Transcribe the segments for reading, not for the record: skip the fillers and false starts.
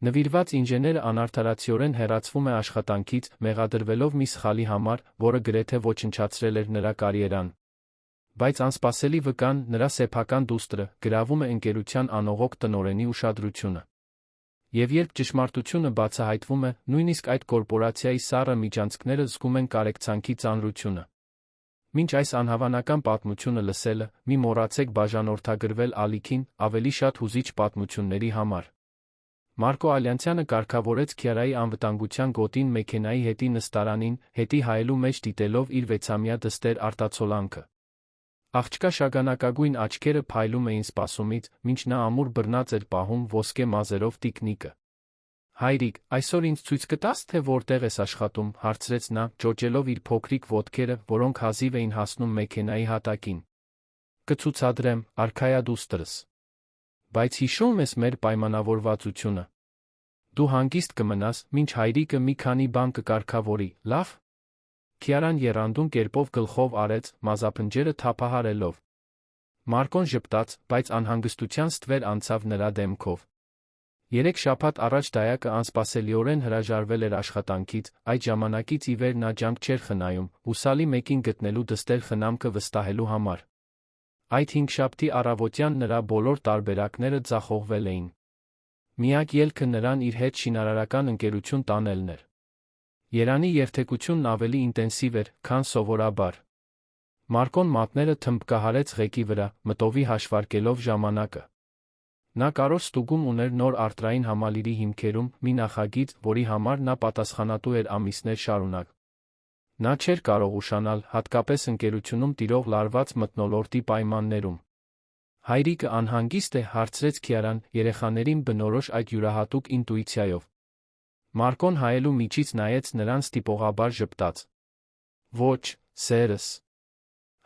Նվիրված ինժեները անարդարացիորեն հեռացվում է աշխատանքից, մեղադրվելով մի սխալի համար, որը գրեթե ոչնչացրել էր նրա կարիերան։ Բայց անսպասելի վկան, նրա սեփական դուստրը, գրավում է ընկերության անողոք տնօրենի ուշադրությունը։ Եվ երբ ճշմարտությունը բացահայտվում է, նույնիսկ այդ կորպորացիայի սառը միջանցքները զգում են կարեկցանքի ծանրությունը։ Մինչ այս անհավանական պատմությունը լսելը, մի մոռացեք բաժանորդագրվել ալիքին, ավելի շատ հուզիչ պատմությունների համար։ Մարկո Ալյանցյանը կարգավորեց Քիարայի անվտանգության գոտին մեքենայի հետի նստարանին, հետի հայելու մեջ դիտելով իր 6-ամյա դստեր արտացոլանքը։ Աղջկա շագանակագույն աչքերը փայլում էին սպասումից, մինչ նա ամուր բռնած էր պահում ոսկե մազերով տիկնիկը։ «Հայրիկ, այսօր ինձ ցույց կտա՞ս, թե որտեղ ես աշխատում», հարցրեց նա, ճոճելով իր փոքրիկ ոտքերը, որոնք հազիվ էին հասնում մեքենայի հատակին։ «Կցուցադրեմ, արքայադուստրս։ Բայց հիշո՞ւմ ես մեր պայմանավորվածությունը։ Դու հանգիստ կմնաս, մինչ հայրիկը մի քանի բան կկարգավորի, լավ»։ Քիարան եռանդուն կերպով գլխով արեց, մազափնջերը թափահարելով։ Մարկոն ժպտաց, բայց անհանգստության ստվեր անցավ նրա դեմքով։ 3 շաբաթ առաջ դայակը անսպասելիորեն հրաժարվել էր աշխատանքից, այդ ժամանակից ի վեր նա ջանք չէր խնայում, հուսալի մեկին գտնելու դստեր խնամքը վստահելու համար։ Այդ հինգշաբթի առավոտյան նրա բոլոր տարբերակները ձախողվել էին։ Միակ ելքը նրան իր հետ շինարարական ընկերություն տանելն էր։ Երանի երթևեկությունն ավելի ինտենսիվ էր, քան սովորաբար։ Մարկոն մատները թմբկահարեց ղեկի վրա, մտովի հաշվարկելով ժամանակը։ Նա կարճ ստուգում ուներ նոր արտռային համալիրի հիմքերում մի նախագիծ, որի համար նա պատասխանատու էր ամիսներ շարունակ։ Նա չէր կարող ուշանալ, հատկապես ընկերությունում տիրող լարված մթնոլորտի պայմաններում։ «Հայրիկը անհանգիստ է», հարցրեց Քիարան, երեխաներին բնորոշ այդ յուրահատուկ ինտուիցիայով։ Մարկոն հայելու միջից նայեց նրան ստիպողաբար ժպտաց։ «Ոչ, սերս։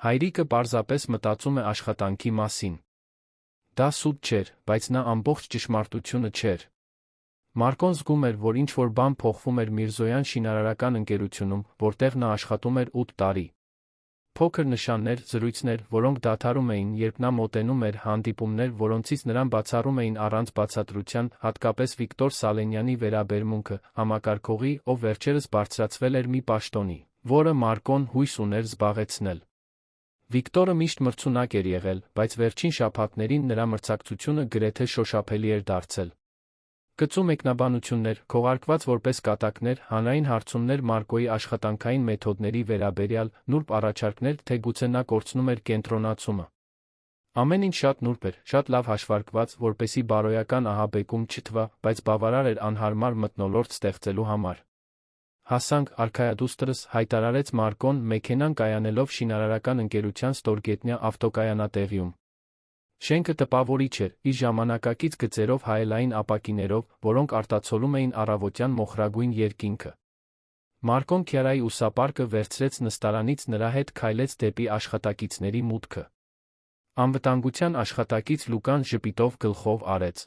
Հայրիկը պարզապես մտածում է աշխատանքի մասին»։ Դա սուտ չէր, բայց նա ամբողջ ճշմարտությունը չէր։ Մարկոն զգում էր, որ ինչ-որ բան փոխվում էր Միրզոյան շինարարական ընկերությունում, որտեղ նա աշխատում էր 8 տարի։ Փոքր նշաններ, զրույցներ, որոնք դադարում էին, երբ նա մոտենում էր, հանդիպումներ, որոնցից նրան բացառում էին առանց բացատրության, հատկապես Վիկտոր Սալենյանի վերաբերմունքը, համակարգողի, ով վերջերս բարձրացվել էր մի պաշտոնի, որը Մարկոն հույս ուներ զբաղեցնել։ Վիկտորը միշտ մրցունակ էր եղել, բայց վերջին շաբաթներին նրա մրցակցությունը գրեթե շոշափելի էր դարձել։ Գծու մեկնաբանություններ, քողարկված որպես կատակներ, հանրային հարցումներ Մարկոյի աշխատանքային մեթոդների վերաբերյալ, նուրբ առաջարկներ, թե գուցե նա կորցնում էր կենտրոնացումը։ Ամեն ինչ շատ նուրբ էր, շատ լավ հաշվարկված, որպեսզի բարոյական ահաբեկում չթվա, բայց բավարար էր անհարմար մթնոլորտ ստեղծելու համար։ «Հասանք, արքայադուստրս», հայտարարեց Մարկոն, մեքենան կայանելով շինարարական ընկերության ստորգետնյա ավտոկայանատեղիում։ Շենքը տպավորիչ էր, իր ժամանակակից գծերով հայելային ապակիներով, որոնք արտացոլում էին առավոտյան մոխրագույն երկինքը։ Մարկոն Քիարայի ուսապարկը վերցրեց նստարանից, նրա հետ քայլեց դեպի աշխատակիցների մուտքը։ Անվտանգության աշխատակից Լուկան ժպիտով գլխով արեց։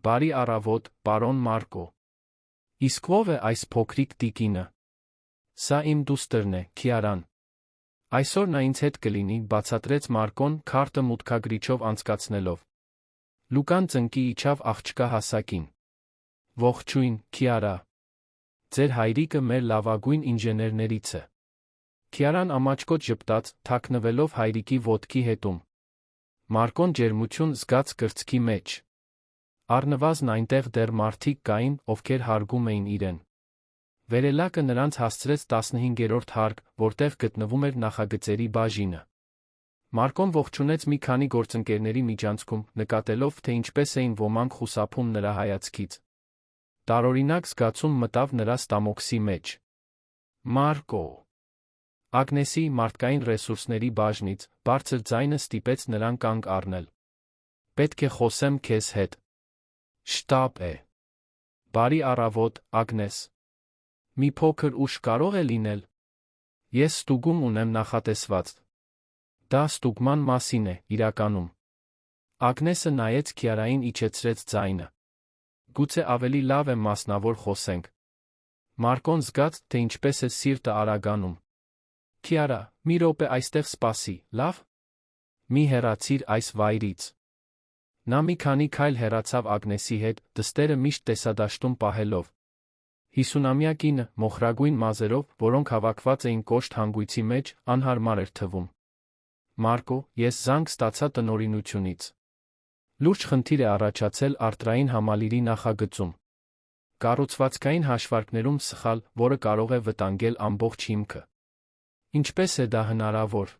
«Բարի առավոտ, պարոն Մարկո։ Իսկ ո՞վ է այս փոքրիկ տիկինը»։ «Սա իմ դուստրն է, Քիարան։ Այսօր նա ինձ հետ կլինի», բացատրեց Մարկոն, քարտը մուտքագրիչով անցկացնելով։ Լուկան ծնկի իջավ աղջկա հասակին։ «Ողջույն, Քիարա։ Ձեր հայրիկը մեր լավագույն ինժեներներից է»։ Քիարան ամաչկոտ ժպտաց, թաքնվելով հայրիկի ոտքի հետում։ Մարկոն ջերմություն զգաց կրծքի մեջ։ Առնվազն այնտեղ դեռ մարդիկ կային, ովքեր հարգում էին իրեն։ Վերելակը նրանց հասցրեց 15-րդ հարկ, որտեղ գտնվում էր նախագծերի բաժինը։ Մարկոն ողջունեց մի քանի գործընկերների միջանցքում, նկատելով, թե ինչպես էին ոմանք խուսափում նրա հայացքից։ Տարօրինակ զգացում մտավ նրա ստամոքսի մեջ։ «Մարկո»։ Ագնեսի, մարդկային ռեսուրսների բաժնից, բարձր ձայնը ստիպեց նրան կանգ առնել։ «Պետք է խոսեմ քեզ հետ»։ «Շտապ է»։ «Բարի առավոտ, Ագնես։ Մի փոքր ուշ կարող է լինել։ Ես ստուգում ունեմ նախատեսված»։ Դա ստուգման մասին է, իրականում։ Ագնեսը նայեց Քիարային, իջեցրեց ձայնը։ «Գուցե ավելի լավ է մասնավոր խոսենք»։ Մարկոն զգաց, թե ինչպես է սիրտը արագանում։ «Քիարա, մի րոպե այստեղ սպասի, լավ։ Մի հեռացիր այս վայրից»։ Նա մի քանի քայլ հեռացավ Ագնեսի հետ, դստերը միշտ տեսադաշտում պահելով։ 50-ամյա կինը, մոխրագույն մազերով, որոնք հավաքված էին կոշտ հանգույցի մեջ, անհարմար էր թվում։ Մարկո, ես զանգ ստացա տնօրինությունից։ Լուրջ խնդիր է առաջացել արտրային համալիրի նախագծում։ Կառուցվածքային հաշվարկներում սխալ, որը կարող է վտանգել ամբողջ հիմքը։ Ինչպես է դա հնարավոր։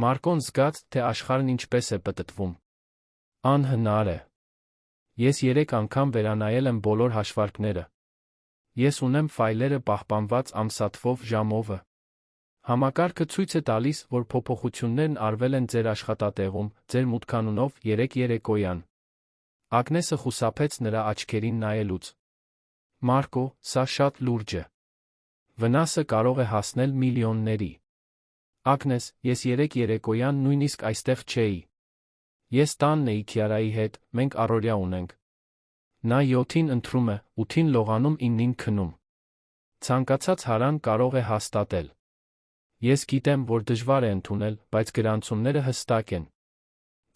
Մարկոն զգաց, թե աշխարհն ինչպես է պտտվում։ Անհնար է։ Ես 3 անգամ վերանայել եմ բոլոր հաշվարկները։ Ես ունեմ ֆայլերը պահպանված ամսաթվով, ժամովը։ Համակարգը ցույց է տալիս, որ փոփոխություններն արվել են ձեր աշխատատեղում, ձեր մուտքանունով 3 երեկոյան։ Ագնեսը խուսափեց նրա աչքերին նայելուց։ Մարկո, սա շատ լուրջ է։ Վնասը կարող է հասնել միլիոնների։ Ագնես, ես 3 երեկոյան նույնիսկ այստեղ չէի։ Ես տանն էի Քիարայի հետ, մենք առօրյա ունենք։ Նա 7-ին ընթրում է, 8-ին լողանում, 9-ին քնում։ Ցանկացած հարան կարող է հաստատել։ Ես գիտեմ, որ դժվար է ընդունել, բայց գրանցումները հստակ են։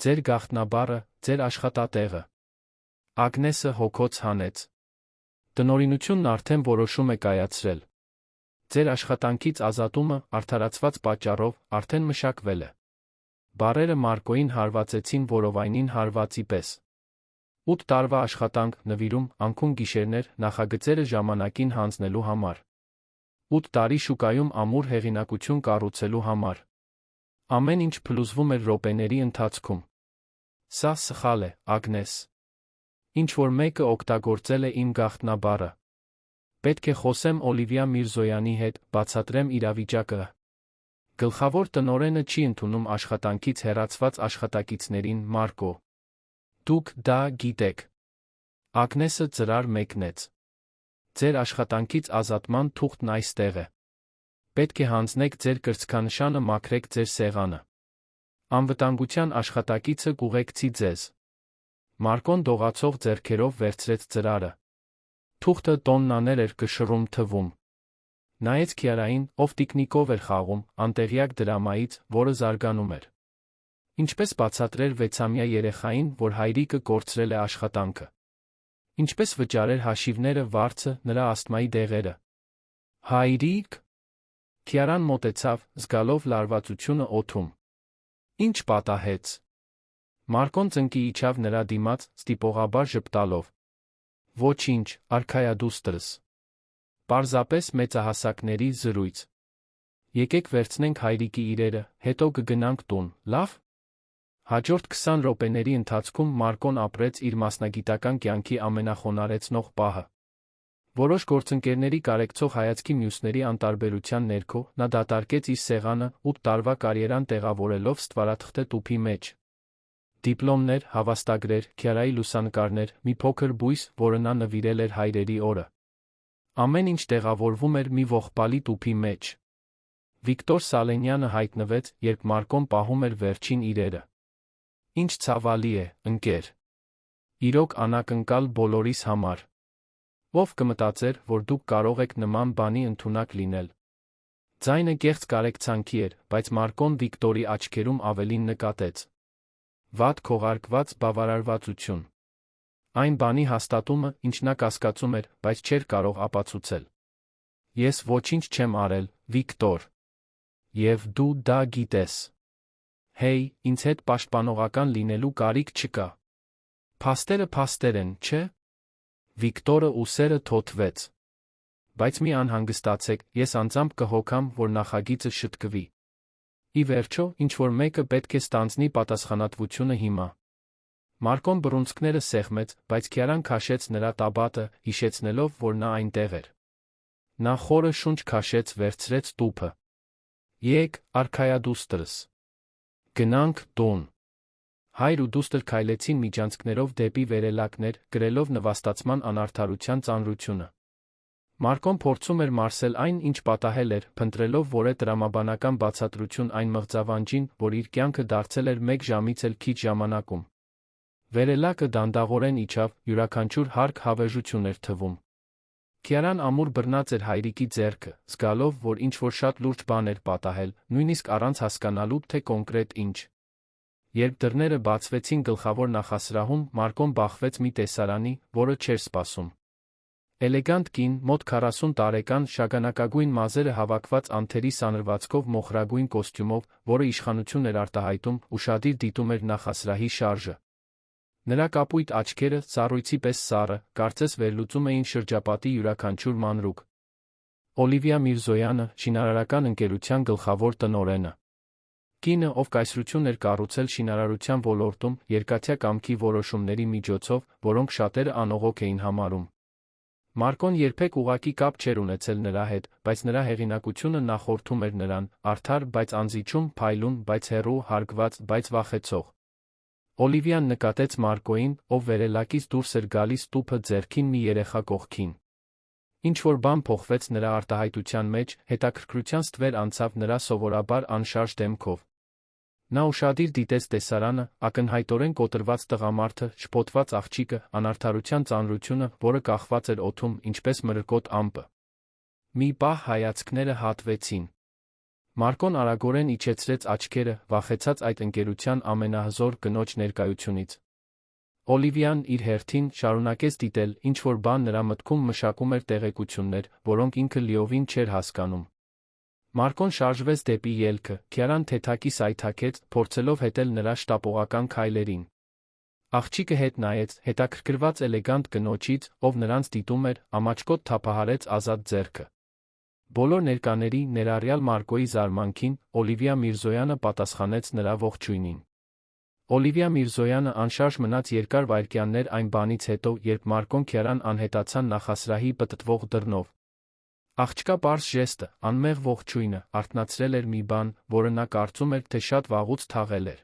Ձեր գաղտնաբառը, ձեր աշխատատեղը։ Ագնեսը հոգոց հանեց։ Տնօրինությունն արդեն որոշում է կայացրել։ Ձեր աշխատանքից ազատումը, արդարացված պատճառով, արդեն մշակվել է։ Բառերը Մարկոյին հարվածեցին որովայնին հարվածի պես։ 8 տարվա աշխատանք, նվիրում, անքուն գիշերներ, նախագծերը ժամանակին հանձնելու համար։ 8 տարի շուկայում ամուր հեղինակություն կառուցելու համար։ Ամեն ինչ փլուզվում էր րոպեների ընթացքում։ Սա սխալ է, Ագնես։ Ինչ-որ մեկը օգտագործել է իմ գաղտնաբառը։ Պետք է խոսեմ Օլիվիա Միրզոյանի հետ, բացատրեմ իրավիճակը։ Գլխավոր տնօրենը չի ընդունում աշխատանքից հեռացված աշխատակիցներին, Մարկո։ Դուք դա գիտեք։ Ագնեսը ծրար մեկնեց։ Ձեր աշխատանքից ազատման թուղթն այստեղ է։ Պետք է հանձնեք ձեր կրծքանշանը, մաքրեք ձեր սեղանը։ Անվտանգության աշխատակիցը կուղեկցի ձեզ։ Մարկոն դողացող ձեռքերով վերցրեց ծրարը։ Թուղթը տոննաներ էր կշռում թվում։ Նայեց Քիարային, ով տիկնիկով էր խաղում, անտեղյակ դրամայից, որը զարգանում էր։ Ինչպես բացատրեր 6-ամյա երեխային, որ հայրիկը կորցրել է աշխատանքը։ Ինչպես վճարեր հաշիվները, վարձը, նրա ասթմայի դեղերը։ Հայրիկ։ Քիարան մոտեցավ, զգալով լարվածությունը օդում։ Ինչ պատահեց։ Մարկոն ծնկի իջավ նրա դիմաց, ստիպողաբար ժպտալով։ Ոչինչ, արքայադուստրս։ Պարզապես մեծահասակների զրույց։ Եկեք վերցնենք հայրիկի իրերը, հետո կգնանք տուն, լավ։ Հաջորդ 20 րոպեների ընթացքում Մարկոն ապրեց իր մասնագիտական կյանքի ամենախոնարհեցնող պահը։ Որոշ գործընկերների կարեկցող հայացքի մյուսների անտարբերության ներքո, նա դատարկեց իր սեղանը, 8 տարվա կարիերան տեղավորելով ստվարաթղթե տուփի մեջ։ Դիպլոմներ, հավաստագրեր, Քիարայի լուսանկարներ, մի փոքր բույս, որը նա նվիրել էր հայրերի օրը։ Ամեն ինչ տեղավորվում էր մի ողբալի տուփի մեջ։ Վիկտոր Սալենյանը հայտնվեց, երբ Մարկոն պահում էր վերջին իրերը։ Ինչ ցավալի է, ընկեր։ Իրոք անակնկալ բոլորիս համար։ Ով կմտածեր, որ դուք կարող եք նման բանի ընդունակ լինել։ Ձայնը կեղծ կարեկցանքի էր, բայց Մարկոն Վիկտորի աչքերում ավելին նկատեց։ Վատ քողարկված բավարարվածություն։ Այն բանի հաստատումը, ինչ նա կասկածում էր, բայց չէր կարող ապացուցել։ Ես ոչինչ չեմ արել, Վիկտոր։ Եվ դու դա գիտես։ Հեյ, ինձ հետ պաշտպանողական լինելու կարիք չկա։ Փաստերը փաստեր են, չէ՞։ Վիկտորը ուսերը թոթվեց։ Բայց մի անհանգստացեք, ես անձամբ կհոգամ, որ նախագիծը շտկվի։ Ի վերջո, ինչ-որ մեկը պետք է ստանձնի պատասխանատվությունը հիմա։ Մարկոն բռունցքները սեղմեց, բայց Քիարան քաշեց նրա տաբատը, հիշեցնելով, որ նա այնտեղ էր։ Նա խորը շունչ քաշեց, վերցրեց տուփը։ Եկ, արքայադուստրս։ Գնանք տուն։ Հայր ու դուստր քայլեցին միջանցքներով դեպի վերելակներ, գրելով նվաստացման անարդարության ծանրությունը։ Մարկոն փորձում էր մարսել այն, ինչ պատահել էր, փնտրելով որե տրամաբանական բացատրություն այն մղձավանջին, որ իր կյանքը դարձել էր 1 ժամից էլ քիչ ժամանակում։ Վերելակը դանդաղորեն իջավ, յուրաքանչյուր հարկ հավերժություն էր թվում։ Քիարան ամուր բռնած էր հայրիկի ձեռքը, զգալով, որ ինչ-որ շատ լուրջ բան էր պատահել, նույնիսկ առանց հասկանալու, թե կոնկրետ ինչ։ Երբ դռները բացվեցին գլխավոր նախասրահում, Մարկոն բախվեց մի տեսարանի, որը չէր սպասում։ Էլեգանտ կին, մոտ 40 տարեկան, շագանակագույն մազերը հավաքված անթերի սանրվածքով մոխրագույն կոստյումով, որը իշխանություն էր արտահայտում, ուշադիր դիտում էր նախասրահի շարժը։ Նրա կապույտ աչքերը, սառույցի պես սառը, կարծես վերլուծում էին շրջապատի յուրաքանչյուր մանրուք։ Օլիվիա Միրզոյանը, շինարարական ընկերության գլխավոր տնօրենը։ Կինը, ով կայսրություն էր կառուցել շինարարության ոլորտում, երկաթյա կամքի որոշումների միջոցով, որոնք շատերը անողոք էին համարում։ Մարկոն երբեք ուղղակի կապ չէր ունեցել նրա հետ, բայց նրա հեղինակությունը նախորդում էր նրան, արդար, բայց անզիջում, փայլուն, բայց հեռու, հարգված, բայց վախեցող։ Օլիվիան նկատեց Մարկոյին, ով վերելակից դուրս էր գալիս տուփը ձեռքին մի երեխա կողքին։ Ինչ-որ բան փոխվեց նրա արտահայտության մեջ, հետաքրքրության ստվեր անցավ նրա սովորաբար անշարժ դեմքով։ Նա ուշադիր դիտեց տեսարանը, ակնհայտորեն կոտրված տղամարդը, շփոթված աղջիկը, անարդարության ծանրությունը, որը կախված էր օդում, ինչպես մրրկոտ ամպը։ Մի պահ հայացքները հատվեցին։ Մարկոն արագորեն իջեցրեց աչքերը, վախեցած այդ ընկերության ամենահզոր կնոջ ներկայությունից։ Օլիվիան իր հերթին շարունակեց դիտել, ինչ-որ բան նրա մտքում մշակում էր տեղեկություններ, որոնք ինքը լիովին չէր հասկանում։ Մարկոն շարժվեց դեպի ելքը, Քիարան թեթակի սայթաքեց, փորձելով հետել նրա շտապողական քայլերին։ Աղջիկը հետ նայեց, հետաքրքրված էլեգանտ կնոջից, ով նրանց դիտում էր, ամաչկոտ թափահարեց ազատ ձեռքը։ Բոլոր ներկաների, ներառյալ Մարկոյի զարմանքին, Օլիվիա Միրզոյանը պատասխանեց նրա ողջույնին։ Օլիվիա Միրզոյանը անշարժ մնաց երկար վայրկյաններ այն բանից հետո, երբ Մարկոն Քիարան անհետացան նախասրահի պտտվող դռնով։ Աղջկա պարզ ժեստը, անմեղ ողջույնը, արթնացրել էր մի բան, որը նա կարծում էր, թե շատ վաղուց թաղել էր։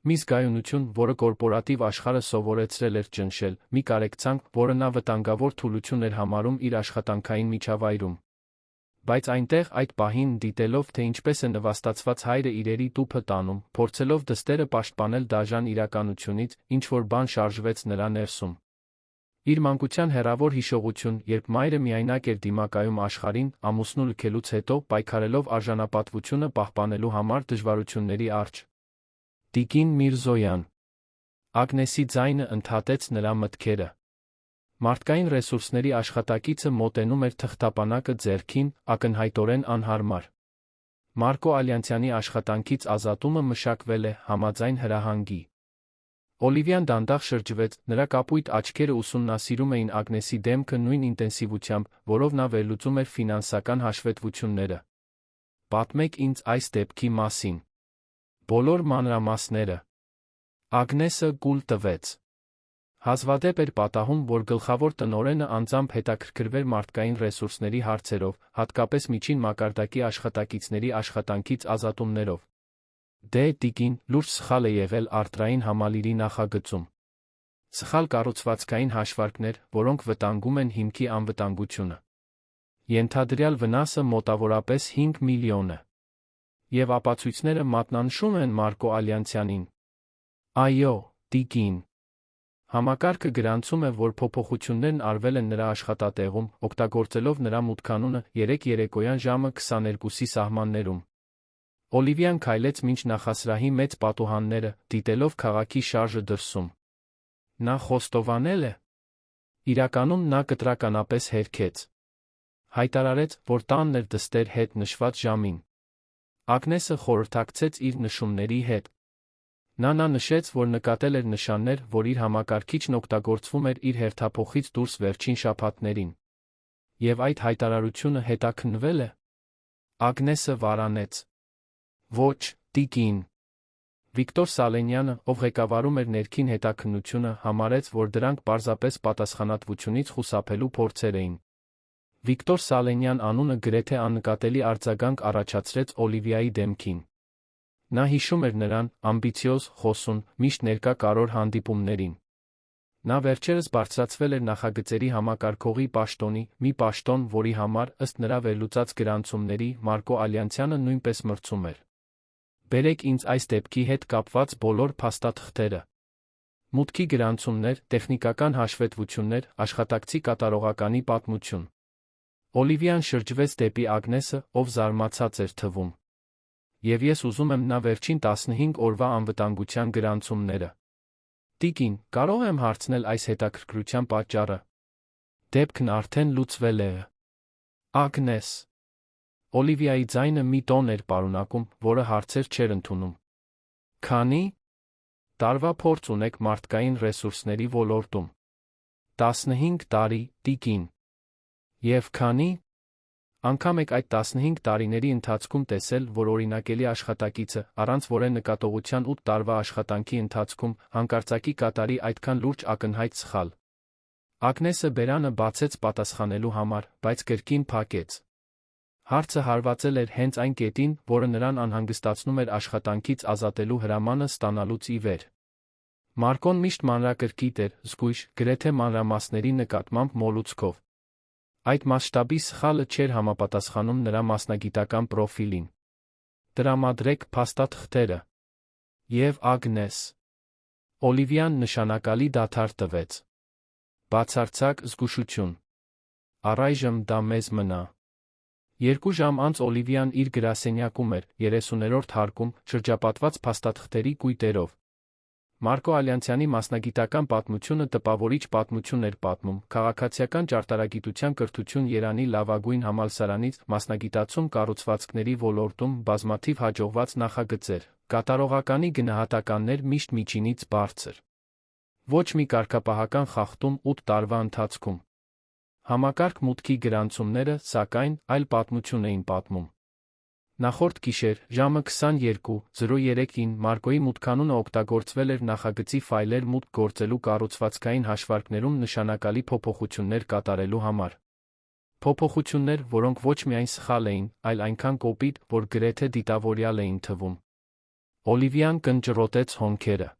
Մի զգայունություն, որը կորպորատիվ աշխարհը սովորեցրել էր ճնշել, մի կարեկցանք, որը նա վտանգավոր թուլություն էր համարում իր աշխատանքային միջավայրում։ Բայց այնտեղ այդ պահին, դիտելով, թե ինչպես է նվաստացված հայրը իրերի տուփը տանում, փորձելով դստերը պաշտպանել դաժան իրականությունից, ինչ-որ բան շարժվեց նրա ներսում։ Իր մանկության հեռավոր հիշողություն, երբ մայրը միայնակ էր դիմակայում աշխարհին, ամուսնու լքելուց հետո, պայքարելով արժանապատվությունը պահպանելու համար դժվարությունների առջ։ Տիկին Միրզոյան։ Ագնեսի ձայնը ընդհատեց նրա մտքերը։ Մարդկային ռեսուրսների աշխատակիցը մոտենում էր թղթապանակը ձեռքին, ակնհայտորեն անհարմար։ Մարկո Ալյանցյանի աշխատանքից ազատումը մշակվել է համաձայն հրահանգի։ Օլիվիան դանդաղ շրջվեց, նրա կապույտ աչքերը ուսումնասիրում էին Ագնեսի դեմքը նույն ինտենսիվությամբ, որով նա վերլուծում էր ֆինանսական հաշվետվությունները։ Պատմեք ինձ այս դեպքի մասին։ Բոլոր մանրամասները։ Ագնեսը գուլ տվեց։ Հազվադեպ էր պատահում, որ գլխավոր տնօրենը անձամբ հետաքրքրվեր մարդկային ռեսուրսների հարցերով, հատկապես միջին մակարդակի աշխատակիցների աշխատանքից ազատումներով։ Դե, տիկին, լուրջ սխալ է եղել արտրային համալիրի նախագծում։ Սխալ կառուցվածքային հաշվարկներ, որոնք վտանգում են հիմքի անվտանգությունը։ Ենթադրյալ վնասը մոտավորապես 5 միլիոն է։ Եվ ապացույցները մատնանշում են Մարկո Ալյանցյանին։ Այո, տիկին։ Համակարգը գրանցում է, որ փոփոխություններն արվել են նրա աշխատատեղում, օգտագործելով նրա մուտքանունը 3 երեկոյան ժամը 22-ի սահմաններում։ Օլիվիան քայլեց մինչ նախասրահի մեծ պատուհանները, դիտելով քաղաքի շարժը դրսում։ Նա խոստովանել է։ Իրականում նա կտրականապես հերքեց։ Հայտարարեց, որ տանն էր դստեր հետ նշված ժամին։ Ագնեսը խորհրդակցեց իր նշումների հետ։ Նա նշեց, որ նկատել էր նշաններ, որ իր համակարգիչն օգտագործվում էր իր հերթափոխից դուրս վերջին շաբաթներին։ Եվ այդ հայտարարությունը հետաքննվել է։ Ագնեսը վարանեց։ Ոչ, տիկին։ Վիկտոր Սալենյանը, ով ղեկավարում էր ներքին հետաքննությունը, համարեց, որ դրանք պարզապես պատասխանատվությունից խուսափելու փորձեր էին։ Վիկտոր Սալենյան անունը գրեթե աննկատելի արձագանք առաջացրեց Օլիվիայի դեմքին։ Նա հիշում էր նրան, ամբիցիոզ, խոսուն, միշտ ներկա կարևոր հանդիպումներին։ Նա վերջերս բարձրացվել էր նախագծերի համակարգողի պաշտոնի, մի պաշտոն, որի համար, ըստ նրա վերլուծած գրանցումների, Մարկո Ալյանցյանը նույնպես մրցում էր։ Բերեք ինձ այս դեպքի հետ կապված բոլոր փաստաթղթերը։ Մուտքի գրանցումներ, տեխնիկական հաշվետվություններ, աշխատակցի կատարողականի պատմություն։ Օլիվիան շրջվեց դեպի Ագնեսը, ով զարմացած էր թվում։ և ես ուզում եմ նա վերջին 15 օրվա անվտանգության գրանցումները։ Տիկին, կարող եմ հարցնել այս հետաքրքրության պատճառը։ Դեպքն արդեն լուծվել է։ Ագնես։ Օլիվիայի ձայնը մի տոն էր պարունակում, որը հարցեր չէր ընդունում։ Քանի՞ տարվա փորձ ունեք մարդկային ռեսուրսների ոլորտում։ 15 տարի, տիկին։ Եվ քանի՞ անգամ եք այդ 15 տարիների ընթացքում տեսել, որ օրինակելի աշխատակիցը, առանց որե նկատողության 8 տարվա աշխատանքի ընթացքում, հանկարծակի կատարի այդքան լուրջ ակնհայտ սխալ։ Ագնեսը բերանը բացեց պատասխանելու համար, բայց կրկին փակեց։ Հարցը հարվածել էր հենց այն կետին, որը նրան անհանգստացնում էր աշխատանքից ազատելու հրամանը ստանալուց ի վեր։ Մարկոն միշտ մանրակրկիտ էր, զգույշ, գրեթե մանրամասների նկատմամբ մոլուցքով։ Այդ մասշտաբի սխալը չէր համապատասխանում նրա մասնագիտական պրոֆիլին։ Տրամադրեք փաստաթղթերը։ Եվ Ագնես։ Օլիվիան նշանակալի դադար տվեց։ Բացարձակ զգուշություն։ Առայժմ դա մեզ մնա։ 2 ժամ անց Օլիվիան իր գրասենյակում էր, 30-րդ հարկում, շրջապատված փաստաթղթերի կույտերով։ Մարկո Ալյանցյանի մասնագիտական պատմությունը տպավորիչ պատմություն էր պատմում, քաղաքացիական ճարտարագիտության կրթություն Երանի լավագույն համալսարանից, մասնագիտացում կառուցվածքների ոլորտում, բազմաթիվ հաջողված նախագծեր, կատարողականի գնահատականներ միշտ միջինից բարձր։ Ոչ մի կարգապահական խախտում 8 տարվա ընթացքում։ Համակարգ մուտքի գրանցումները, սակայն, այլ պատմություն էին պատմում։ Նախորդ գիշեր, ժամը 22:03-ին Մարկոյի մուտքանունը օգտագործվել էր նախագծի ֆայլեր մուտք գործելու կառուցվածքային հաշվարկներում նշանակալի փոփոխություններ կատարելու համար։ Փոփոխություններ, որոնք ոչ միայն սխալ էին, այլ այնքան կոպիտ, որ գրեթե դիտավորյալ էին թվում։ Օլիվիան կնճռոտեց հոնքերը։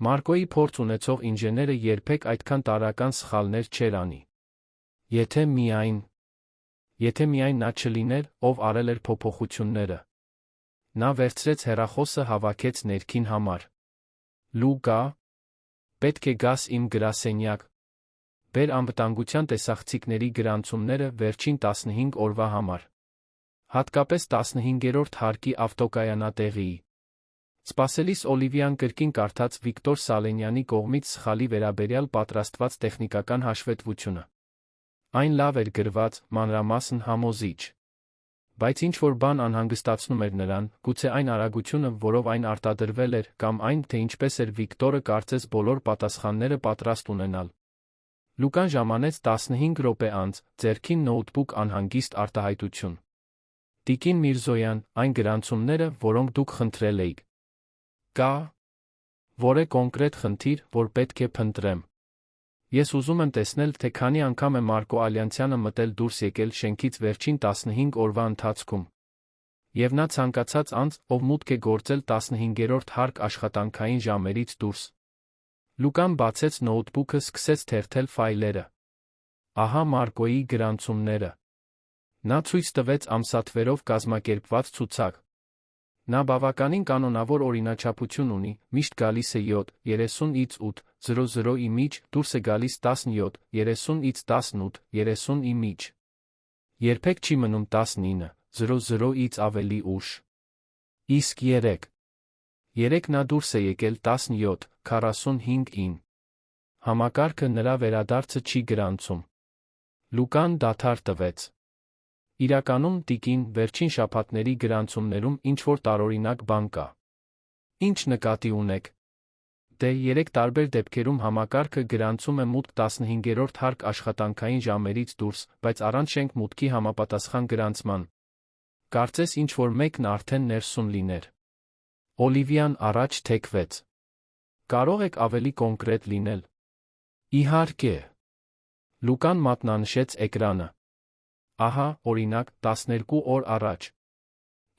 Մարկոյի փորձ ունեցող ինժեները երբեք այդքան տարրական սխալներ չէր անի։ Եթե միայն նա չլիներ, ով արել էր փոփոխությունները։ Նա վերցրեց հեռախոսը, հավաքեց ներքին համար։ Լուկա, պետք է գաս իմ գրասենյակ։ Բեր անվտանգության տեսախցիկների գրանցումները վերջին 15 օրվա համար։ Հատկապես 15-րդ հարկի ավտոկայանատեղիի։ Սպասելիս Օլիվիան կրկին կարդաց Վիկտոր Սալենյանի կողմից սխալի վերաբերյալ պատրաստված տեխնիկական հաշվետվությունը։ Այն լավ էր գրված, մանրամասն, համոզիչ։ Բայց ինչ-որ բան անհանգստացնում էր նրան, գուցե այն արագությունը, որով այն արտադրվել էր, կամ այն, թե ինչպես էր Վիկտորը կարծես բոլոր պատասխանները պատրաստ ունենալ։ Լուկան ժամանեց 15 րոպե անց, ձեռքին նոութբուք, անհանգիստ արտահայտություն։ Տիկին Միրզոյան, այն գրանցումները, որոնք դուք խնդրել էիք։ Կա՞ որե կոնկրետ խնդիր, որ պետք է փնտրեմ։ Ես ուզում եմ տեսնել, թե քանի անգամ է Մարկո Ալյանցյանը մտել դուրս եկել շենքից վերջին 15 օրվա ընթացքում։ Եվ նա ցանկացած անձ, ով մուտք է գործել 15-րդ հարկ աշխատանքային ժամերից դուրս։ Լուկան բացեց նոութբուքը, սկսեց թերթել ֆայլերը։ Ահա Մարկոյի գրանցումները։ Նա ցույց տվեց ամսաթվերով կազմակերպված ցուցակ։ Նա բավականին կանոնավոր օրինաչափություն ունի, միշտ գալիս է 7:30-ից 8:00-ի միջ, դուրս է գալիս 17:30-ից 18:30-ի միջ։ Երբեք չի մնում 19:00-ից ավելի ուշ։ Իսկ 3 նա դուրս է եկել 17:45-ին։ Համակարգը նրա վերադարձը չի գրանցում։ Լուկան դադար տվեց։ Իրականում, տիկին, վերջին շաբաթների գրանցումներում ինչ-որ տարօրինակ բան կա։ Ինչ նկատի ունեք։ Դե 3 տարբեր դեպքերում համակարգը գրանցում է մուտք 15-րդ հարկ աշխատանքային ժամերից դուրս, բայց առանց շենք մուտքի համապատասխան գրանցման։ Կարծես ինչ-որ մեկն արդեն ներսում լիներ։ Օլիվիան առաջ թեքվեց։ Կարող եք ավելի կոնկրետ լինել։ Իհարկե։ Լուկան մատնանշեց էկրանը։ Ահա, օրինակ, 12 օր առաջ։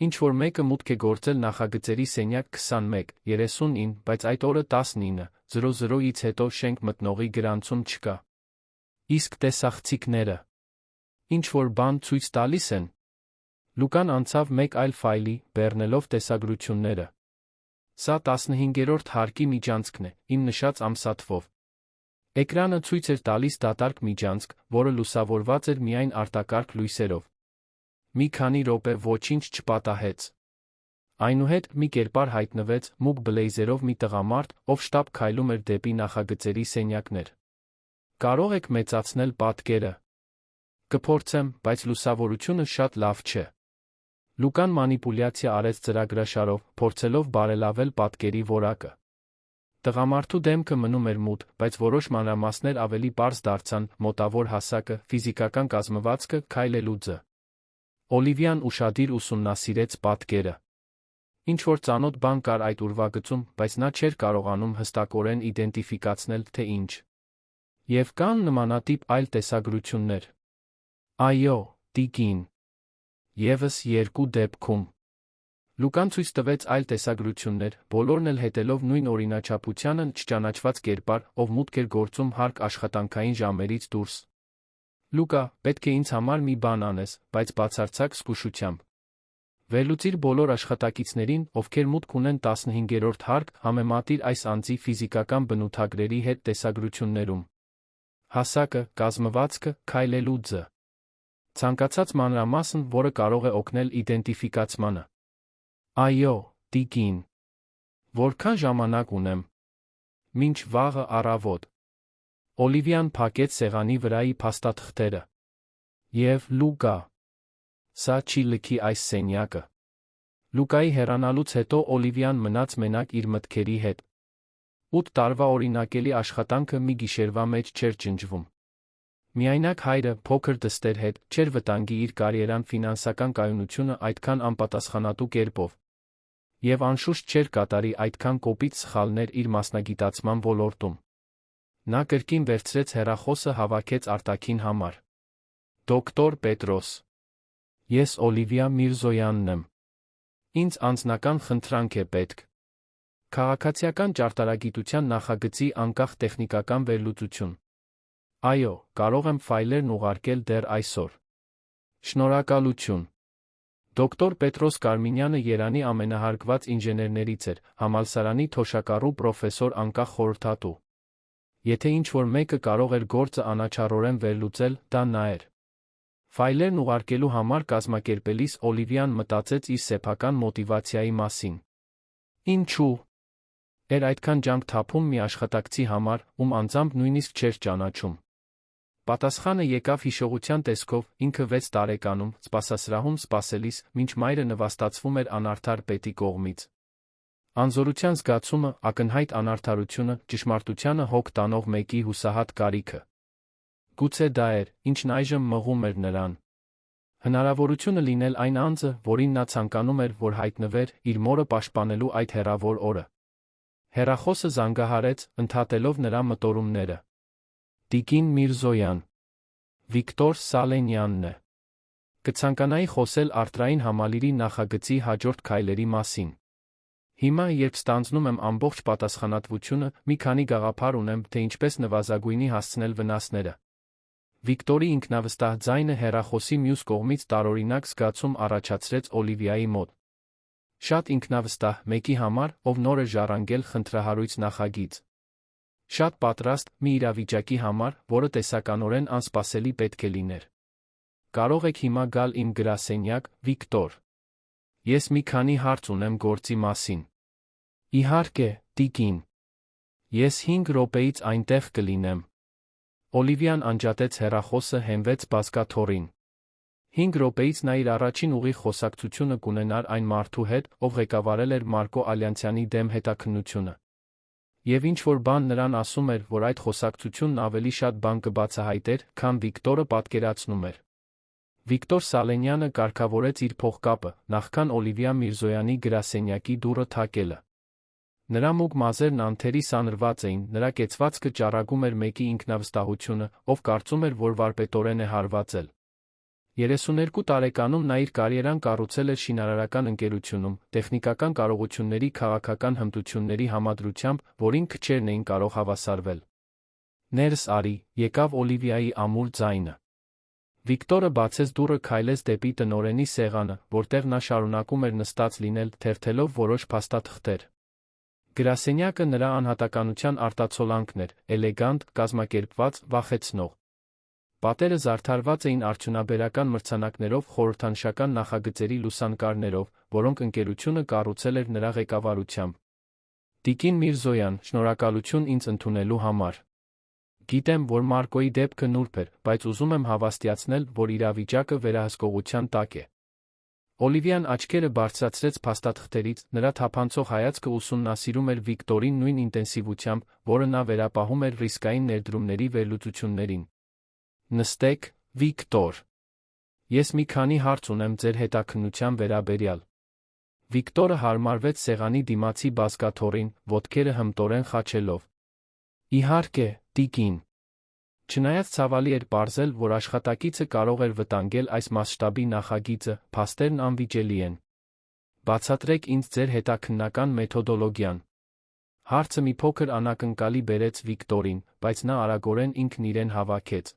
Ինչ-որ մեկը մուտք է գործել նախագծերի սենյակ 21:30-ին, բայց այդ օրը 19:00-ից հետո շենք մտնողի գրանցում չկա։ Իսկ տեսախցիկները։ Ինչ-որ բան ցույց տալիս են։ Լուկան անցավ մեկ այլ ֆայլի, բեռնելով տեսագրությունները։ Սա 15-րդ հարկի միջանցքն է, իմ նշած ամսաթվով։ Էկրանը ցույց էր տալիս դատարկ միջանցք, որը լուսավորված էր միայն արտակարգ լույսերով։ Մի քանի րոպե ոչինչ չպատահեց։ Այնուհետ մի կերպար հայտնվեց մուգ բլեյզերով մի տղամարդ, ով շտապ քայլում էր դեպի նախագծերի սենյակներ։ Կարող եք մեծացնել պատկերը։ Կփորձեմ, բայց լուսավորությունը շատ լավ չէ։ Լուկան մանիպուլյացիա արեց ծրագրաշարով, փորձելով բարելավել պատկերի որակը։ Տղամարդու դեմքը մնում էր մութ, բայց որոշ մանրամասներ ավելի պարզ դարձան՝ մոտավոր հասակը, ֆիզիկական կազմվածքը, քայլելու ձը։ Օլիվիան ուշադիր ուսումնասիրեց պատկերը։ Ինչ-որ ծանոթ բան կար այդ ուրվագծում, բայց նա չէր կարողանում հստակորեն իդենտիֆիկացնել, թե ինչ։ Եվ կան նմանատիպ այլ տեսագրություններ։ Այո, տիկին։ Եվս երկու դեպքում։ Լուկան ցույց տվեց այլ տեսագրություններ, բոլորն էլ հետելով նույն օրինաչափությանը, չճանաչված կերպար, ով մուտք էր գործում հարկ աշխատանքային ժամերից դուրս։ Լուկա, պետք է ինձ համար մի բան անես, բայց բացարձակ զգուշությամբ։ Վերլուծիր բոլոր աշխատակիցներին, ովքեր մուտք ունեն 15-րդ հարկ, համեմատիր այս անձի ֆիզիկական բնութագրերի հետ տեսագրություններում։ Հասակը, կազմվածքը, քայլելու ձը։ Ցանկացած մանրամասն, որը կարող է օգնել իդենտիֆիկացմանը։ Այո, տիկին։ Որքան ժամանակ ունեմ։ Մինչ վաղը առավոտ։ Օլիվիան փակեց սեղանի վրայի փաստաթղթերը։ Եվ Լուկա։ Սա չի լքի այս սենյակը։ Լուկայի հեռանալուց հետո Օլիվիան մնաց մենակ իր մտքերի հետ։ 8 տարվա օրինակելի աշխատանքը մի գիշերվա մեջ չէր ջնջվում։ Միայնակ հայրը, փոքր դստեր հետ, չէր վտանգի իր կարիերան ֆինանսական կայունությունը այդքան անպատասխանատու կերպով։ Եվ անշուշտ չէր կատարի այդքան կոպիտ սխալներ իր մասնագիտացման ոլորտում։ Նա կրկին վերցրեց հեռախոսը, հավաքեց արտաքին համար։ Դոկտոր Պետրոս։ Ես Օլիվիա Միրզոյանն եմ։ Ինձ անձնական խնդրանք է պետք։ Քաղաքացիական ճարտարագիտության նախագծի անկախ տեխնիկական վերլուծություն։ Այո, կարող եմ ֆայլերն ուղարկել դեռ այսօր։ Շնորհակալություն։ Դոկտոր Պետրոս Կարմինյանը Երանի ամենահարգված ինժեներներից էր, համալսարանի թոշակառու պրոֆեսոր, անկախ խորհրդատու։ Եթե ինչ-որ մեկը կարող էր գործը անաչառորեն վերլուծել, դա նա էր։ Ֆայլերն ուղարկելու համար կազմակերպելիս Օլիվիան մտածեց իր սեփական մոտիվացիայի մասին։ Ինչու՞։ Էր այդքան ջանք թափում մի աշխատակցի համար, ում անձամբ նույնիսկ չէր ճանաչում։ Պատասխանը եկավ հիշողության տեսքով, ինքը 6 տարեկանում, սպասասրահում սպասելիս, մինչ մայրը նվաստացվում էր անարդար պետի կողմից։ Անզորության զգացումը, ակնհայտ անարդարությունը, ճշմարտությանը հոգ տանող մեկի հուսահատ կարիքը։ Գուցե դա էր, ինչն այժմ մղում էր նրան։ Հնարավորությունը լինել այն անձը, որին նա ցանկանում էր, որ հայտնվեր, իր մորը պաշտպանելու այդ հեռավոր օրը։ Հեռախոսը զանգահարեց, ընդհատելով նրա մտորումները։ Տիկին Միրզոյան։ Վիկտոր Սալենյանն է։ Կցանկանայի խոսել արտրային համալիրի նախագծի հաջորդ քայլերի մասին։ Հիմա, երբ ստանձնում եմ ամբողջ պատասխանատվությունը, մի քանի գաղափար ունեմ, թե ինչպես նվազագույնի հասցնել վնասները։ Վիկտորի ինքնավստահ ձայնը հեռախոսի մյուս կողմից տարօրինակ զգացում առաջացրեց Օլիվիայի մոտ։ Շատ ինքնավստահ մեկի համար, ով նոր է ժառանգել խնդրահարույց նախագիծ։ Շատ պատրաստ մի իրավիճակի համար, որը տեսականորեն անսպասելի պետք է լիներ։ Կարող եք հիմա գալ իմ գրասենյակ, Վիկտոր։ Ես մի քանի հարց ունեմ գործի մասին։ Իհարկե, տիկին։ Ես 5 րոպեից այնտեղ կլինեմ։ Օլիվիան անջատեց հեռախոսը, հենվեց բազկաթոռին։ 5 րոպեից նա իր առաջին ուղիղ խոսակցությունը կունենար այն մարդու հետ, ով ղեկավարել էր Մարկո Ալյանցյանի դեմ հետաքննությունը։ Եվ ինչ-որ բան նրան ասում էր, որ այդ խոսակցությունն ավելի շատ բան կբացահայտեր, քան Վիկտորը պատկերացնում էր։ Վիկտոր Սալենյանը կարգավորեց իր փողկապը, նախքան Օլիվիա Միրզոյանի գրասենյակի դուռը թակելը։ Նրա մուգ մազերն անթերի սանրված էին, նրա կեցվածքը ճառագում էր մեկի ինքնավստահությունը, ով կարծում էր, որ վարպետորեն է հարվածել։ 32 տարեկանում նա իր կարիերան կառուցել էր շինարարական ընկերությունում, տեխնիկական կարողությունների քաղաքական հմտությունների համադրությամբ, որին քչերն էին կարող հավասարվել։ Ներս արի, եկավ Օլիվիայի ամուր ձայնը։ Վիկտորը բացեց դուռը, քայլեց դեպի տնօրենի սեղանը, որտեղ նա շարունակում էր նստած լինել, թերթելով որոշ փաստաթղթեր։ Գրասենյակը նրա անհատականության արտացոլանքն էր, էլեգանտ, կազմակերպված, վախեցնող։ Պատերը զարդարված էին արդյունաբերական մրցանակներով, խորհրդանշական նախագծերի լուսանկարներով, որոնք ընկերությունը կառուցել էր նրա ղեկավարությամբ։ Տիկին Միրզոյան, շնորհակալություն ինձ ընդունելու համար։ Գիտեմ, որ Մարկոյի դեպքը նուրբ էր, բայց ուզում եմ հավաստիացնել, որ իրավիճակը վերահսկողության տակ է։ Օլիվիան աչքերը բարձրացրեց փաստաթղթերից, նրա թափանցող հայացքը ուսումնասիրում էր Վիկտորին նույն ինտենսիվությամբ, որը նա վերապահում էր ռիսկային ներդրումների վերլուծություններին։ Նստեք, Վիկտոր։ Ես մի քանի հարց ունեմ ձեր հետաքննության վերաբերյալ։ Վիկտորը հարմարվեց սեղանի դիմացի բազկաթոռին, ոտքերը հմտորեն խաչելով։ Իհարկե, տիկին։ Չնայած ցավալի էր պարզել, որ աշխատակիցը կարող էր վտանգել այս մասշտաբի նախագիծը, փաստերն անվիճելի են։ Բացատրեք ինձ ձեր հետաքննական մեթոդոլոգիան։ Հարցը մի փոքր անակնկալի բերեց Վիկտորին, բայց նա արագորեն ինքն իրեն հավաքեց։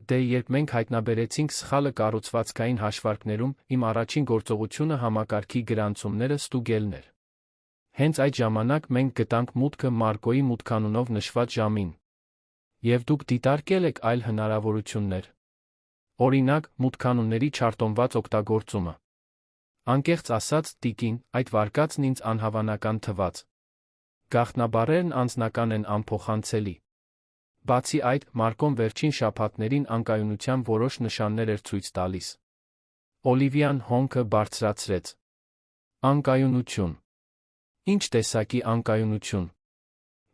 Դե երբ մենք հայտնաբերեցինք սխալը կառուցվածքային հաշվարկներում, իմ առաջին գործողությունը համակարգի գրանցումները ստուգելն էր։ Հենց այդ ժամանակ մենք գտանք մուտքը Մարկոյի մուտքանունով նշված ժամին։ Եվ դուք դիտարկել եք այլ հնարավորություններ։ Օրինակ, մուտքանունների չարտոնված օգտագործումը։ Անկեղծ ասած, տիկին, այդ վարկածն ինձ անհավանական թվաց։ Գաղտնաբառերն անձնական են, անփոխանցելի։ Բացի այդ, Մարկոն վերջին շաբաթներին անկայունության որոշ նշաններ էր ցույց տալիս։ Օլիվիան հոնքը բարձրացրեց։ Անկայունություն։ Ինչ տեսակի անկայունություն։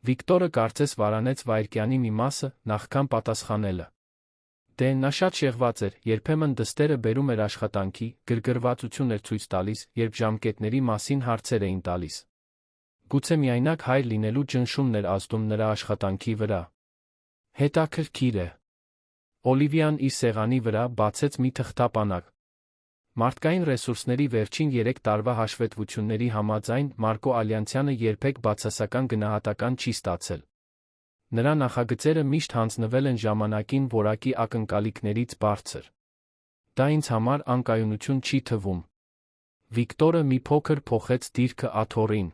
Վիկտորը կարծես վարանեց վայրկյանի մի մասը, նախքան պատասխանելը։ Դե նա շատ շեղված էր, երբեմն դստերը բերում էր աշխատանքի, գրգռվածություն էր ցույց տալիս, երբ ժամկետների մասին հարցեր էին տալիս։ Գուցե միայնակ հայր լինելու ճնշումն էր ազդում նրա աշխատանքի վրա։ Հետաքրքիր է։ Օլիվիան իր սեղանի վրա բացեց մի թղթապանակ։ Մարդկային ռեսուրսների վերջին 3 տարվա հաշվետվությունների համաձայն Մարկո Ալյանցյանը երբեք բացասական գնահատական չի ստացել։ Նրա նախագծերը միշտ հանձնվել են ժամանակին որակի ակնկալիքներից բարձր։ Դա ինձ համար անկայունություն չի թվում։ Վիկտորը մի փոքր փոխեց դիրքը աթոռին։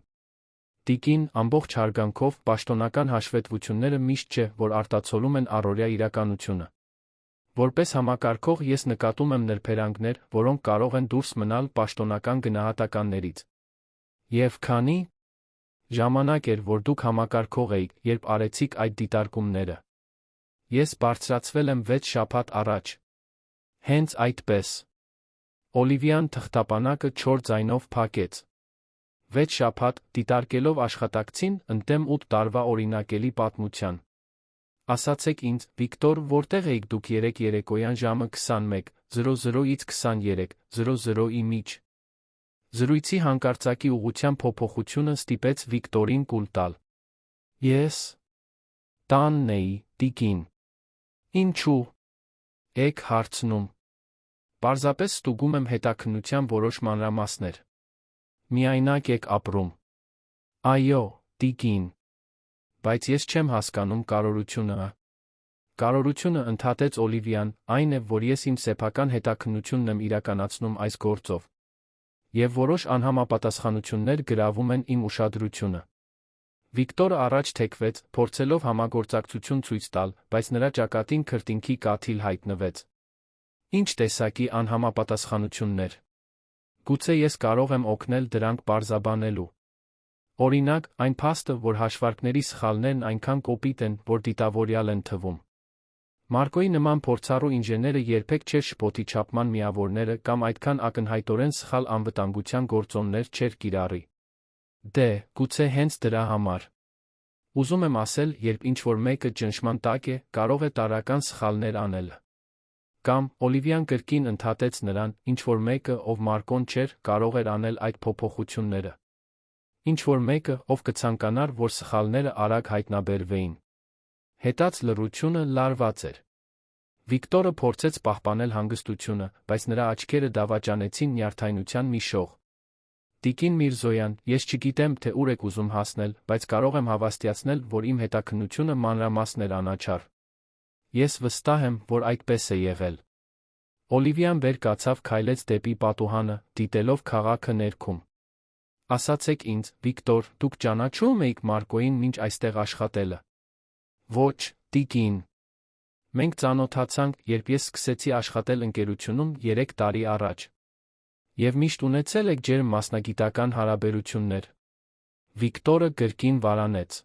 Տիկին, ամբողջ հարգանքով, պաշտոնական հաշվետվությունները միշտ չէ, որ արտացոլում են առօրյա իրականությունը։ Որպես համակարգող ես նկատում եմ նրբերանգներ, որոնք կարող են դուրս մնալ պաշտոնական գնահատականներից։ Եվ քանի ժամանակ էր, որ դուք համակարգող էիք, երբ արեցիք այդ դիտարկումները։ Ես բարձրացվել եմ 6 շաբաթ առաջ։ Հենց այդպես։ Օլիվիան թղթապանակը 4 ձայնով փակեց։ 6 շաբաթ, դիտարկելով աշխատակցին, ընդդեմ 8 տարվա օրինակելի պատմության։ Ասացեք ինձ, Վիկտոր, որտեղ էիք դուք 3 երեկոյան ժամը 21:00-ից 23:00-ի միջ։ Զրույցի հանկարծակի ուղղության փոփոխությունը ստիպեց Վիկտորին կուլ տալ։ Ես տանն էի, տիկին։ Ինչու՞։ Եք հարցնում։ Պարզապես ստուգում եմ հետաքննության որոշ մանրամասներ։ Միայնակ եք ապրում։ Այո, տիկին։ Բայց ես չեմ հասկանում կարողությունը։ Կարողությունը, ընդհատեց Օլիվիան, այն է, որ ես իմ սեփական հետաքննությունն եմ իրականացնում այս գործով։ Եվ որոշ անհամապատասխանություններ գրավում են իմ ուշադրությունը։ Վիկտորը առաջ թեքվեց, փորձելով համագործակցություն ցույց տալ, բայց նրա ճակատին քրտինքի կաթիլ հայտնվեց։ Ինչ տեսակի անհամապատասխանություններ։ Գուցե ես կարող եմ օգնել դրանք պարզաբանելու։ Օրինակ, այն փաստը, որ հաշվարկների սխալներն այնքան կոպիտ են, որ դիտավորյալ են թվում։ Մարկոյի նման փորձառու ինժեները երբեք չէր շփոթի չափման միավորները կամ այդքան ակնհայտորեն սխալ անվտանգության գործոններ չէր կիրառի։ Դե, գուցե հենց դրա համար։ Ուզում եմ ասել, երբ ինչ-որ մեկը ճնշման տակ է, կարող է տարրական սխալներ անել։ Կամ, Օլիվիան կրկին ընդհատեց նրան, ինչ-որ մեկը, ով Մարկոն չէր, կարող էր անել այդ փոփոխությունները։ Ինչ-որ մեկը, ով կցանկանար, որ սխալները արագ հայտնաբերվեին։ Հետաց լռությունը լարված էր։ Վիկտորը փորձեց պահպանել հանգստությունը, բայց նրա աչքերը դավաճանեցին նյարդայնության մի շող։ Տիկին Միրզոյան, ես չգիտեմ, թե ուր եք ուզում հասնել, բայց կարող եմ հավաստիացնել, որ իմ հետաքննությունը մանրամասն էր անաչառ։ Ես վստահ եմ, որ այդպես է եղել։ Օլիվիան վեր կացավ, քայլեց դեպի պատուհանը, դիտելով քաղաքը ներքում։ Ասացեք ինձ, Վիկտոր, դուք ճանաչո՞ւմ էիք Մարկոյին մինչ այստեղ աշխատելը։ Ոչ, տիկին։ Մենք ծանոթացանք, երբ ես սկսեցի աշխատել ընկերությունում 3 տարի առաջ։ Եվ միշտ ունեցել եք ջերմ մասնագիտական հարաբերություններ։ Վիկտորը կրկին վարանեց։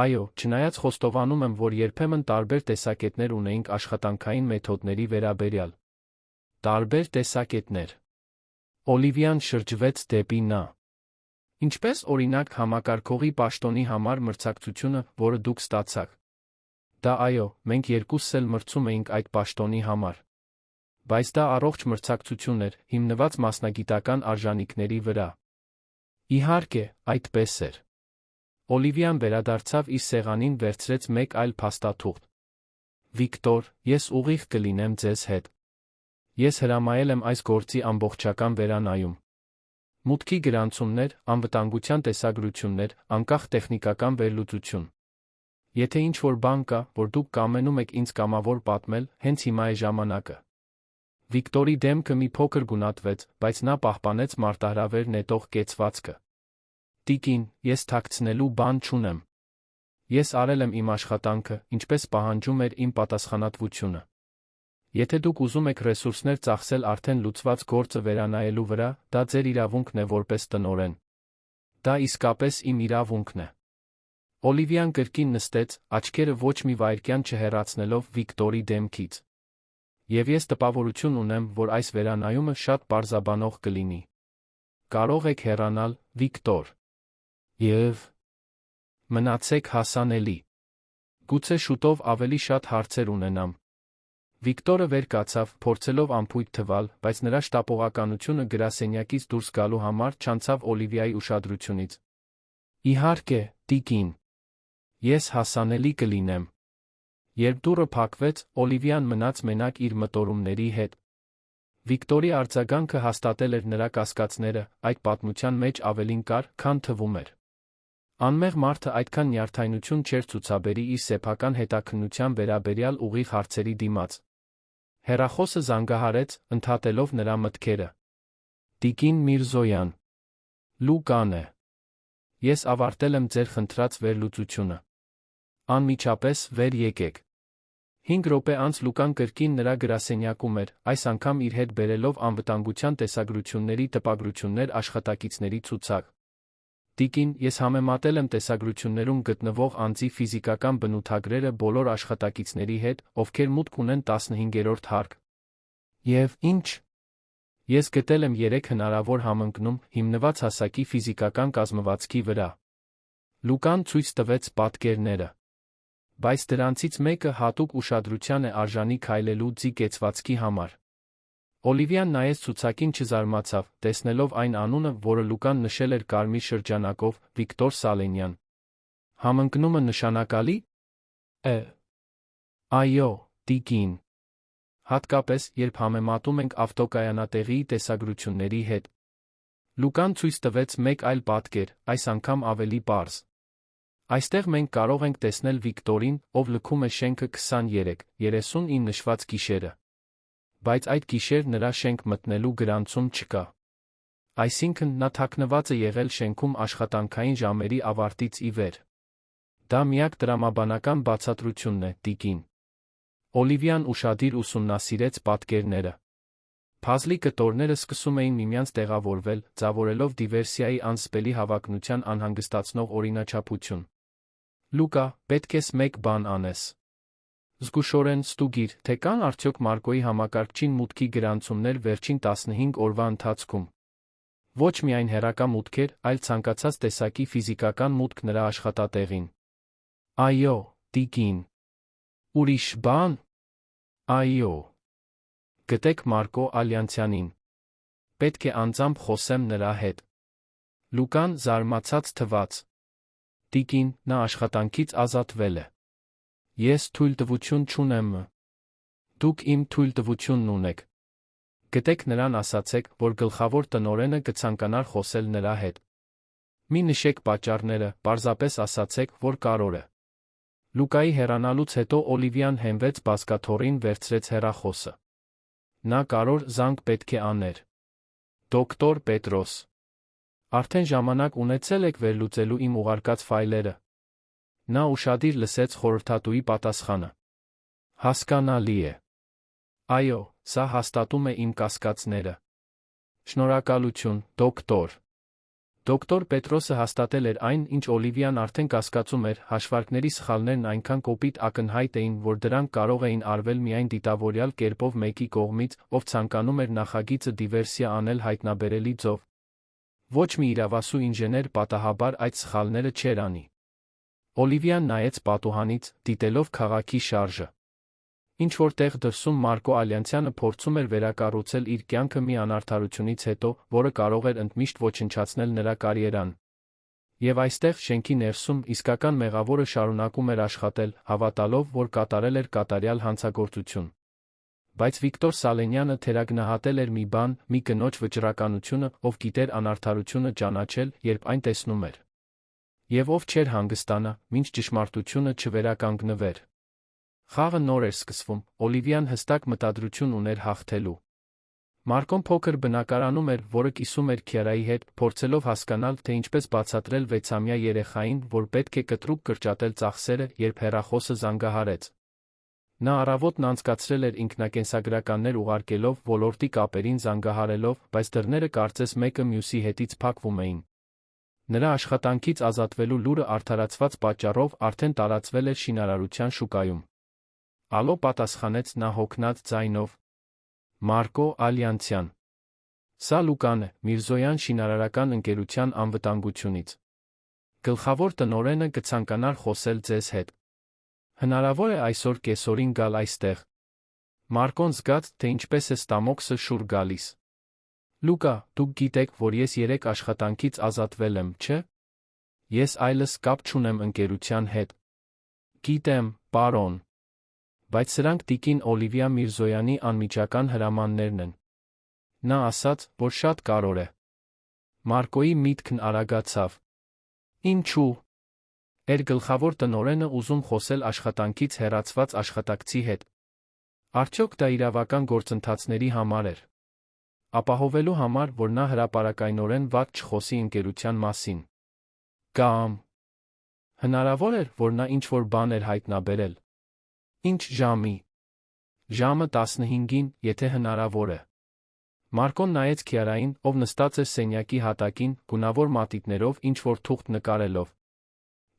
Այո, չնայած խոստովանում եմ, որ երբեմն տարբեր տեսակետներ ունեինք աշխատանքային մեթոդների վերաբերյալ։ Տարբեր տեսակետներ։ Օլիվիան շրջվեց դեպի նա։ Ինչպես օրինակ համակարգողի պաշտոնի համար մրցակցությունը, որը դուք ստացաք։ Դա այո, մենք երկուսս էլ մրցում էինք այդ պաշտոնի համար։ Բայց դա առողջ մրցակցություն էր, հիմնված մասնագիտական արժանինքների վրա։ Իհարկե, այդպես էր։ Օլիվիան վերադարձավ իր սեղանին, վերցրեց մեկ այլ փաստաթուղթ։ Վիկտոր, ես ուղիղ կլինեմ ձեզ հետ։ Ես հրամայել եմ այս գործի ամբողջական վերանայում։ Մուտքի գրանցումներ, անվտանգության տեսագրություններ, անկախ տեխնիկական վերլուծություն։ Եթե ինչ-որ բան կա, որ դուք կամենում եք ինձ կամավոր պատմել, հենց հիմա է ժամանակը։ Վիկտորի դեմքը մի փոքր գունատվեց, բայց նա պահպանեց մարտահրավեր նետող կեցվածքը։ Տիկին, ես թաքցնելու բան չունեմ։ Ես արել եմ իմ աշխատանքը, ինչպես պահանջում էր իմ պատասխանատվությունը։ Եթե դուք ուզում եք ռեսուրսներ ծախսել արդեն լուծված գործը վերանայելու վրա, դա ձեր իրավունքն է որպես տնօրեն։ Դա իսկապես իմ իրավունքն է։ Օլիվիան կրկին նստեց, աչքերը ոչ մի վայրկյան չհեռացնելով Վիկտորի դեմքից։ Եվ ես տպավորություն ունեմ, որ այս վերանայումը շատ պարզաբանող կլինի։ Կարող եք հեռանալ, Վիկտոր։ Եվ մնացեք հասանելի։ Գուցե շուտով ավելի շատ հարցեր ունենամ։ Վիկտորը վեր կացավ, փորձելով անփույթ թվալ, բայց նրա շտապողականությունը գրասենյակից դուրս գալու համար չանցավ Օլիվիայի ուշադրությունից։ Իհարկե, տիկին։ Ես հասանելի կլինեմ։ Երբ դուռը փակվեց, Օլիվիան մնաց մենակ իր մտորումների հետ։ Վիկտորի արձագանքը հաստատել էր նրա կասկածները, այդ պատմության մեջ ավելին կար, քան թվում էր։ Անմեղ մարդը այդքան նյարդայնություն չէր ցուցաբերի իր սեփական հետաքննության վերաբերյալ ուղիղ հարցերի դիմաց։ Հեռախոսը զանգահարեց, ընդհատելով նրա մտքերը։ Տիկին Միրզոյան։ Լուկան է։ Ես ավարտել եմ ձեր խնդրած վերլուծությունը։ Անմիջապես վեր եկեք։ 5 րոպե անց Լուկան կրկին նրա գրասենյակում էր, այս անգամ իր հետ բերելով անվտանգության տեսագրությունների տպագրություններ աշխատակիցների ցուցակ։ Տիկին, ես համեմատել եմ տեսագրություններում գտնվող անձի ֆիզիկական բնութագրերը բոլոր աշխատակիցների հետ, ովքեր մուտք ունեն 15-րդ հարկ։ Եվ ինչ։ Ես գտել եմ 3 հնարավոր համընկնում, հիմնված հասակի ֆիզիկական կազմվածքի վրա։ Լուկան ցույց տվեց պատկերները։ Բայց դրանցից մեկը հատուկ ուշադրության է արժանի քայլելու ձի կեցվածքի համար։ Օլիվիան նայեց ցուցակին, չզարմացավ, տեսնելով այն անունը, որը Լուկան նշել էր կարմիր շրջանակով, Վիկտոր Սալենյան։ Համընկնումը նշանակալի է։ Այո, տիկին։ Հատկապես, երբ համեմատում ենք ավտոկայանատեղիի տեսագրությունների հետ։ Լուկան ցույց տվեց մեկ այլ պատկեր, այս անգամ ավելի պարզ։ Այստեղ մենք կարող ենք տեսնել Վիկտորին, ով լքում է շենքը 23:39 նշված գիշերը։ Բայց այդ գիշեր նրա շենք մտնելու գրանցում չկա։ Այսինքն նա թաքնված է եղել շենքում աշխատանքային ժամերի ավարտից ի վեր։ Դա միակ տրամաբանական բացատրությունն է, տիկին։ Օլիվիան ուշադիր ուսումնասիրեց պատկերները։ Փազլի կտորները սկսում էին միմյանց տեղավորվել, ձավորելով դիվերսիայի անսպելի հավակնության անհանգստացնող օրինաչափություն։ Լուկա, պետք է մեկ բան անես։ Զգուշորեն ստուգիր, թե կան արդյոք Մարկոյի համակարգչին մուտքի գրանցումներ վերջին 15 օրվա ընթացքում։ Ոչ միայն հեռակա մուտքեր, այլ ցանկացած տեսակի ֆիզիկական մուտք նրա աշխատատեղին։ Այո, տիկին։ Ուրիշ բան։ Այո։ Գտեք Մարկո Ալյանցյանին։ Պետք է անձամբ խոսեմ նրա հետ։ Լուկան զարմացած թվաց։ Տիկին, նա աշխատանքից ազատվել է։ Ես թույլտվություն չունեմ։ Դուք իմ թույլտվությունն ունեք։ Գտեք նրան, ասացեք, որ գլխավոր տնօրենը կցանկանար խոսել նրա հետ։ Մի նշեք պատճառները, պարզապես ասացեք, որ կարոր է։ Լուկայի հեռանալուց հետո Օլիվիան հենվեց բազկաթոռին, վերցրեց հեռախոսը։ Նա կարոր զանգ պետք է աներ։ Դոկտոր Պետրոս։ Արդեն ժամանակ ունեցել եք վերլուծելու իմ ուղարկած ֆայլերը։ Նա ուշադիր լսեց խորհրդատուի պատասխանը։ Հասկանալի է։ Այո, սա հաստատում է իմ կասկածները։ Շնորհակալություն, դոկտոր։ Դոկտոր Պետրոսը հաստատել էր այն, ինչ Օլիվիան արդեն կասկածում էր, հաշվարկների սխալներն այնքան կոպիտ ակնհայտ էին, որ դրանք կարող էին արվել միայն դիտավորյալ կերպով մեկի կողմից, ով ցանկանում էր նախագիծը դիվերսիա անել հայտնաբերելի ձով։ Ոչ մի իրավասու ինժեներ պատահաբար այդ սխալները չէր անի։ Օլիվիան նայեց պատուհանից, դիտելով քաղաքի շարժը։ Ինչ-որ տեղ դրսում Մարկո Ալյանցյանը փորձում էր վերակառուցել իր կյանքը մի անարդարությունից հետո, որը կարող էր ընդմիշտ ոչնչացնել նրա կարիերան։ Եվ այստեղ, շենքի ներսում, իսկական մեղավորը շարունակում էր աշխատել, հավատալով, որ կատարել էր կատարյալ հանցագործություն։ Բայց Վիկտոր Սալենյանը թերագնահատել էր մի բան, մի կնոջ վճռականությունը, ով գիտեր անարդարությունը ճանաչել, երբ այն տեսնում էր։ Եվ ով չէր հանգստանա, մինչ ճշմարտությունը չվերականգնվեր։ Խաղը նոր էր սկսվում, Օլիվիան հստակ մտադրություն ուներ հաղթելու։ Մարկոն փոքր բնակարանում էր, որը կիսում էր Քիարայի հետ, փորձելով հասկանալ, թե ինչպես բացատրել 6-ամյա երեխային, որ պետք է կտրուկ կրճատել ծախսերը, երբ հեռախոսը զանգահարեց։ Նա առավոտն անցկացրել էր ինքնակենսագրականներ ուղարկելով, ոլորտի կապերին զանգահարելով, բայց դռները կարծես մեկը մյուսի հետից փակվում էին։ Նրա աշխատանքից ազատվելու լուրը արդարացված պատճառով արդեն տարածվել էր շինարարության շուկայում։ Ալո, պատասխանեց նա հոգնած ձայնով։ Մարկո Ալյանցյան։ Սա Լուկան է, Միրզոյան շինարարական ընկերության անվտանգությունից։ Գլխավոր տնօրենը կցանկանար խոսել ձեզ հետ։ Հնարավոր է այսօր կեսօրին գալ այստեղ։ Մարկոն զգաց, թե ինչպես է ստամոքսը շուռ գալիս։ Լուկա, դուք գիտեք, որ ես 3 աշխատանքից ազատվել եմ, չէ՞։ Ես այլս կապ չունեմ ընկերության հետ։ Գիտեմ, պարոն։ Բայց սրանք տիկին Օլիվիա Միրզոյանի անմիջական հրամաններն են։ Նա ասաց, որ շատ կարևոր է։ Մարկոյի միտքն արագացավ։ Ինչու՞։ Էր գլխավոր տնօրենը ուզում խոսել աշխատանքից հեռացված աշխատակցի հետ։ Արդյոք դա իրավական գործընթացների համար էր։ Ապահովելու համար, որ նա հրապարակայնորեն վատ չխոսի ընկերության մասին։ Կամ հնարավոր էր, որ նա ինչ-որ բան էր հայտնաբերել։ Ինչ ժամի։ Ժամը 15-ին, եթե հնարավոր է։ Մարկոն նայեց Քիարային, ով նստած էր սենյակի հատակին, գունավոր մատիտներով ինչ-որ թուղթ նկարելով։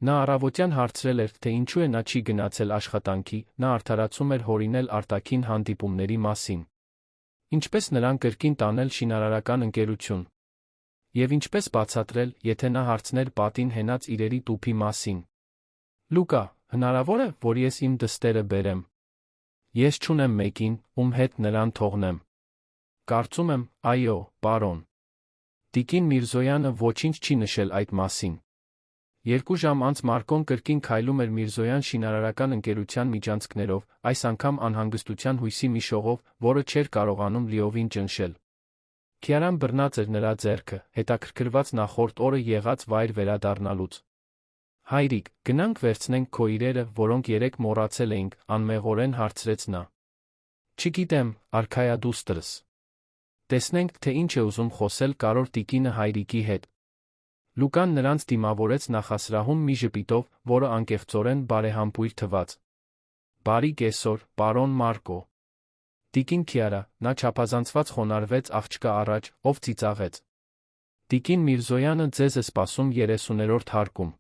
Նա առավոտյան հարցրել էր, թե ինչու է նա չի գնացել աշխատանքի, նա արդարացում էր հորինել արտաքին հանդիպումների մասին։ Ինչպես նրան կրկին տանել շինարարական ընկերություն։ Եվ ինչպես բացատրել, եթե նա հարցներ պատին հենած իրերի տուփի մասին։ Լուկա, հնարավոր է, որ ես իմ դստերը բերեմ։ Ես չունեմ մեկին, ում հետ նրան թողնեմ։ Կարծում եմ, այո, պարոն։ Տիկին Միրզոյանը ոչինչ չի նշել այդ մասին։ 2 ժամ անց Մարկոն կրկին քայլում էր Միրզոյան շինարարական ընկերության միջանցքներով, այս անգամ անհանգստության հույսի մի շողով, որը չէր կարողանում լիովին ճնշել։ Քիարան բռնած էր նրա ձեռքը, հետաքրքրված նախորդ օրը եղած վայր վերադառնալուց։ Հայրիկ, գնանք վերցնենք քո իրերը, որոնք երեկ մոռացել էինք, անմեղորեն հարցրեց նա։ Չգիտեմ, արքայադուստրս։ Տեսնենք, թե ինչ է ուզում խոսել կարոր տիկինը հայրիկի հետ։ Լուկան նրանց դիմավորեց նախասրահում մի ժպիտով, որը անկեղծորեն բարեհամբույր թվաց։ Բարի կեսօր, պարոն Մարկո։ Տիկին Քիարա, նա չափազանցված խոնարհվեց աղջկա առաջ, ով ծիծաղեց։ Տիկին Միրզոյանը ձեզ է սպասում 30-րդ հարկում։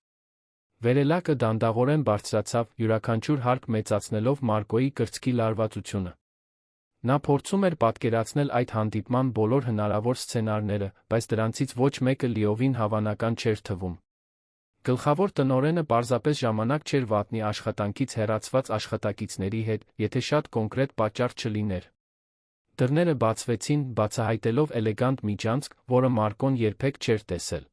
Վերելակը դանդաղորեն բարձրացավ, յուրաքանչյուր հարկ մեծացնելով Մարկոյի կրծքի լարվածությունը։ Նա փորձում էր պատկերացնել այդ հանդիպման բոլոր հնարավոր սցենարները, բայց դրանցից ոչ մեկը լիովին հավանական չէր թվում։ Գլխավոր տնօրենը պարզապես ժամանակ չէր վատնի աշխատանքից հեռացված աշխատակիցների հետ, եթե շատ կոնկրետ պատճառ չլիներ։ Դռները բացվեցին, բացահայտելով էլեգանտ միջանցք, որը Մարկոն երբեք չէր տեսել։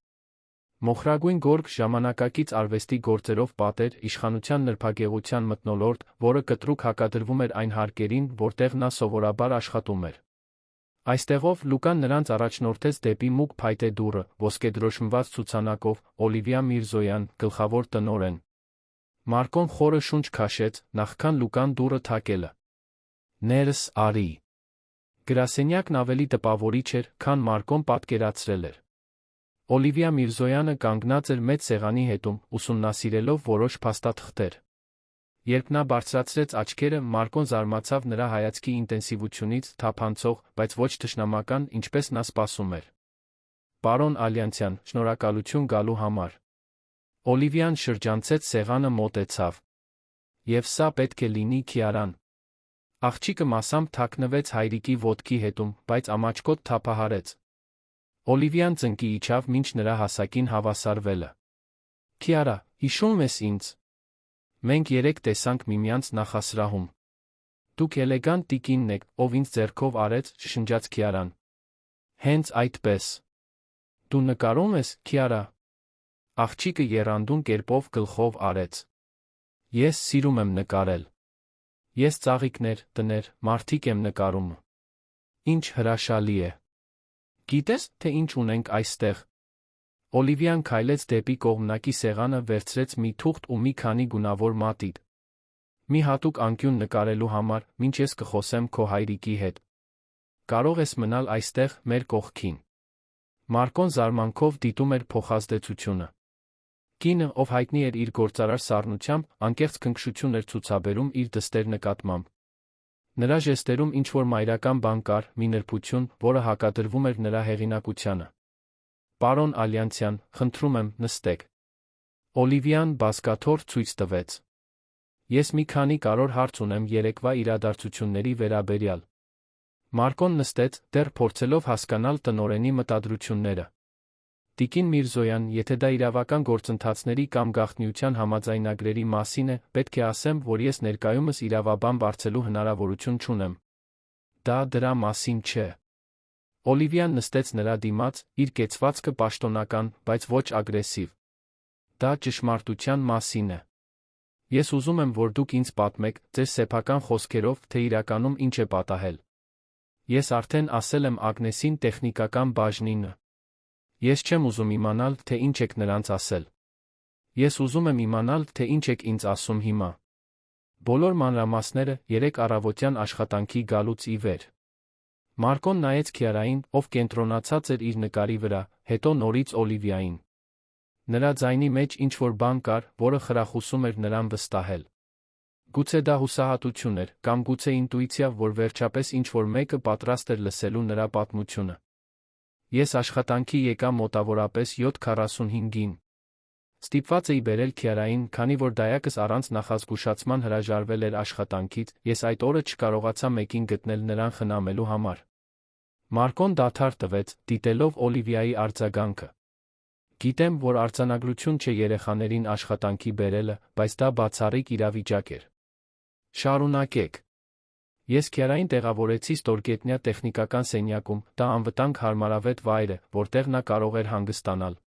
Մոխրագույն գորգ, ժամանակակից արվեստի գործերով պատեր, իշխանության նրբագեղության մթնոլորտ, որը կտրուկ հակադրվում էր այն հարկերին, որտեղ նա սովորաբար աշխատում էր։ Այստեղով Լուկան նրանց առաջնորդեց դեպի մուգ փայտե դուռը, ոսկեդրոշմված ցուցանակով, Օլիվիա Միրզոյան, գլխավոր տնօրեն։ Մարկոն խորը շունչ քաշեց, նախքան Լուկան դուռը թակելը։ Ներս արի։ Գրասենյակն ավելի տպավորիչ էր, քան Մարկոն պատկերացրել էր։ Օլիվիա Միրզոյանը կանգնած էր մեծ սեղանի հետում, ուսումնասիրելով որոշ փաստաթղթեր։ Երբ նա բարձրացրեց աչքերը, Մարկոն զարմացավ նրա հայացքի ինտենսիվությունից, թափանցող, բայց ոչ թշնամական, ինչպես նա սպասում էր։ Պարոն Ալյանցյան, շնորհակալություն գալու համար։ Օլիվիան շրջանցեց սեղանը, մոտեցավ։ Եվ սա պետք է լինի Քիարան։ Աղջիկը մասամբ թաքնվեց հայրիկի ոտքի հետում, բայց ամաչկոտ թափահարեց։ Օլիվիան ծնկի իջավ մինչ նրա հասակին հավասարվելը։ Քիարա, հիշում ես ինձ։ Մենք երեք տեսանք միմյանց նախասրահում։ Դուք էլեգանտ տիկինն եք, ով ինձ ձեռքով արեց, շշնջաց Քիարան։ Հենց այդպես։ Դու նկարում ես, Քիարա։ Աղջիկը եռանդուն կերպով գլխով արեց։ Ես սիրում եմ նկարել։ Ես ծաղիկներ, տներ, մարդիկ եմ նկարում։ Ինչ հրաշալի է։ Գիտես, թե ինչ ունենք այստեղ։ Օլիվիան քայլեց դեպի կողմնակի սեղանը, վերցրեց մի թուղթ ու մի քանի գունավոր մատիտ։ Մի հատուկ անկյուն նկարելու համար, մինչ ես կխոսեմ քո հայրիկի հետ։ Կարող ես մնալ այստեղ, մեր կողքին։ Մարկոն զարմանքով դիտում էր փոխազդեցությունը։ Կինը, ով հայտնի էր իր գործարար սառնությամբ, անկեղծ քնքշություն էր ցուցաբերում իր դստեր նկատմամբ։ Նրա ժեստերում ինչ-որ մայրական բան կար, մի նրբություն, որը հակադրվում էր նրա հեղինակությանը։ Պարոն Ալյանցյան, խնդրում եմ, նստեք։ Օլիվիան բազկաթոռ ցույց տվեց։ Ես մի քանի կարևոր հարց ունեմ երեկվա իրադարձությունների վերաբերյալ։ Մարկոն նստեց, դեռ փորձելով հասկանալ տնօրենի մտադրությունները։ Տիկին Միրզոյան, եթե դա իրավական գործընթացների կամ գաղտնիության համաձայնագրերի մասին է, պետք է ասեմ, որ ես ներկայումս իրավաբան վարձելու հնարավորություն չունեմ։ Դա դրա մասին չէ։ Օլիվիան նստեց նրա դիմաց, իր կեցվածքը պաշտոնական, բայց ոչ ագրեսիվ։ Դա ճշմարտության մասին է։ Ես ուզում եմ, որ դուք ինձ պատմեք, ձեր սեփական խոսքերով, թե իրականում ինչ է պատահել։ Ես արդեն ասել եմ Ագնեսին տեխնիկական բաժնին։ Ես չեմ ուզում իմանալ, թե ինչ եք նրանց ասել։ Ես ուզում եմ իմանալ, թե ինչ եք ինձ ասում հիմա։ Բոլոր մանրամասները երեք առավոտյան աշխատանքի գալուց ի վեր։ Մարկոն նայեց Քիարային, ով կենտրոնացած էր իր նկարի վրա, հետո նորից Օլիվիային։ Նրա ձայնի մեջ ինչ-որ բան կար, որը խրախուսում էր նրան վստահել։ Գուցե դա հուսահատություն էր, կամ գուցե ինտուիցիա, որ վերջապես ինչ-որ մեկը պատրաստ էր լսելու նրա պատմությունը։ Ես աշխատանքի եկա մոտավորապես 7:45-ին։ Ստիպված էի բերել Քիարային, քանի որ դայակս առանց նախազգուշացման հրաժարվել էր աշխատանքից, ես այդ օրը չկարողացա մեկին գտնել նրան խնամելու համար։ Մարկոն դադար տվեց, դիտելով Օլիվիայի արձագանքը։ Գիտեմ, որ արձանագրություն չէ երեխաներին աշխատանքի բերելը, բայց դա բացառիկ իրավիճակ էր։ Շարունակեք։ Ես Քիարային տեղավորեցի ստորգետնյա տեխնիկական սենյակում, դա անվտանգ հարմարավետ վայր է, որտեղ նա կարող էր հանգստանալ։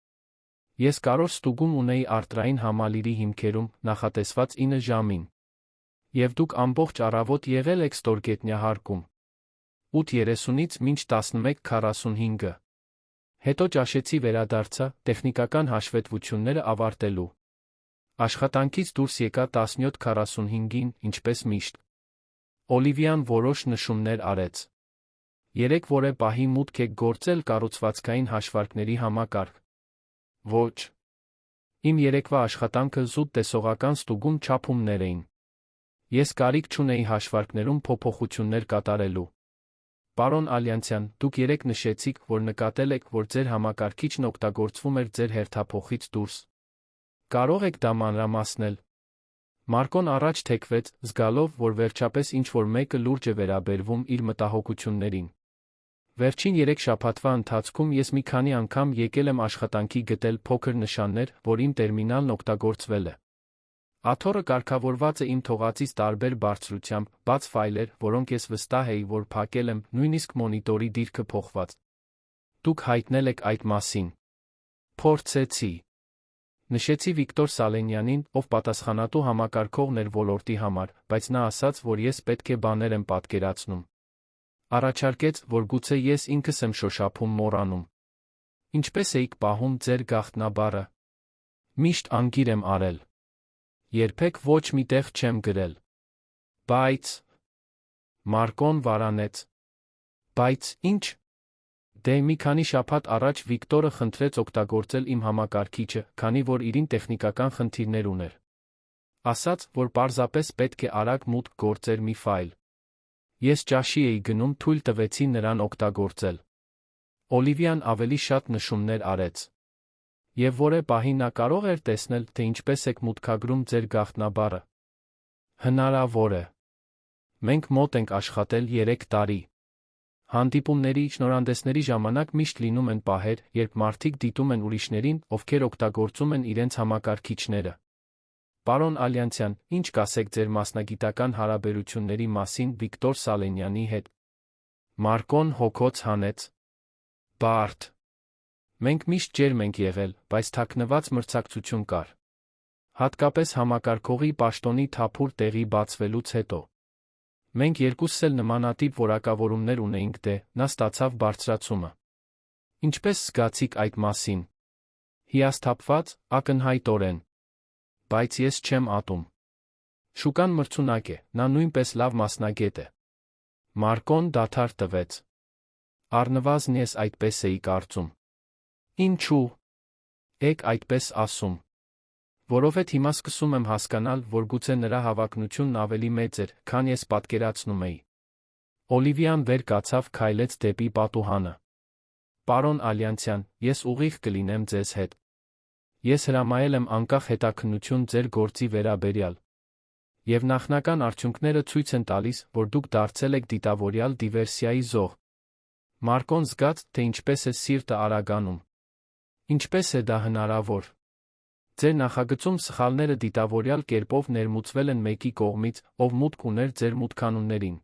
Ես կարճ ստուգում ունեի արտրային համալիրի հիմքերում, նախատեսված 9 ժամին։ Եվ դուք ամբողջ առավոտ եղել եք ստորգետնյա հարկում։ 8:30-ից մինչ 11:45։ Հետո ճաշեցի, վերադարձա, տեխնիկական հաշվետվությունները ավարտելու։ Աշխատանքից դուրս եկա 17:45-ին, ինչպես միշտ։ Օլիվիան որոշ նշումներ արեց։ Երեք որե պահի մուտք եք գործել կառուցվածքային հաշվարկների համակարգ։ Ոչ։ Իմ երեկվա աշխատանքը զուտ տեսողական ստուգում չափումներ էին։ Ես կարիք չունեի հաշվարկներում փոփոխություններ կատարելու։ Պարոն Ալյանցյան, դուք երեք նշեցիք, որ նկատել եք, որ ձեր համակարգիչն օգտագործվում էր ձեր հերթափոխից դուրս։ Կարող եք դա մանրամասնել։ Մարկոն առաջ թեքվեց, զգալով, որ վերջապես ինչ-որ մեկը լուրջ է վերաբերվում իր մտահոգություններին։ Վերջին 3 շաբաթվա ընթացքում ես մի քանի անգամ եկել եմ աշխատանքի գտել փոքր նշաններ, որ իմ տերմինալն օգտագործվել է։ Աթոռը կարգավորված է իմ թողածից տարբեր բարձրությամբ, բաց ֆայլեր, որոնք ես վստահ էի, որ փակել եմ, նույնիսկ մոնիտորի դիրքը փոխված։ Դուք հայտնել եք այդ մասին։ Փորձեցի։ Նշեցի Վիկտոր Սալենյանին, ով պատասխանատու համակարգողն էր ոլորտի համար, բայց նա ասաց, որ ես պետք է բաներ եմ պատկերացնում։ Առաջարկեց, որ գուցե ես ինքս եմ շոշափում մոռանում։ Ինչպես էիք պահում ձեր գաղտնաբառը։ Միշտ անգիր եմ արել։ Երբեք ոչ մի տեղ չեմ գրել։ Բայց… Մարկոն վարանեց։ Բայց ի՞նչ։ Դե մի քանի շաբաթ առաջ Վիկտորը խնդրեց օգտագործել իմ համակարգիչը, քանի որ իրին տեխնիկական խնդիրներ ուներ։ ասաց, որ պարզապես պետք է արագ մուտք գործեր մի ֆայլ։ Ես ճաշի էի գնում, թույլ տվեցի նրան օգտագործել։ Օլիվիան ավելի շատ նշումներ արեց։ Եվ որե պահի նա կարող էր տեսնել, թե ինչպես եք մուտքագրում ձեր գաղտնաբառը։ Հնարավոր է։ Մենք մոտ ենք աշխատել 3 տարի։ Հանդիպումների, շնորհանդեսների ժամանակ միշտ լինում են պահեր, երբ մարդիկ դիտում են ուրիշներին, ովքեր օգտագործում են իրենց համակարգիչները։ Պարոն Ալյանցյան, ինչ կասեք ձեր մասնագիտական հարաբերությունների մասին Վիկտոր Սալենյանի հետ։ Մարկոն հոգոց հանեց։ Բարդ։ Մենք միշտ ջերմ ենք եղել, բայց թաքնված մրցակցություն կար։ Հատկապես համակարգողի պաշտոնի թափուր տեղի բացվելուց հետո։ Մենք երկուսս էլ նմանատիպ որակավորումներ ունեինք նա ստացավ բարձրացումը։ Ինչպես զգացիք այդ մասին։ Հիասթափված, ակնհայտորեն։ Բայց ես չեմ ատում։ Շուկան մրցունակ է, նա նույնպես լավ մասնագետ է։ Մարկոն դադար տվեց։ Առնվազն ես այդպես էի կարծում։ Ինչու՞։ Էկ այդպես ասում։ Որովհետև հիմա սկսում եմ հասկանալ, որ գուցե նրա հավակնությունն ավելի մեծ էր, քան ես պատկերացնում էի։ Օլիվիան վեր կացավ, քայլեց դեպի պատուհանը։ Պարոն Ալյանցյան, ես ուղիղ կլինեմ ձեզ հետ։ Ես հրամայել եմ անկախ հետաքննություն ձեր գործի վերաբերյալ։ Եվ նախնական արդյունքները ցույց են տալիս, որ դուք դարձել եք դիտավորյալ դիվերսիայի զոհ։ Մարկոն զգաց, թե ինչպես է սիրտը արագանում։ Ինչպես է դա հնարավոր։ Ձեր նախագծում սխալները դիտավորյալ կերպով ներմուծվել են մեկի կողմից, ով մուտք ուներ ձեր մուտքանուններին։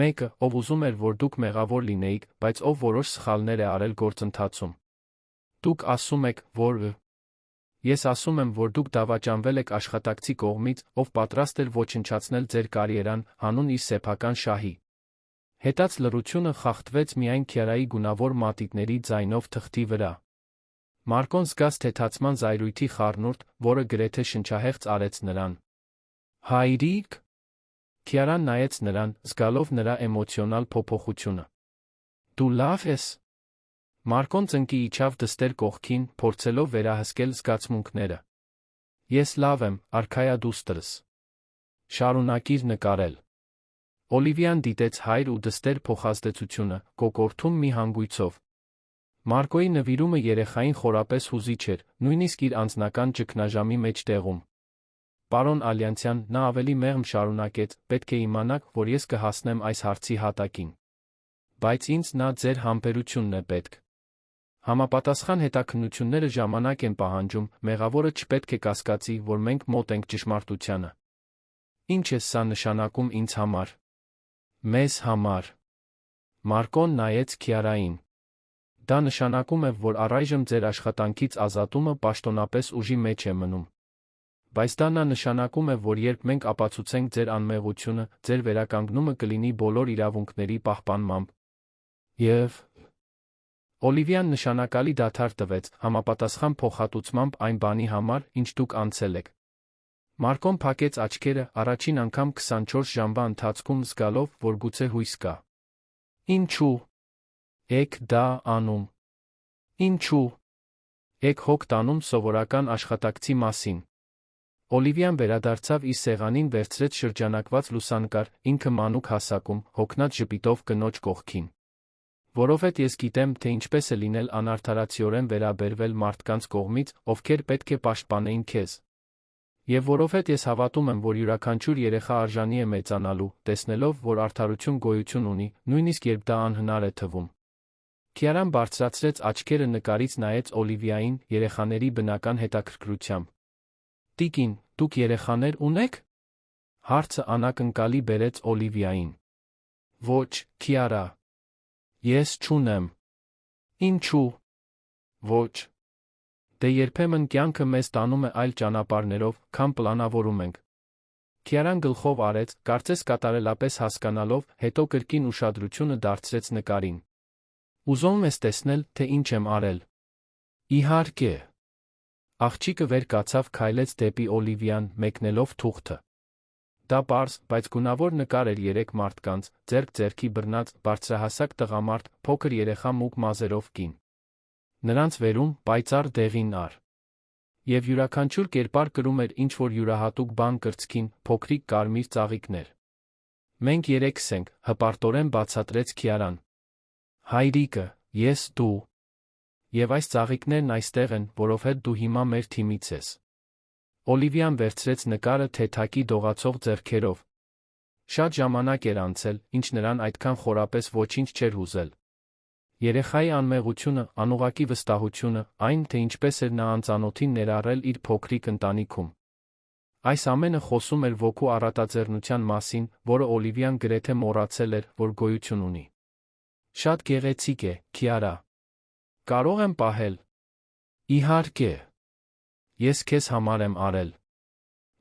Մեկը, ով ուզում էր, որ դուք մեղավոր լինեիք, բայց ով որոշ սխալներ է արել գործընթացում։ Դուք ասում եք, որ Ես ասում եմ, որ դուք դավաճանվել եք աշխատակցի կողմից, ով պատրաստ էր ոչնչացնել ձեր կարիերան, հանուն իր սեփական շահի։ Հետաց լռությունը խախտվեց միայն Քյարայի գունավոր մատիտների ձայնով թղթի վրա։ Մարկոն զգաց թեթացման զայրույթի խառնուրդ, որը գրեթե շնչահեղձ արեց նրան։ Հայրիկ։ Քյարան նայեց նրան, զգալով նրա էմոցիոնալ փոփոխությունը։ Դու լավ ես։ Մարկոն ծնկի իջավ դստեր կողքին, փորձելով վերահսկել զգացմունքները։ Ես լավ եմ, արքայադուստրս։ Շարունակիր նկարել։ Օլիվիան դիտեց հայր ու դստեր փոխազդեցությունը, կոկորդում մի հանգույցով։ Մարկոյի նվիրումը երեխային խորապես հուզիչ էր, նույնիսկ իր անձնական ճգնաժամի մեջտեղում։ Պարոն Ալյանցյան, նա ավելի մեղմ շարունակեց, պետք է իմանաք, որ ես կհասնեմ այս հարցի հատակին։ Բայց ինձ նա ձեր համբերությունն է պետք։ Համապատասխան հետաքննությունները ժամանակ են պահանջում, մեղավորը չպետք է կասկածի, որ մենք մոտ ենք ճշմարտությանը։ Ինչ է սա նշանակում ինձ համար։ Մեզ համար։ Մարկոն նայեց Քյարային։ Դա նշանակում է, որ առայժմ ձեր աշխատանքից ազատումը պաշտոնապես ուժի մեջ է մնում։ Բայց դա նշանակում է, որ երբ մենք ապացուցենք ձեր անմեղությունը, ձեր վերականգնումը կլինի բոլոր իրավունքների պահպանմամբ։ Եվ Օլիվիան նշանակալի դադար տվեց, համապատասխան փոխհատուցմամբ այն բանի համար, ինչ դուք անցել եք։ Մարկոն փակեց աչքերը, առաջին անգամ 24 ժամվա ընթացքում զգալով, որ գուցե հույս կա։ Ինչու։ Եք դա անում։ Ինչու։ Եք հոգ տանում սովորական աշխատակցի մասին։ Օլիվիան վերադարձավ իր սեղանին, վերցրեց շրջանակված լուսանկար, ինքը մանուկ հասակում, հոգնած ժպիտով կնոջ կողքին։ Որովհետև ես գիտեմ, թե ինչպես է լինել անարդարացիորեն վերաբերվել մարդկանց կողմից, ովքեր պետք է պաշտպանեին քեզ։ Եվ որովհետև ես հավատում եմ, որ յուրաքանչյուր երեխա արժանի է մեծանալու, տեսնելով, որ արդարություն գոյություն ունի, նույնիսկ երբ դա անհնար է թվում։ Քյարան բարձրացրեց աչքերը, նկարից նայեց Օլիվիային, երեխաների բնական հետաքրքրությամբ։ Տիկին, դուք երեխաներ ունեք։ Հարցը անակնկալի բերեց Օլիվիային։ Ոչ, Քյարա։ Ես չունեմ։ Ինչու։ Ոչ։ Դե երբեմն կյանքը մեզ տանում է այլ ճանապարհներով, քան պլանավորում ենք։ Քյարան գլխով արեց, կարծես կատարելապես հասկանալով, հետո կրկին ուշադրությունը դարձրեց նկարին։ Ուզում ես տեսնել, թե ինչ եմ արել։ Իհարկե։ Աղջիկը վեր կացավ, քայլեց դեպի Օլիվիան, մեկնելով թուղթը։ Դա պարզ, բայց գունավոր նկար էր 3 մարդկանց, ձեռք ձեռքի բռնած, բարձրահասակ տղամարդ, փոքր երեխա մուգ մազերով կին։ Նրանց վերում պայծառ դեղին ար։ Եվ յուրաքանչյուր կերպար կրում էր ինչ-որ յուրահատուկ բան կրծքին, փոքրիկ կարմիր ծաղիկներ։ «Մենք երեքս ենք», հպարտորեն բացատրեց Քիարան։ «Հայրիկը, ես, դու։ Եվ այս ծաղիկներն այստեղ են, որովհետև դու հիմա մեր թիմից ես»։ Օլիվիան վերցրեց նկարը թեթակի դողացող ձեռքերով։ Շատ ժամանակ էր անցել, ինչ նրան այդքան խորապես ոչինչ չէր հուզել։ Երեխայի անմեղությունը, անուղղակի վստահությունը, այն, թե ինչպես էր նա անծանոթին ներառել իր փոքրիկ ընտանիքում։ Այս ամենը խոսում էր ոգու առատաձեռնության մասին, որը Օլիվիան գրեթե մոռացել էր, որ գոյություն ունի։ «Շատ գեղեցիկ է, Քիարա։ Կարող եմ պահել»։ «Իհարկե։ Ես քեզ համար եմ արել»։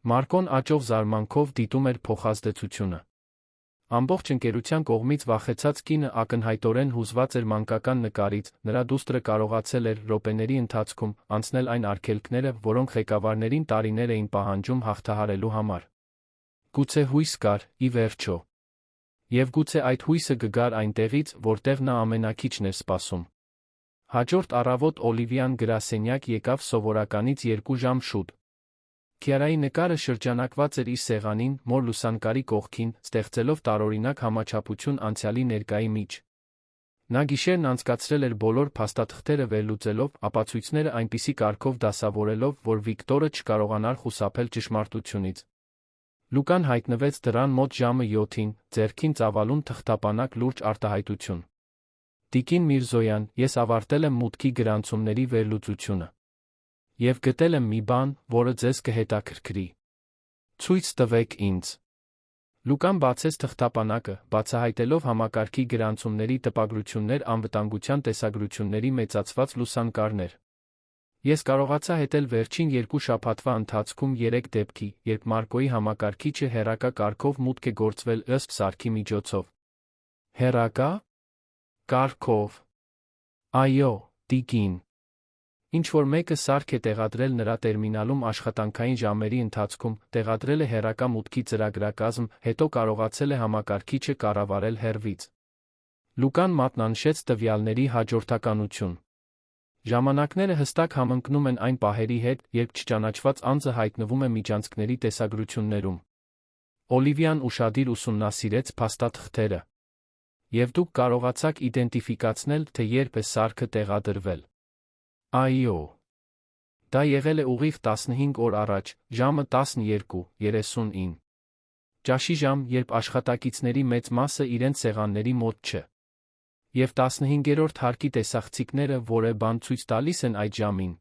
Մարկոն աճող զարմանքով դիտում էր փոխազդեցությունը։ Ամբողջ ընկերության կողմից վախեցած կինը ակնհայտորեն հուզված էր մանկական նկարից, նրա դուստրը կարողացել էր րոպեների ընթացքում անցնել այն արգելքները, որոնք ղեկավարներին տարիներ էին պահանջում հաղթահարելու համար։ Գուցե հույս կար, ի վերջո։ Եվ գուցե այդ հույսը կգար այնտեղից, որտեղ նա ամենաքիչն էր սպասում։ Հաջորդ առավոտ Օլիվիան գրասենյակ եկավ սովորականից 2 ժամ շուտ։ Քիարայի նկարը շրջանակված էր իր սեղանին, մոր լուսանկարի կողքին, ստեղծելով տարօրինակ համաչափություն անցյալի ներկայի միջ։ Նա գիշերն անցկացրել էր բոլոր փաստաթղթերը վերլուծելով, ապացույցները այնպիսի կարգով դասավորելով, որ Վիկտորը չկարողանար խուսափել ճշմարտությունից։ Լուկան հայտնվեց դռան մոտ ժամը 7-ին, ձեռքին ծավալուն թղթապանակ լուրջ արտահայտություն։ «Տիկին Միրզոյան, ես ավարտել եմ մուտքի գրանցումների վերլուծությունը։ Եվ գտել եմ մի բան, որը ձեզ կհետաքրքրի։ Ցույց տվեք ինձ»։ Լուկան բացեց թղթապանակը, բացահայտելով համակարգի գրանցումների տպագրություններ, անվտանգության տեսագրությունների մեծացված լուսանկարներ։ Ես կարողացա հետել վերջին 2 շաբաթվա ընթացքում 3 դեպքի, երբ Մարկոյի համակարգիչը հեռակա կարգով մուտք է գործվել ըստ սարքի միջոցով։ Հեռակա կարգով։ Այո, տիկին։ Ինչ-որ մեկը սարք է տեղադրել նրա տերմինալում աշխատանքային ժամերի ընթացքում, տեղադրել է հեռակա մուտքի ծրագրակազմ, հետո կարողացել է համակարգիչը կառավարել հեռվից։ Լուկան մատնանշեց տվյալների հաջորդականություն։ Ժամանակները հստակ համընկնում են այն պահերի հետ, երբ չճանաչված անձը հայտնվում է միջանցքների տեսագրություններում։ Օլիվիան ուշադիր ուսումնասիրեց փաստաթղթերը։ Եվ դուք կարողացաք իդենտիֆիկացնել, թե երբ է սարքը տեղադրվել։ Այո։ Դա եղել է ուղիղ 15 օր առաջ, ժամը 12:39։ Ճաշի ժամ, երբ աշխատակիցների մեծ մասը իրենց սեղանների մոտ չէ։ Եվ 15-րդ հարկի տեսախցիկները որը բան ցույց տալիս են այդ ժամին։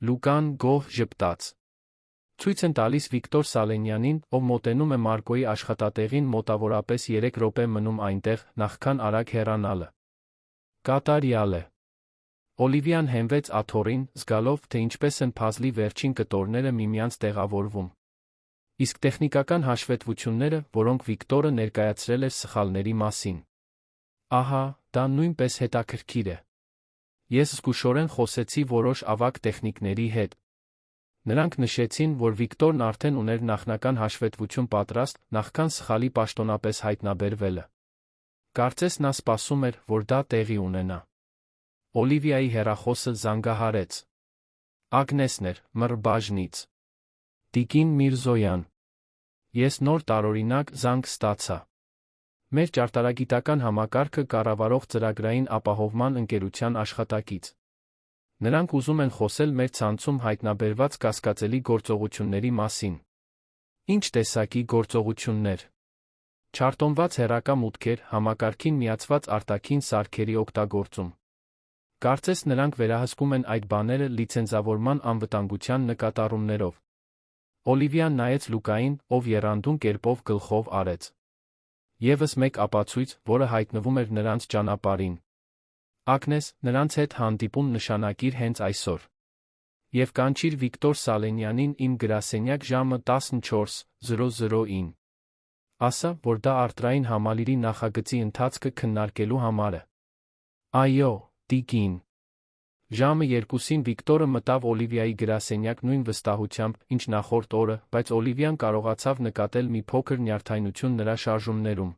Լուկան գոհ ժպտաց։ Ցույց են տալիս Վիկտոր Սալենյանին, ով մոտենում է Մարկոյի աշխատատեղին մոտավորապես 3 րոպե մնում այնտեղ, նախքան արագ հեռանալը։ Կատարյալ է։ Օլիվիան հենվեց աթոռին, զգալով, թե ինչպես են փազլի վերջին կտորները միմյանց տեղավորվում։ Իսկ տեխնիկական հաշվետվությունները, որոնք Վիկտորը ներկայացրել էր սխալների մասին։ Ահա, դա նույնպես հետաքրքիր է։ Ես զգուշորեն խոսեցի որոշ ավագ տեխնիկների հետ։ Նրանք նշեցին, որ Վիկտորն արդեն ուներ նախնական հաշվետվություն պատրաստ, նախքան սխալի պաշտոնապես հայտնաբերվելը։ Կարծես նա սպասում էր, որ դա տեղի ունենա։ Օլիվիայի հեռախոսը զանգահարեց։ Ագնեսն էր, մռ բաժնից։ Տիկին Միրզոյան։ Ես նոր տարօրինակ զանգ ստացա։ Մեր ճարտարագիտական համակարգը կառավարող ծրագրային ապահովման ընկերության աշխատակից։ Նրանք ուզում են խոսել մեր ցանցում հայտնաբերված կասկածելի գործողությունների մասին։ Ինչ տեսակի գործողություններ։ Չարտոնված հեռակա մուտքեր, համակարգին միացված արտաքին սարքերի օգտագործում։ Կարծես նրանք վերահսկում են այդ բաները լիցենզավորման անվտանգության նկատառումներով։ Օլիվիան նայեց Լուկային, ով եռանդուն կերպով գլխով արեց։ Եվս մեկ ապացույց, որը հայտնվում էր նրանց ճանապարհին։ Ագնես, նրանց հետ հանդիպում նշանակիր հենց այսօր։ Եվ կանչիր Վիկտոր Սալենյանին իմ գրասենյակ ժամը 14:00-ին։ Ասա, որ դա արտրային համալիրի նախագծի ընթացքը քննարկելու համար է։ Այո, տիկին։ Ժամը 2-ին Վիկտորը մտավ Օլիվիայի գրասենյակ նույն վստահությամբ, ինչ նախորդ օրը, բայց Օլիվիան կարողացավ նկատել մի փոքր նյարդայնություն նրա շարժումներում։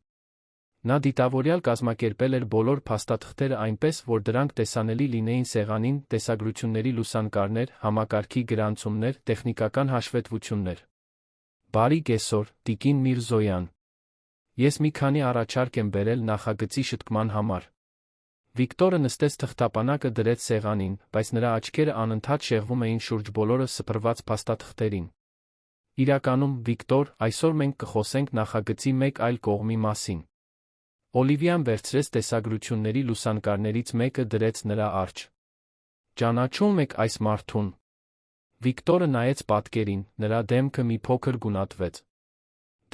Նա դիտավորյալ կազմակերպել էր բոլոր փաստաթղթերը այնպես, որ դրանք տեսանելի լինեին սեղանին, տեսագրությունների լուսանկարներ, համակարգի գրանցումներ, տեխնիկական հաշվետվություններ։ Բարի կեսօր, Տիկին Միրզոյան։ Ես մի քանի առաջարկ եմ բերել նախագծի շտկման համար։ Վիկտորը նստեց թղթապանակը դրեց սեղանին, բայց նրա աչքերը անընդհատ շեղվում էին շուրջ բոլորը սփռված փաստաթղթերին։ Իրականում, Վիկտոր, այսօր մենք կխոսենք նախագծի մեկ այլ կողմի մասին։ Օլիվիան վերցրեց տեսագրությունների լուսանկարներից մեկը դրեց նրա առջ։ Ճանաչում եք այս մարդուն։ Վիկտորը նայեց պատկերին, նրա դեմքը մի փոքր գունատվեց։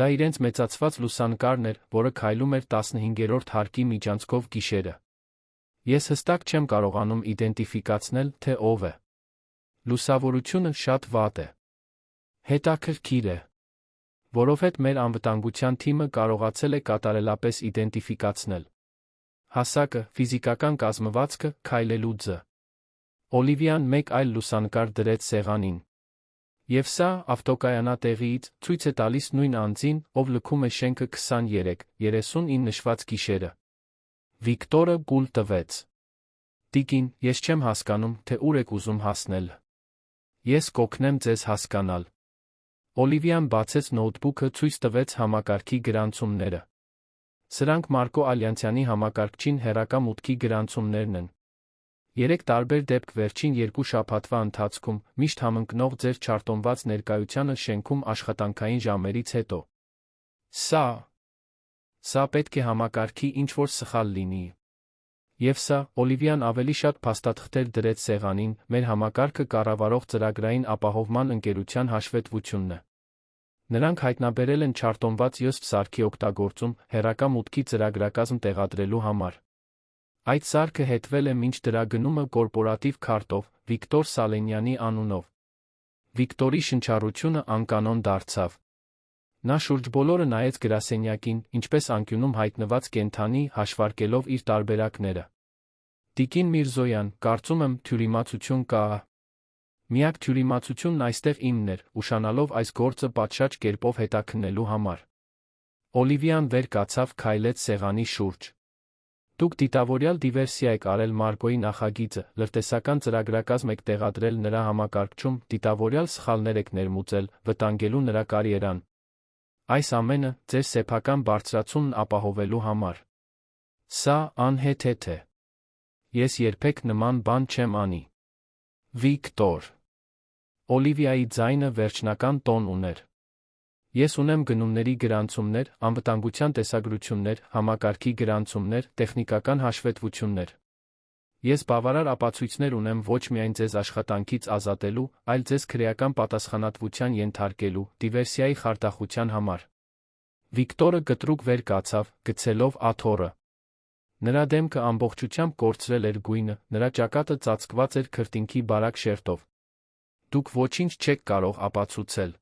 Դա իրենց մեծացված լուսանկարն էր, որը քայլում էր 15-րդ հարկի միջանցքով գիշերը։ Ես հստակ չեմ կարողանում իդենտիֆիկացնել, թե ով է։ Լուսավորությունը շատ վատ է։ Հետաքրքիր է, որովհետև մեր անվտանգության թիմը կարողացել է կատարելապես իդենտիֆիկացնել հասակը, ֆիզիկական կազմվածքը, քայլելու ձ. Օլիվիան մեկ այլ լուսանկար դրեց սեղանին։ Եվ սա, ավտոկայանատեղիից, ցույց է տալիս նույն անձին, ով լքում է շենքը 23:39 նշված գիշերը։ Վիկտորը գուլ տվեց։ Տիկին, ես չեմ հասկանում, թե ուր եք ուզում հասնել։ Ես կօգնեմ ձեզ հասկանալ։ Օլիվիան բացեց նոութբուքը, ցույց տվեց համակարգի գրանցումները։ Սրանք Մարկո Ալյանցյանի համակարգչին հեռակա մուտքի գրանցումներն են։ 3 տարբեր դեպք վերջին 2 շաբաթվա ընթացքում, միշտ համընկնող ձեր չարտոնված ներկայությանը շենքում աշխատանքային ժամերից հետո։ Սա պետք է համակարգի ինչ-որ սխալ լինի։ Եվ սա, Օլիվիան ավելի շատ փաստաթղթեր դրեց սեղանին, մեր համակարգը կառավարող ծրագրային ապահովման ընկերության հաշվետվությունն է։ Նրանք հայտնաբերել են չարտոնված յոսպ սարքի օգտագործում հեռակա մուտքի ծրագրակազմ տեղադրելու համար։ Այդ սարքը հետվել է մինչ դրա գնումը կորպորատիվ քարտով, Վիկտոր Սալենյանի անունով։ Վիկտորի շնչառությունը անկանոն դարձավ։ Նա շուրջ բոլորը նայեց գրասենյակին, ինչպես անկյունում հայտնված կենդանի, հաշվարկելով իր տարբերակները։ Տիկին Միրզոյան, կարծում եմ, թյուրիմացություն կա։ Միակ թյուրիմացությունն այստեղ իմն էր, ուշանալով այս գործը պատշաճ կերպով հետաքննելու համար։ Օլիվիան վեր կացավ, քայլեց սեղանի շուրջ։ Դուք դիտավորյալ դիվերսիա եք արել Մարկոյի նախագիծը, լրտեսական ծրագրակազմ եք տեղադրել նրա համակարգչում, դիտավորյալ սխալներ եք ներմուծել, վտանգելու նրա կարիերան։ Այս ամենը, ձեր սեփական բարձրացումն ապահովելու համար։ Սա անհեթեթ է։ Ես երբեք նման բան չեմ անի։ Վիկտոր։ Օլիվիայի ձայնը վերջնական տոն ուներ։ Ես ունեմ գնումների գրանցումներ, անվտանգության տեսագրություններ, համակարգի գրանցումներ, տեխնիկական հաշվետվություններ։ Ես բավարար ապացույցներ ունեմ ոչ միայն ձեզ աշխատանքից ազատելու, այլ ձեզ քրեական պատասխանատվության ենթարկելու, դիվերսիայի խարդախության համար։ Վիկտորը կտրուկ վեր կացավ, գցելով աթոռը։ Նրա դեմքը ամբողջությամբ կորցրել էր գույնը, նրա ճակատը ծածկված էր քրտինքի բարակ շերտով։ Դուք ոչինչ չեք կարող ապացուցել։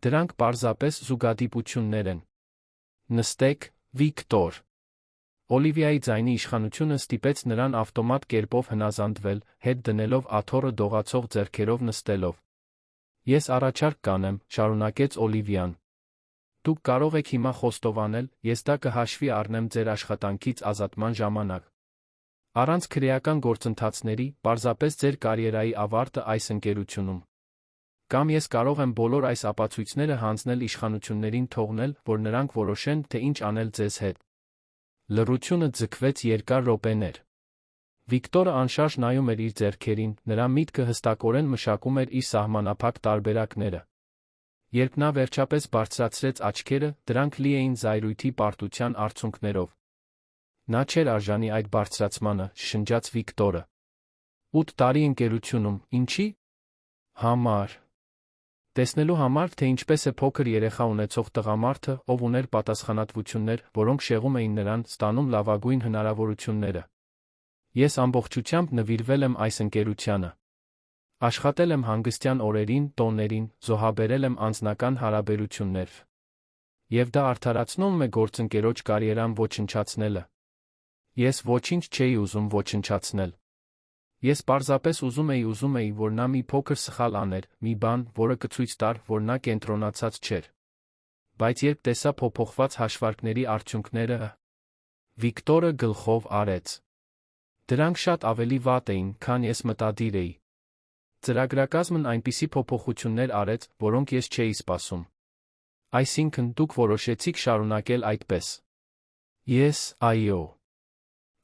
Դրանք պարզապես զուգադիպություններ են։ Նստեք, Վիկտոր։ Օլիվիայի ձայնի իշխանությունը ստիպեց նրան ավտոմատ կերպով հնազանդվել, հետ դնելով աթոռը դողացող ձեռքերով նստելով։ Ես առաջարկ կանեմ, շարունակեց Օլիվիան։ Դուք կարող եք հիմա խոստովանել, ես դա կհաշվի առնեմ ձեր աշխատանքից ազատման ժամանակ։ Առանց քրեական գործընթացների, պարզապես ձեր կարիերայի ավարտը այս ընկերությունում։ Կամ ես կարող եմ բոլոր այս ապացույցները հանձնել իշխանություններին թողնել, որ նրանք որոշեն, թե ինչ անել ձեզ հետ։ Լռությունը ձգվեց երկար րոպեներ։ Վիկտորը անշարժ նայում էր իր ձեռքերին, նրա միտքը հստակորեն մշակում էր իր սահմանափակ տարբերակները։ Երբ նա վերջապես բարձրացրեց աչքերը, դրանք լի էին զայրույթի պարտության արցունքներով։ Նա չէր արժանի այդ բարձրացմանը, շշնջաց Վիկտորը։ 8 տարի ընկերությունում, ինչի՞։ Համար։ Տեսնելու համար, թե ինչպես է փոքր երեխա ունեցող տղամարդը, ով ուներ պատասխանատվություններ, որոնք շեղում էին նրան, ստանում լավագույն հնարավորությունները։ Ես ամբողջությամբ նվիրվել եմ այս ընկերությանը։ Աշխատել եմ հանգստյան օրերին, տոներին, զոհաբերել եմ անձնական հարաբերություններ։ Եվ դա արդարացնում է գործընկերոջ կարիերան ոչնչացնելը։ Ես ոչինչ չէի ուզում ոչնչացնել։ Ես պարզապես ուզում էի, որ նա մի փոքր սխալ աներ, մի բան, որը կցույց տար, որ նա կենտրոնացած չէր։ Բայց երբ տեսա փոփոխված հաշվարկների արդյունքները, Վիկտորը գլխով արեց. Դրանք շատ ավելի վատ էին, քան ես մտադիր էի։ Ծրագրակազմն այնպիսի փոփոխություններ արեց, որոնք ես չէի սպասում։ Այսինքն դուք որոշեցիք շարունակել այդպես։ Ես, այո։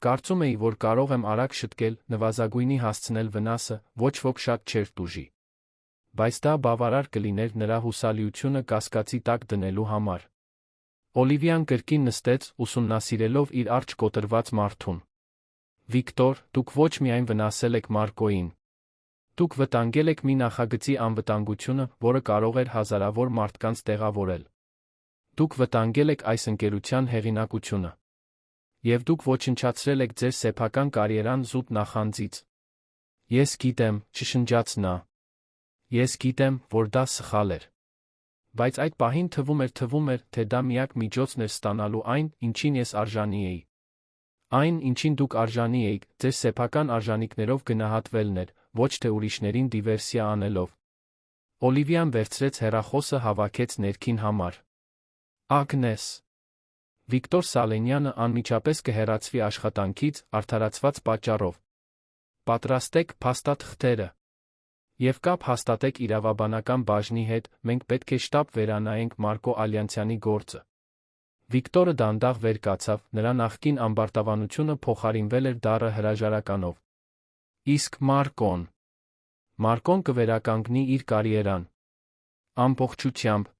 Կարծում էի, որ կարող եմ արագ շտկել, նվազագույնի հասցնել վնասը, ոչ ոք շատ չէր տուժի։ Բայց դա բավարար կլիներ նրա հուսալիությունը կասկածի տակ դնելու համար։ Օլիվիան կրկին նստեց, ուսումնասիրելով իր առջ կոտրված մարդուն։ Վիկտոր, դուք ոչ միայն վնասել եք Մարկոյին։ Դուք վտանգել եք մի նախագծի անվտանգությունը, որը կարող էր հազարավոր մարդկանց տեղավորել։ Դուք վտանգել եք այս ընկերության հեղինակությունը։ Եվ դուք ոչնչացրել եք ձեր սեփական կարիերան զուտ նախանձից։ Ես գիտեմ, չշնջաց նա։ Ես գիտեմ, որ դա սխալ էր։ Բայց այդ պահին թվում էր, թե դա միակ միջոցն էր ստանալու այն, ինչին ես արժանի էի։ Այն, ինչին դուք արժանի էիք, ձեր սեփական արժանիքներով գնահատվելն էր, ոչ թե ուրիշներին դիվերսիա անելով։ Օլիվիան վերցրեց հեռախոսը, հավաքեց ներքին համար։ Ագնես։ Վիկտոր Սալենյանը անմիջապես կհեռացվի աշխատանքից, արդարացված պատճառով։ Պատրաստեք փաստաթղթերը։ Եվ կապ հաստատեք իրավաբանական բաժնի հետ, մենք պետք է շտապ վերանայենք Մարկո Ալյանցյանի գործը։ Վիկտորը դանդաղ վեր կացավ, նրա նախկին ամբարտավանությունը փոխարինվել էր դառը հրաժարականով։ Իսկ Մարկոն։ Մարկոն կվերականգնի իր կարիերան։ Ամբողջությամբ։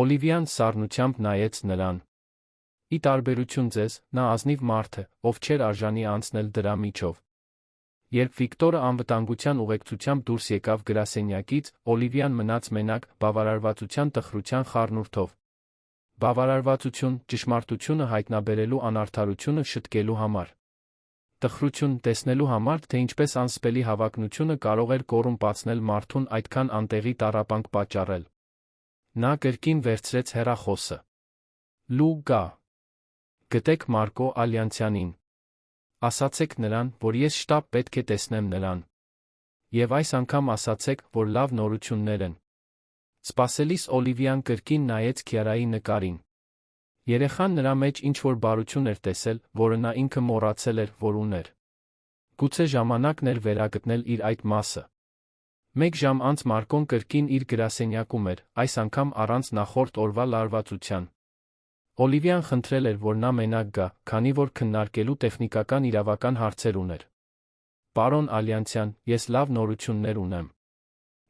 Օլիվիան սառնությամբ նայեց նրան։ Ի տարբերություն ձեզ, նա ազնիվ մարդ է, ով չէր արժանի անցնել դրա միջով։ Երբ Վիկտորը անվտանգության ուղեկցությամբ դուրս եկավ գրասենյակից, Օլիվիան մնաց մենակ, բավարարվածության տխրության խառնուրդով։ Բավարարվածություն, ճշմարտությունը հայտնաբերելու անարդարությունը շտկելու համար։ Տխրություն, տեսնելու համար, թե ինչպես անսպելի հավակնությունը կարող էր կոռումպացնել մարդուն այդքան անտեղի տառապանք պատճառել։ Նա կրկին վերցրեց հեռախոսը։ Լուգա։ Գտեք Մարկո Ալյանցյանին։ Ասացեք նրան, որ ես շտապ պետք է տեսնեմ նրան։ Եվ այս անգամ ասացեք, որ լավ նորություններ են։ Սպասելիս Օլիվիան կրկին նայեց Քյարայի նկարին։ Երեխան նրա մեջ ինչ-որ բարություն էր տեսել, որը նա ինքը մոռացել էր, որ ուներ։ Գուցե ժամանակն էր վերագտնել իր այդ մասը։ Մեկ ժամ անց Մարկոն կրկին իր գրասենյակում էր, այս անգամ առանց նախորդ օրվա լարվածության։ Օլիվիան խնդրել էր, որ նա մենակ գա, քանի որ քննարկելու տեխնիկական իրավական հարցեր ուներ։ Պարոն Ալյանցյան, ես լավ նորություններ ունեմ։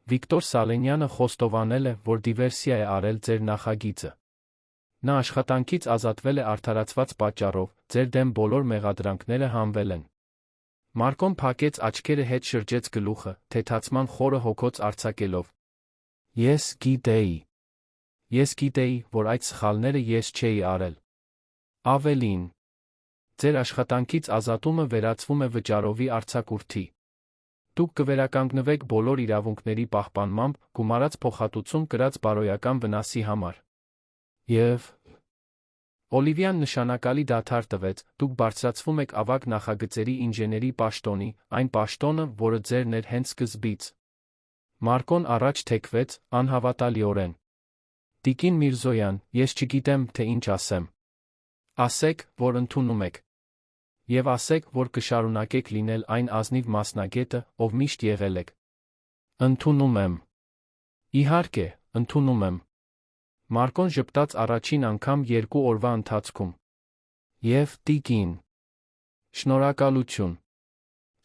Վիկտոր Սալենյանը խոստովանել է, որ դիվերսիա է արել ձեր նախագիծը։ Նա աշխատանքից ազատվել է արդարացված պատճառով, ձեր դեմ բոլոր մեղադրանքները հանվել են։ Մարկոն փակեց աչքերը, հետ շրջեց գլուխը, թեթացման խորը հոգոց արձակելով։ Ես գիտեի։ Ես գիտեի, որ այդ սխալները ես չէի արել։ Ավելին, ձեր աշխատանքից ազատումը վերածվում է վճարովի արձակուրդի։ Դուք կվերականգնվեք բոլոր իրավունքների պահպանմամբ, գումարած փոխհատուցում կրած բարոյական վնասի համար։ Եվ Օլիվիան նշանակալի դադար տվեց, դուք բարձրացվում եք ավագ նախագծերի ինժեների պաշտոնի, այն պաշտոնը, որը ձերն էր հենց սկզբից։ Մարկոն առաջ թեքվեց, անհավատալիորեն։ Տիկին Միրզոյան, ես չգիտեմ, թե ինչ ասեմ։ Ասեք, որ ընդունում եք։ Եվ ասեք, որ կշարունակեք լինել այն ազնիվ մասնագետը, ով միշտ եղել եք։ Ընդունում եմ։ Իհարկե, ընդունում եմ։ Մարկոն ժպտաց առաջին անգամ 2 օրվա ընթացքում։ Եվ տիկին։ Շնորհակալություն։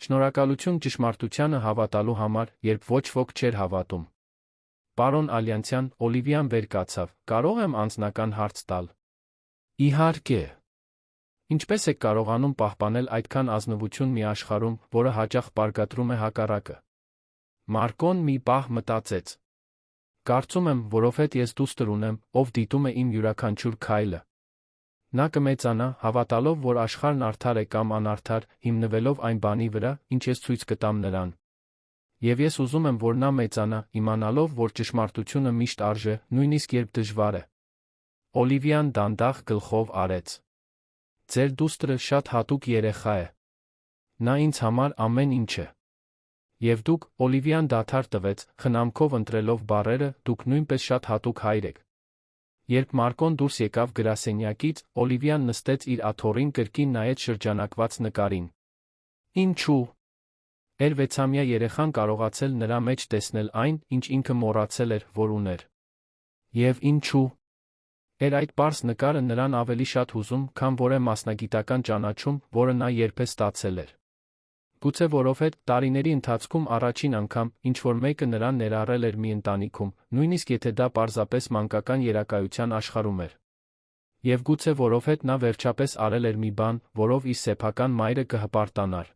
Շնորհակալություն ճշմարտությանը հավատալու համար, երբ ոչ ոք չէր հավատում։ Պարոն Ալյանցյան, Օլիվիան վեր կացավ, կարող եմ անձնական հարց տալ։ Իհարկե։ Ինչպես եք կարողանում պահպանել այդքան ազնվություն մի աշխարհում, որը հաճախ բարգատրում է հակառակը։ Մարկոն մի պահ մտածեց։ Կարծում եմ, որովհետև ես դուստր ունեմ, ով դիտում է իմ յուրաքանչյուր քայլը։ Նա կմեծանա, հավատալով, որ աշխարհն արդար է կամ անարդար, հիմնվելով այն բանի վրա, ինչ ես ցույց կտամ նրան։ Եվ ես ուզում եմ, որ նա մեծանա, իմանալով, որ ճշմարտությունը միշտ արժե, նույնիսկ երբ դժվար է։ Օլիվիան դանդաղ գլխով արեց։ Ձեր դուստրը շատ հատուկ երեխա է։ Նա ինձ համար ամեն ինչ է։ Եվ դուք, Օլիվիան դադար տվեց, խնամքով ընտրելով բառերը, դուք նույնպես շատ հատուկ հայր եք։ Երբ Մարկոն դուրս եկավ գրասենյակից, Օլիվիան նստեց իր աթոռին կրկին նայեց շրջանակված նկարին։ Ինչու՞։ Էր 6-ամյա երեխան կարողացել նրա մեջ տեսնել այն, ինչ ինքը մոռացել էր, որ ուներ։ Եվ ինչու՞։ Էր այդ պարզ նկարը նրան ավելի շատ հուզում, քան որևէ մասնագիտական ճանաչում, որը նա երբեք ստացել էր։ Գուցե որովհետև տարիների ընթացքում առաջին անգամ ինչ-որ մեկը նրան ներառել էր մի ընտանիքում, նույնիսկ եթե դա պարզապես մանկական երևակայության աշխարհում էր։ Եվ գուցե որովհետև նա վերջապես արել էր մի բան, որով իր սեփական մայրը կհպարտանար։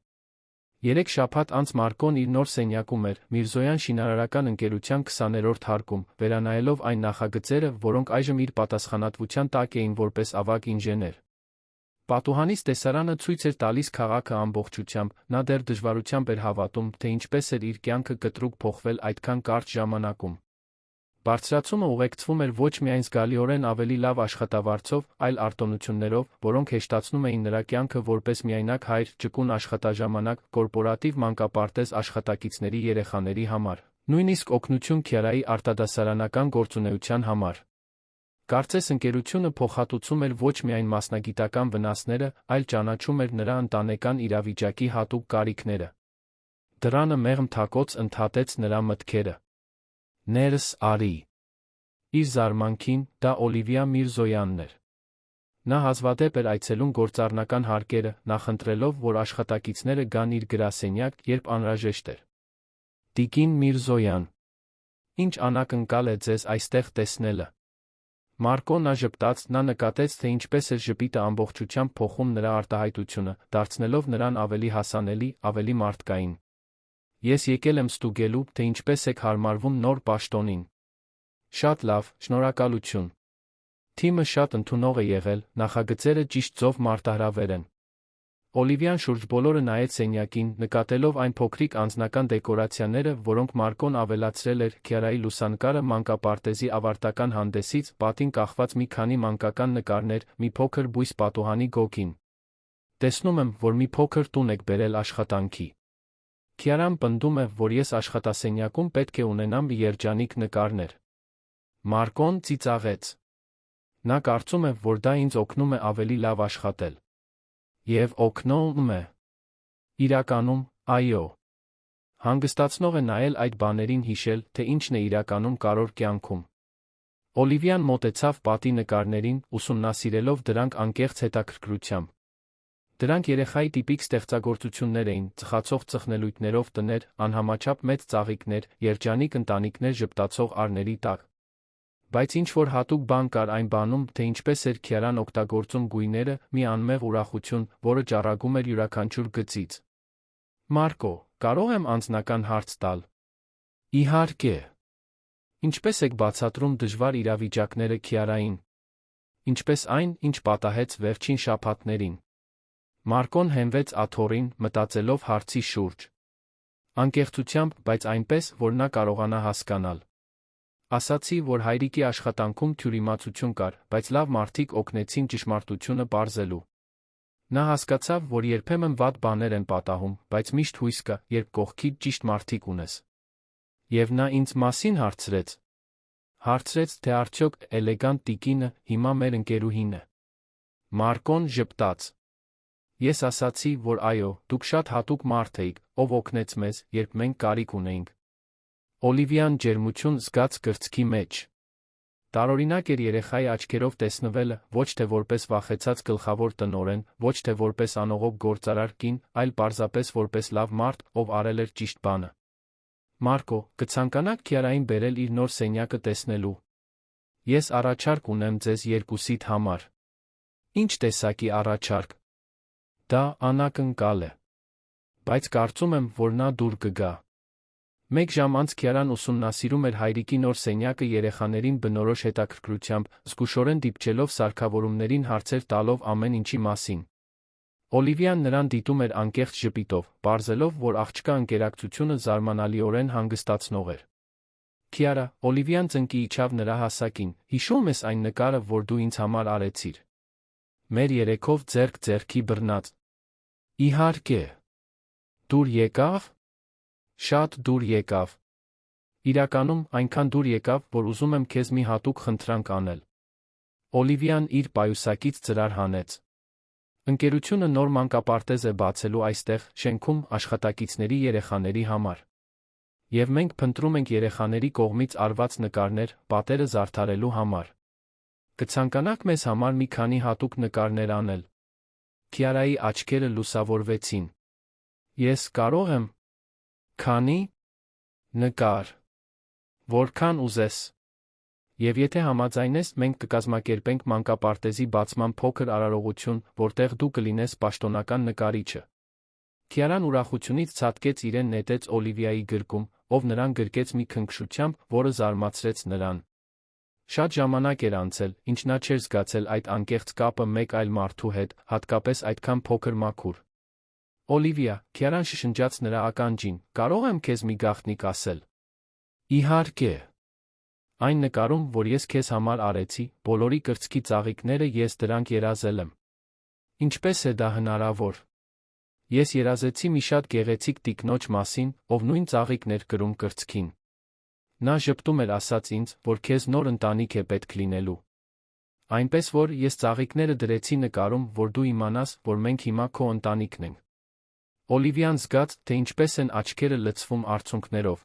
3 շաբաթ անց Մարկոն իր նոր սենյակում էր, Միրզոյան շինարարական ընկերության 20-րդ հարկում, վերանայելով այն նախագծերը, որոնք այժմ իր պատասխանատվության տակ էին որպես ավագ ինժեներ։ Պատուհանից տեսարանը ցույց էր տալիս քաղաքը ամբողջությամբ, նա դեռ դժվարությամբ էր հավատում, թե ինչպես էր իր կյանքը կտրուկ փոխվել այդքան կարճ ժամանակում։ Բարձրացումը ուղեկցվում էր ոչ միայն զգալիորեն ավելի լավ աշխատավարձով, այլ արտոնություններով, որոնք հեշտացնում էին նրա կյանքը որպես միայնակ հայր, ճկուն աշխատաժամանակ, կորպորատիվ մանկապարտեզ աշխատակիցների երեխաների համար, նույնիսկ օգնություն Քյարայի արտադասարանական գործունեության համար։ Կարծես ընկերությունը փոխհատուցում էր ոչ միայն մասնագիտական վնասները, այլ ճանաչում էր նրա ընտանեկան իրավիճակի հատուկ կարիքները։ Դրանը մեղմ թակոց ընդհատեց նրա մտքերը։ Ներս արի։ Իր զարմանքին, դա Օլիվիա Միրզոյանն էր։ Նա հազվադեպ էր այցելում գործառնական հարկերը, նախընտրելով, որ աշխատակիցները գան իր գրասենյակ, երբ անհրաժեշտ էր։ Տիկին Միրզոյան, ինչ անակնկալ է ձեզ այստեղ տեսնելը։ Մարկոն ժպտաց, նա նկատեց, թե ինչպես էր ժպիտը ամբողջությամբ փոխում նրա արտահայտությունը, դարձնելով նրան ավելի հասանելի, ավելի մարդկային։ Ես եկել եմ ստուգելու, թե ինչպես եք հարմարվում նոր պաշտոնին։ Շատ լավ, շնորհակալություն։ Թիմը շատ ընդունող է եղել, նախագծերը ճիշտ ծով մարտահրավեր են։ Օլիվիան շուրջ բոլորը նայեց սենյակին, նկատելով այն փոքրիկ անձնական դեկորացիաները, որոնք Մարկոն ավելացրել էր, Քյարայի լուսանկարը մանկապարտեզի ավարտական հանդեսից, պատին կախված մի քանի մանկական նկարներ, մի փոքր բույս պատուհանի գոգին։ Տեսնում եմ, որ մի փոքր տուն եք բերել աշխատանքի։ Քյարան պնդում է, որ ես աշխատասենյակում պետք է ունենամ երջանիկ նկարներ։ Մարկոն ծիծաղեց։ Նա կարծում է, որ դա ինձ օգնում է ավելի լավ աշխատել։ Եվ օգնում է։ Իրականում, այո։ Հանգստացնող է նայել այդ բաներին հիշել, թե ինչն է իրականում կարևոր կյանքում։ Օլիվիան մոտեցավ պատի նկարներին, ուսումնասիրելով դրանք անկեղծ հետաքրքրությամբ։ Դրանք երեխայի տիպիկ ստեղծագործություններ էին, ծխացող ծխնելույթներով տներ, անհամաչափ մեծ ծաղիկներ, երջանիկ ընտանիքներ ժպտացող առների տակ։ Բայց ինչ-որ հատուկ բան կար այն բանում, թե ինչպես էր Քյարան օգտագործում գույները, մի անմեղ ուրախություն, որը ճառագում էր յուրաքանչյուր գծից։ Մարկո, կարող եմ անձնական հարց տալ։ Իհարկե։ Ինչպես եք բացատրում դժվար իրավիճակները Քյարային։ Ինչպես այն, ինչ պատահեց վերջին շաբաթներին։ Մարկոն հենվեց աթոռին, մտածելով հարցի շուրջ։ Անկեղծությամբ, բայց այնպես, որ նա կարողանա հասկանալ։ Ասացի, որ հայրիկի աշխատանքում թյուրիմացություն կար, բայց լավ մարդիկ օգնեցին ճշմարտությունը պարզելու։ Նա հասկացավ, որ երբեմն վատ բաներ են պատահում, բայց միշտ հույս կա, երբ կողքիդ ճիշտ մարդիկ ունես։ Եվ նա ինձ մասին հարցրեց։ Հարցրեց, թե արդյոք էլեգանտ տիկինը հիմա մեր ընկերուհին է։ Մարկոն ժպտաց։ Ես ասացի, որ այո, դուք շատ հատուկ մարդ էիք, ով օգնեց մեզ, երբ մենք կարիք ունեինք։ Օլիվիան ջերմություն զգաց կրծքի մեջ։ Տարօրինակ էր երեխայի աչքերով տեսնվելը, ոչ թե որպես վախեցած գլխավոր տնօրեն, ոչ թե որպես անողոք գործարար կին, այլ պարզապես որպես լավ մարդ, ով արել էր ճիշտ բանը։ Մարկո, կցանկանաք Քյարային բերել իր նոր սենյակը տեսնելու։ Ես առաջարկ ունեմ ձեզ երկուսիդ համար։ Ինչ տեսակի առաջարկ։ Դա անակնկալ է։ Բայց կարծում եմ, որ նա դուր կգա։ Մեկ ժամ անց Քյարան ուսումնասիրում էր հայրիկի նոր սենյակը երեխաներին բնորոշ հետաքրքրությամբ, զգուշորեն դիպչելով սարքավորումներին հարցեր տալով ամեն ինչի մասին։ Օլիվիան նրան դիտում էր անկեղծ ժպիտով, պարզելով, որ աղջկա ընկերակցությունը զարմանալիորեն հանգստացնող էր։ Քյարա, Օլիվիան ծնկի իջավ նրա հասակին, հիշո՞ւմ ես այն նկարը, որ դու ինձ համար արեցիր։ Մեր երեքով ձեռք ձեռքի բռնած։ Իհարկե։ Դուր եկավ։ Շատ դուր եկավ։ Իրականում, այնքան դուր եկավ, որ ուզում եմ քեզ մի հատուկ խնդրանք անել։ Օլիվիան իր պայուսակից ծրար հանեց։ Ընկերությունը նոր մանկապարտեզ է բացելու այստեղ, շենքում, աշխատակիցների երեխաների համար։ Եվ մենք փնտրում ենք երեխաների կողմից արված նկարներ, պատերը զարդարելու համար։ Կցանկանաք մեզ համար մի քանի հատուկ նկարներ անել։ Քիարայի աչքերը լուսավորվեցին։ Ես կարող եմ։ Քանի՞։ Նկար։ Որքան ուզես։ Եվ եթե համաձայնես, մենք կկազմակերպենք մանկապարտեզի բացման փոքր արարողություն, որտեղ դու կլինես պաշտոնական նկարիչը։ Քիարան ուրախությունից ցատկեց իրեն նետեց Օլիվիայի գրկում, ով նրան գրկեց մի քնքշությամբ, որը զարմացրեց նրան։ Շատ ժամանակ էր անցել, ինչ նա չէր զգացել այդ անկեղծ կապը մեկ այլ մարդու հետ, հատկապես այդքան փոքր մաքուր։ Օլիվիա, Քիարան շշնջաց նրա ականջին, կարող եմ քեզ մի գաղտնիք ասել։ Իհարկե։ Այն նկարում, որ ես քեզ համար արեցի, բոլորի կրծքի ծաղիկները ես դրանք երազել եմ։ Ինչպես է դա հնարավոր։ Ես երազեցի մի շատ գեղեցիկ տիկնոջ մասին, ով նույն ծաղիկն էր կրում կրծքին։ Նա ժպտում էր ասաց ինձ, որ քեզ նոր ընտանիք է պետք լինելու։ Այնպես որ ես ծաղիկները դրեցի նկարում, որ դու իմանաս, որ մենք հիմա քո ընտանիքն ենք։ Օլիվիան զգաց, թե ինչպես են աչքերը լցվում արցունքներով։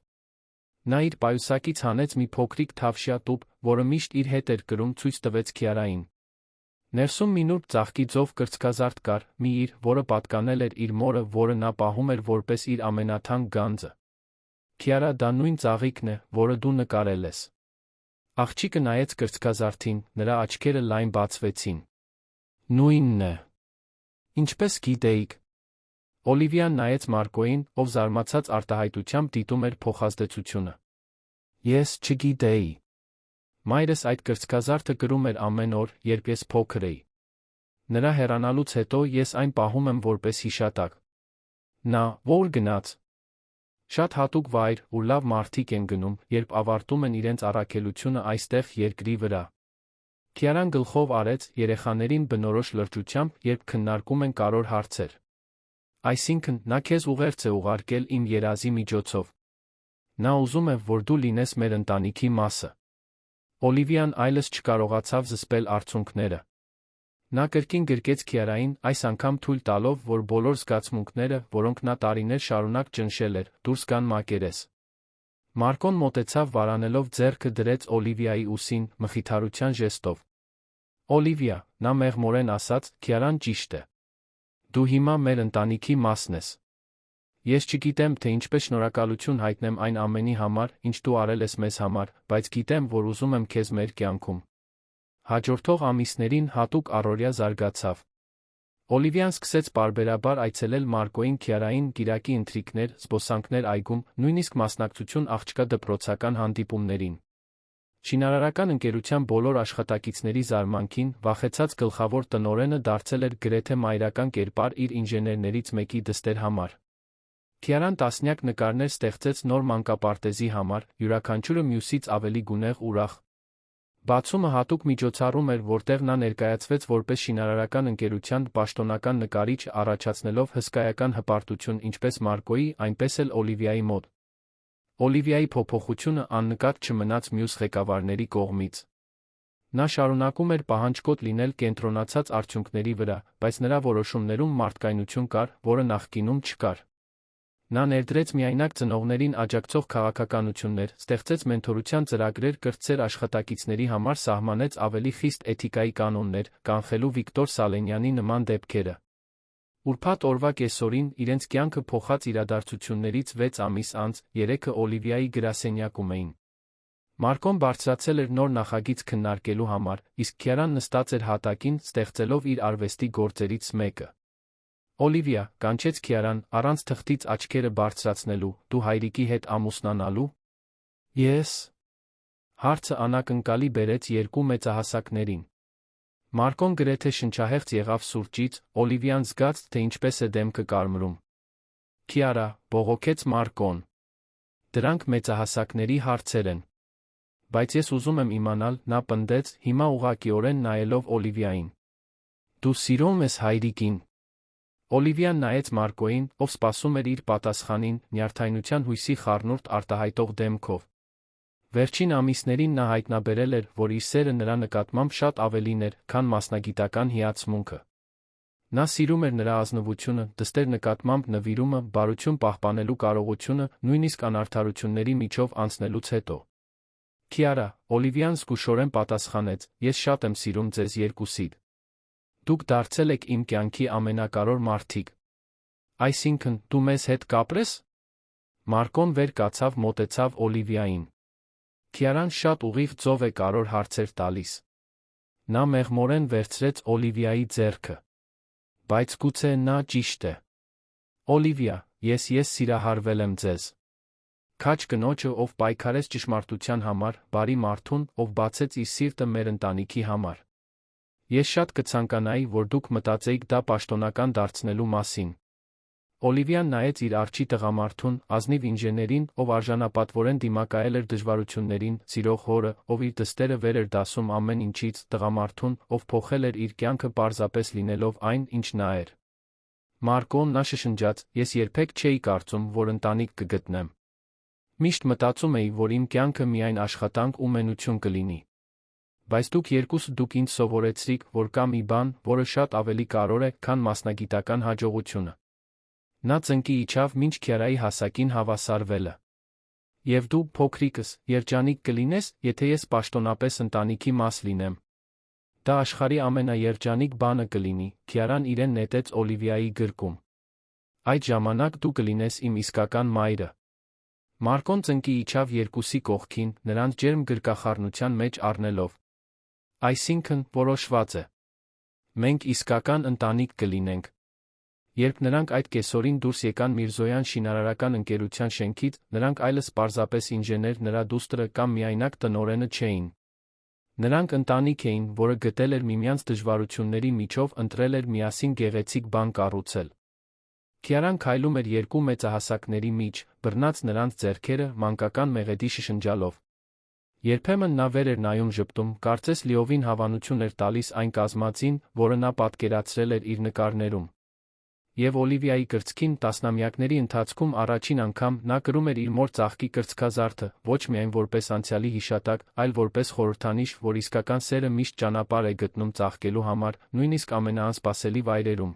Նա իր պայուսակից հանեց մի փոքրիկ թավշյա տուփ, որը միշտ իր հետ էր կրում, ցույց տվեց Քիարային։ Ներսում մի նուրբ ծաղկի ձով կրծքազարդ կար, մի իր, որը պատկանել էր իր մորը, որը նա պահում էր որպես իր ամենաթանկ գանձը։ Քիարա, դա նույն ծաղիկն է, որը դու նկարել ես։ Աղջիկը նայեց կրծքազարդին, նրա աչքերը լայն բացվեցին։ Նույնն է։ Ինչպես գիտեիք։ Օլիվիան նայեց Մարկոյին, ով զարմացած արտահայտությամբ դիտում էր փոխազդեցությունը։ Ես չգիտեի։ Մայրս այդ կրծքազարդը կրում էր ամեն օր, երբ ես փոքր էի։ Նրա հեռանալուց հետո ես այն պահում եմ որպես հիշատակ։ Նա ո՞ր գնաց։ Շատ հատուկ վայր, ուր լավ մարդիկ են գնում, երբ ավարտում են իրենց առաքելությունը այստեղ երկրի վրա։ Քիարան գլխով արեց երեխաներին բնորոշ լրջությամբ, երբ քննարկում են կարևոր հարցեր։ Այսինքն, նա քեզ ուղերձ է ուղարկել իմ երազի միջոցով։ Նա ուզում է, որ դու լինես մեր ընտանիքի մասը։ Օլիվիան այլս չկարողացավ զսպել արցունքները։ Նա կրկին գրկեց Քիարային, այս անգամ թույլ տալով, որ բոլոր զգացմունքները, որոնք նա տարիներ շարունակ ճնշել էր, դուրս գան մակերես։ Մարկոն մոտեցավ վարանելով ձեռքը դրեց Օլիվիայի ուսին, մխիթարության ժեստով։ Օլիվիա, նա մեղմորեն ասաց, Քիարան ճիշտ է։ Դու հիմա մեր ընտանիքի մասն ես։ Ես չգիտեմ, թե ինչպես շնորհակալություն հայտնեմ այն ամենի համար, ինչ դու արել ես մեզ համար, բայց գիտեմ, որ ուզում եմ քեզ մեր կյանքում։ Հաջորդող ամիսներին հատուկ առօրյա զարգացավ։ Օլիվիան սկսեց պարբերաբար այցելել Մարկոյին Քիարային գիրակի ընթրիքներ, զբոսանքներ այգում, նույնիսկ մասնակցություն աղջկա դպրոցական հանդիպումներին։ Շինարարական ընկերության բոլոր աշխատակիցների զարմանքին, վախեցած գլխավոր տնօրենը դարձել էր գրեթե մայրական կերպար իր ինժեներներից մեկի դստեր համար։ Քիարան տասնյակ նկարներ ստեղծեց նոր մանկապարտեզի համար, յուրաքանչյուրը մյուսից ավելի գունեղ ուրախ։ Բացումը հատուկ միջոցառում էր, որտեղ նա ներկայացվեց որպես շինարարական ընկերության պաշտոնական նկարիչ, առաջացնելով հսկայական հպարտություն ինչպես Մարկոյի, այնպես էլ Օլիվիայի մոտ։ Օլիվիայի փոփոխությունը աննկատ չմնաց մյուս ղեկավարների կողմից։ Նա շարունակում էր պահանջկոտ լինել կենտրոնացած արդյունքների վրա, բայց նրա որոշումներում մարդկայնություն կար, որը նախկինում չկար։ Նա ներդրեց միայնակ ծնողներին աջակցող քաղաքականություններ, ստեղծեց մենթորության ծրագրեր, կրտսեր աշխատակիցների համար սահմանեց ավելի խիստ էթիկայի կանոններ, կանխելու Վիկտոր Սալենյանի նման դեպքերը։ Ուրբաթ օրվա կեսօրին, իրենց կյանքը փոխած իրադարձություններից 6 ամիս անց, երեքը Օլիվիայի գրասենյակում էին։ Մարկոն բարձրացել էր նոր նախագիծ քննարկելու համար, իսկ Քիարան նստած էր հատակին, ստեղծելով իր արվեստի գործերից մեկը։ Օլիվիա, կանչեց Քիարան, առանց թղթից աչքերը բարձրացնելու, դու հայրիկի հետ ամուսնանալու։ Ես։ Հարցը անակնկալի բերեց երկու մեծահասակներին։ Մարկոն գրեթե շնչահեղձ եղավ սուրճից, Օլիվիան զգաց, թե ինչպես է դեմքը կարմրում։ Քիարա, բողոքեց Մարկոն։ Դրանք մեծահասակների հարցեր են։ Բայց ես ուզում եմ իմանալ, նա պնդեց, հիմա ուղղակիորեն նայելով Օլիվիային։ Դու սիրում ես հայրիկին։ Օլիվիան նայեց Մարկոյին, ով սպասում էր իր պատասխանին, նյարդայնության հույսի խառնուրդ արտահայտող դեմքով։ Վերջին ամիսներին նա հայտնաբերել էր, որ իր սերը նրա նկատմամբ շատ ավելին էր, քան մասնագիտական հիացմունքը։ Նա սիրում էր նրա ազնվությունը, դստեր նկատմամբ նվիրումը, բարություն պահպանելու կարողությունը, նույնիսկ անարդարությունների միջով անցնելուց հետո։ Քիարա, Օլիվիան զգուշորեն պատասխանեց, ես շատ եմ սիրում ձեզ երկուսիդ։ Դուք դարձել եք իմ կյանքի ամենակարևոր մարդիկ։ Այսինքն, դու մեզ հետ կապրես։ Մարկոն վեր կացավ, մոտեցավ Օլիվիային։ Քիարան շատ ուղիղ ձով է կարևոր հարցեր տալիս։ Նա մեղմորեն վերցրեց Օլիվիայի ձեռքը։ Բայց գուցե նա ճիշտ է։ Օլիվիա, ես սիրահարվել եմ ձեզ։ Քաջ կնոջը, ով պայքարեց ճշմարտության համար, բարի մարդուն, ով բացեց իր սիրտը մեր ընտանիքի համար։ Ես շատ կցանկանայի, որ դուք մտածեիք դա պաշտոնական դարձնելու մասին։ Օլիվիան նայեց իր արջի տղամարդուն, ազնիվ ինժեներին, ով արժանապատվորեն դիմակայել էր դժվարություններին, սիրող հորը, ով իր դստերը վեր էր դասում ամեն ինչից, տղամարդուն, ով փոխել էր իր կյանքը պարզապես լինելով այն, ինչ նա էր։ Մարկոն, նա շշնջաց, ես երբեք չէի կարծում, որ ընտանիք կգտնեմ։ Միշտ մտածում էի, որ իմ կյանքը միայն աշխատանք ու մենություն կլինի։ Բայց դուք ինձ սովորեցրիք, որ կա մի բան, որը շատ ավելի կարևոր է, քան մասնագիտական հաջողությունը։ Նա ծնկի իջավ մինչ Քիարայի հասակին հավասարվելը։ Եվ դու, փոքրիկս, երջանիկ կլինես, եթե ես պաշտոնապես ընտանիքի մաս լինեմ։ Դա աշխարհի ամենաերջանիկ բանը կլինի, Քիարան իրեն նետեց Օլիվիայի գրկում։ Այդ ժամանակ դու կլինես իմ իսկական մայրը։ Մարկոն ծնկի իջավ երկուսի կողքին, նրանց ջերմ գրկախառնության մեջ առնելով։ Այսինքն, որոշված է։ Մենք իսկական ընտանիք կլինենք։ Երբ նրանք այդ կեսօրին դուրս եկան Միրզոյան շինարարական ընկերության շենքից, նրանք այլևս պարզապես ինժեներ, նրա դուստրը կամ միայնակ տնօրենը չէին։ Նրանք ընտանիք էին, որը գտել էր միմյանց դժվարությունների միջով, ընտրել էր միասին գեղեցիկ բան կառուցել։ Քիարան քայլում էր երկու մեծահասակների մեջ, բռնած նրանց ձեռքերը, մանկական մեղեդի շշնջալով։ Երբեմն նա վեր էր նայում ժպտում, կարծես լիովին հավանություն էր տալիս այն կազմածին, որը նա պատկերացրել էր իր նկարներում։ Եվ Օլիվիայի կրծքին տասնամյակների ընթացքում առաջին անգամ նա կրում էր իր մոր ծաղկի կրծքազարդը, ոչ միայն որպես անցյալի հիշատակ, այլ որպես խորհրդանիշ, որ իսկական սերը միշտ ճանապարհ է գտնում ծաղկելու համար, նույնիսկ ամենաանսպասելի վայրերում։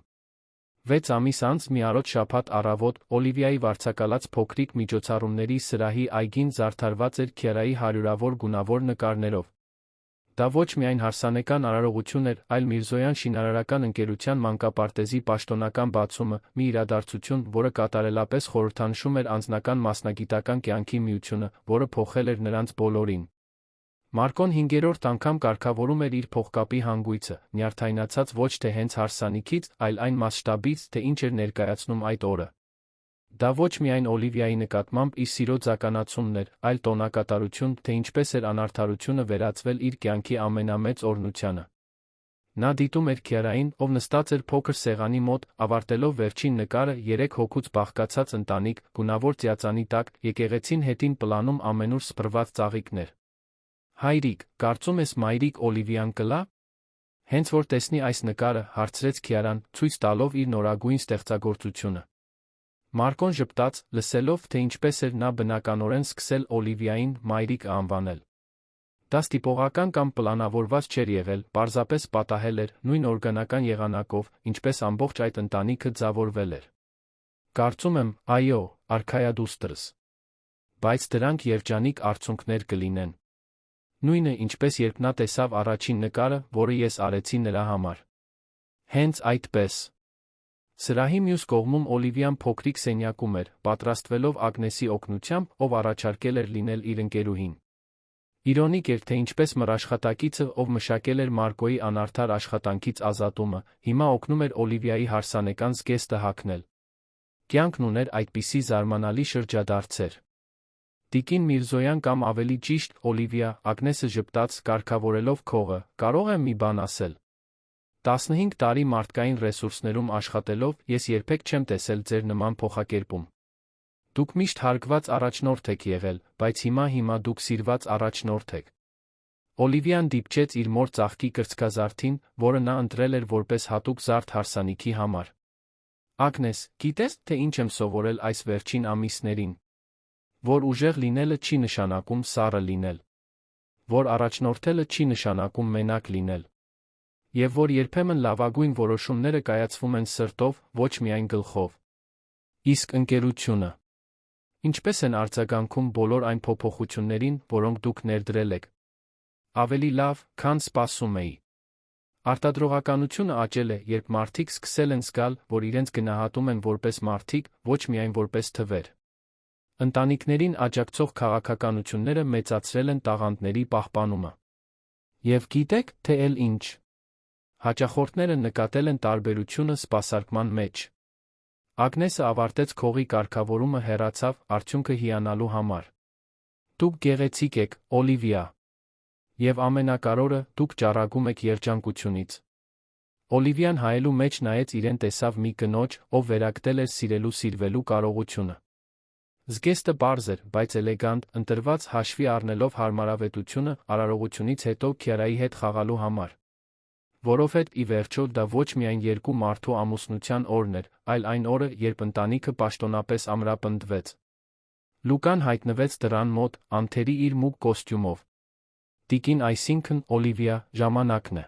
6 ամիս անց մի առոտ շաբաթ առավոտ, Օլիվիայի վարձակալած փոքրիկ միջոցառումների սրահի այգին զարդարված էր Քիարայի հարյուրավոր գունավոր նկարներով։ Դա ոչ միայն հարսանեկան արարողություն էր, այլ Միրզոյան շինարարական ընկերության մանկապարտեզի պաշտոնական բացումը, մի իրադարձություն, որը կատարելապես խորհրդանշում էր անձնական մասնագիտական կյանքի միությունը, որը փոխել էր նրանց բոլորին։ Մարկոն 5-րդ անգամ կարգավորում էր իր փողկապի հանգույցը, նյարդայնացած ոչ թե հենց հարսանիքից, այլ այն մասշտաբից, թե ինչ էր ներկայացնում այդ օրը։ Դա ոչ միայն Օլիվիայի նկատմամբ իր սիրո ձականացումն էր, այլ տոնակատարություն, թե ինչպես էր անարդարությունը վերածվել իր կյանքի ամենամեծ օրհնությանը։ Նա դիտում էր Քիարային, ով նստած էր փոքր սեղանի մոտ, ավարտելով վերջին նկարը, 3 հոգուց բաղկացած ընտանիք, գունավոր ծիածանի տակ, եկեղեցին հետին պլանում ամենուր սփռված ծաղիկներ։ Հայրիկ, կարծում ես մայրիկ Օլիվիան կլա։ Հենց որ տեսնի այս նկարը, հարցրեց Քիարան, ցույց տալով իր նորագույն ստեղծագործությունը։ Մարկոն ժպտաց, լսելով, թե ինչպես էր նա բնականորեն սկսել Օլիվիային մայրիկ անվանել։ Դա ստիպողական կամ պլանավորված չէր եղել, պարզապես պատահել էր, նույն օրգանական եղանակով, ինչպես ամբողջ այդ ընտանիքը ձևավորվել էր։ Կարծում եմ, այո, արքայադուստրս։ Բայց դրանք երջանիկ արդյունքներ կլինեն։ Նույնը, ինչպես երբ նա տեսավ առաջին նկարը, որը ես արեցի նրա համար։ Հենց այդպես։ Սրահի մյուս կողմում Օլիվիան փոքրիկ սենյակում էր, պատրաստվելով Ագնեսի օգնությամբ, ով առաջարկել էր լինել իր ընկերուհին։ Իրոնիկ էր, թե ինչպես մրաշխատակիցը, ով մշակել էր Մարկոյի անարդար աշխատանքից ազատումը, հիմա օգնում էր Օլիվիայի հարսանեկան զգեստը հագնել։ Կյանքն ուներ այդպիսի զարմանալի շրջադարձեր։ Տիկին Միրզոյան կամ ավելի ճիշտ, Օլիվիա, Ագնեսը ժպտաց, կարգավորելով քողը, կարող եմ մի բան ասել։ 15 տարի մարդկային ռեսուրսներում աշխատելով, ես երբեք չեմ տեսել ձեր նման փոխակերպում։ Դուք միշտ հարգված առաջնորդ եք եղել, բայց հիմա դուք սիրված առաջնորդ եք։ Օլիվիան դիպչեց իր մոր ծաղկի կրծքազարդին, որը նա ընտրել էր որպես հատուկ զարդ հարսանիքի համար։ Ագնես, գիտես, թե ինչ եմ սովորել այս վերջին ամիսներին։ Որ ուժեղ լինելը չի նշանակում սառը լինել։ Որ առաջնորդելը չի նշանակում մենակ լինել։ Եվ որ երբեմն լավագույն որոշումները կայացվում են սրտով, ոչ միայն գլխով։ Իսկ ընկերությունը։ Ինչպես են արձագանքում բոլոր այն փոփոխություններին, որոնք դուք ներդրել եք։ Ավելի լավ, քան սպասում էի։ Արտադրողականությունը աճել է, երբ մարդիկ սկսել են զգալ, որ իրենց գնահատում են որպես մարդիկ, ոչ միայն որպես թվեր։ Ընտանիքներին աջակցող քաղաքականությունները մեծացրել են տաղանդների պահպանումը։ Եվ գիտեք, թե էլ ինչ։ Հաճախորդները նկատել են տարբերությունը սպասարկման մեջ։ Ագնեսը ավարտեց քողի կարգավորումը հեռացավ, արդյունքը հիանալու համար։ Դուք գեղեցիկ եք, Օլիվիա։ Եվ ամենակարևորը, դուք ճառագում եք երջանկությունից։ Օլիվիան հայելու մեջ նայեց իրեն տեսավ մի կնոջ, ով վերագտել էր սիրելու սիրվելու կարողությունը։ Զգեստը պարզ էր, բայց էլեգանտ, ընտրված հաշվի առնելով հարմարավետությունը արարողությունից հետո Քիարայի հետ խաղալու համար։ Որովհետև ի վերջո դա ոչ միայն երկու մարդու ամուսնության օրն էր, այլ այն օրը, երբ ընտանիքը պաշտոնապես ամրապնդվեց։ Լուկան հայտնվեց դռան մոտ, անթերի իր մուգ կոստյումով։ Տիկին, այսինքն Օլիվիա, ժամանակն է։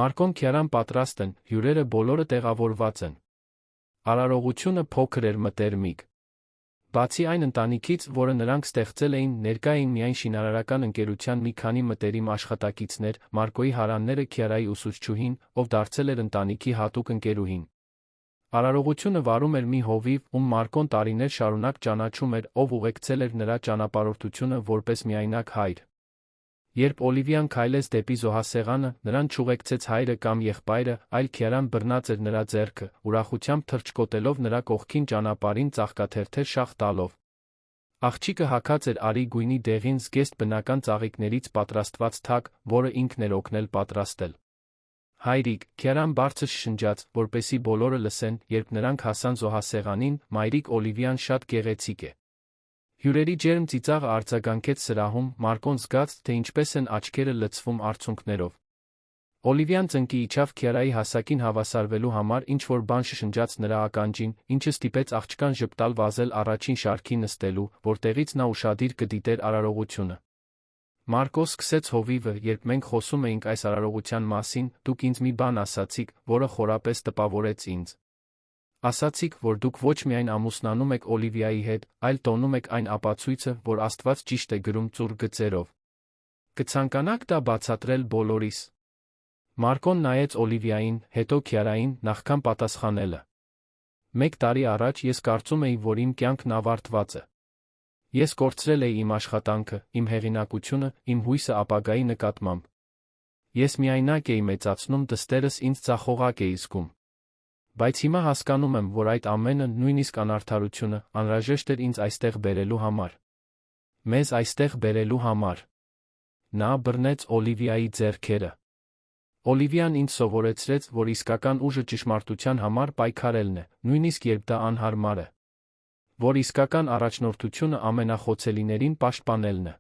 Մարկոն Քիարան պատրաստ են, հյուրերը բոլորը տեղավորված են։ Արարողությունը փոքր էր մտերմիկ։ Բացի այն ընտանիքից, որը նրանք ստեղծել էին, ներկա էին միայն շինարարական ընկերության մի քանի մտերիմ աշխատակիցներ, Մարկոյի հարանները Քիարայի ուսուցչուհին, ով դարձել էր ընտանիքի հատուկ ընկերուհին։ Արարողությունը վարում էր մի հովիվ, ում Մարկոն տարիներ շարունակ ճանաչում էր, ով ուղեկցել էր նրա ճանապարհորդությունը որպես միայնակ հայր։ Երբ Օլիվիան քայլեց դեպի զոհասեղանը, նրան չուղեկցեց հայրը կամ եղբայրը, այլ Քիարան բռնած էր նրա ձեռքը, ուրախությամբ թռչկոտելով նրա կողքին ճանապարհին ծաղկաթերթեր շաղ տալով։ Աղջիկը հագած էր արի գույնի դեղին զգեստ բնական ծաղիկներից պատրաստված թագ, որը ինքն էր օգնել պատրաստել։ Հայրիկ, Քիարան բարձր շշնջաց, որպեսզի բոլորը լսեն, երբ նրանք հասան զոհասեղանին, մայրիկ Օլիվիան շատ գեղեցիկ է։ Հյուրերի ջերմ ծիծաղը արձագանքեց սրահում, Մարկոն զգաց, թե ինչպես են աչքերը լցվում արցունքներով։ Օլիվիան ծնկի իջավ Քիարայի հասակին հավասարվելու համար ինչ-որ բան շշնջաց նրա ականջին, ինչը ստիպեց աղջկան ժպտալ վազել առաջին շարքի նստելու, որտեղից նա ուշադիր կդիտեր արարողությունը։ Մարկո սկսեց հովիվը, երբ մենք խոսում էինք այս արարողության մասին, դուք ինձ մի բան ասացիք, որը խորապես տպավորեց ինձ։ Ասացիք, որ դուք ոչ միայն ամուսնանում եք Օլիվիայի հետ, այլ տոնում եք այն ապացույցը, որ Աստված ճիշտ է գրում ծուռ գծերով։ Կցանկանաք դա բացատրել բոլորիս։ Մարկոն նայեց Օլիվիային, հետո Քիարային, նախքան պատասխանելը։ 1 տարի առաջ ես կարծում էի, որ իմ կյանքն ավարտված է։ Ես կորցրել էի իմ աշխատանքը, իմ հեղինակությունը, իմ հույսը ապագայի նկատմամբ։ Ես միայնակ էի մեծացնում, դստերս ինձ ծախողակ էի զգում։ Բայց հիմա հասկանում եմ, որ այդ ամենը, նույնիսկ անարդարությունը, անհրաժեշտ էր ինձ այստեղ բերելու համար։ Մեզ այստեղ բերելու համար։ Նա բռնեց Օլիվիայի ձեռքերը։ Օլիվիան ինձ սովորեցրեց, որ իսկական ուժը ճշմարտության համար պայքարելն է, նույնիսկ երբ դա անհարմար է։ Որ իսկական առաջնորդությունը ամենախոցելիներին պաշտպանելն է։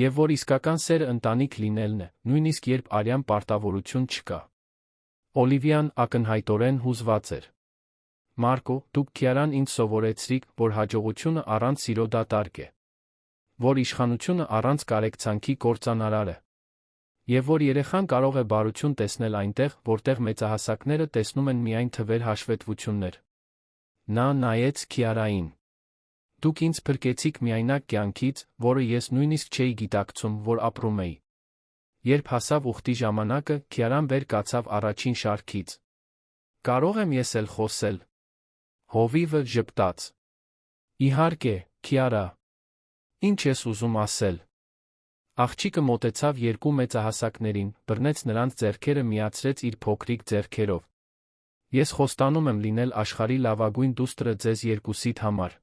Եվ որ իսկական սերը ընտանիք լինելն է, նույնիսկ երբ արյան պարտավորություն չկա։ Օլիվիան ակնհայտորեն հուզված էր։ Մարկո, դուք Քիարան ինձ սովորեցրիք, որ հաջողությունը առանց սիրո դատարկ է։ Որ իշխանությունը առանց կարեկցանքի կործանարար է։ Եվ որ երեխան կարող է բարություն տեսնել այնտեղ, որտեղ մեծահասակները տեսնում են միայն թվեր հաշվետվություններ։ Նա նայեց Քիարային։ Դուք ինձ փրկեցիք միայնակ կյանքից, որը ես նույնիսկ չէի գիտակցում, որ ապրում էի։ Երբ հասավ ուխտի ժամանակը, Քիարան վեր կացավ առաջին շարքից։ Կարող եմ ես էլ խոսել։ Հովիվը ժպտաց։ Իհարկե, Քիարա։ Ինչ ես ուզում ասել։ Աղջիկը մոտեցավ երկու մեծահասակներին, բռնեց նրանց ձեռքերը, միացրեց իր փոքրիկ ձեռքերով։ Ես խոստանում եմ լինել աշխարհի լավագույն դուստրը ձեզ երկուսիդ համար։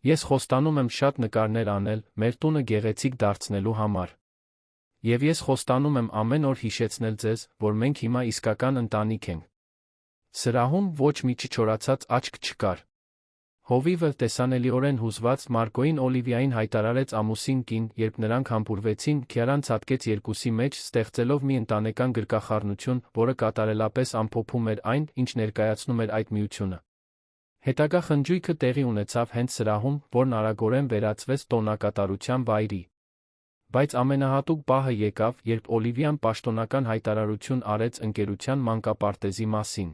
Ես խոստանում եմ շատ նկարներ անել, մեր տունը գեղեցիկ դարձնելու համար։ Եվ ես խոստանում եմ ամեն օր հիշեցնել ձեզ, որ մենք հիմա իսկական ընտանիք ենք։ Սրահում ոչ մի չչորացած աչք չկար։ Հովիվը տեսանելիորեն հուզված Մարկոյին Օլիվիային հայտարարեց ամուսին կին, երբ նրանք համբուրվեցին, Քիարան ցատկեց երկուսի մեջ, ստեղծելով մի ընտանեկան գրկախառնություն, որը կատարելապես ամփոփում էր այն, ինչ ներկայացնում էր այդ միությունը։ Հետագա խնջույքը տեղի ունեցավ հենց սրահում, որն արագորեն վերածվեց տոնակատարության վայրի։ Բայց ամենահատուկ պահը եկավ, երբ Օլիվիան պաշտոնական հայտարարություն արեց ընկերության մանկապարտեզի մասին։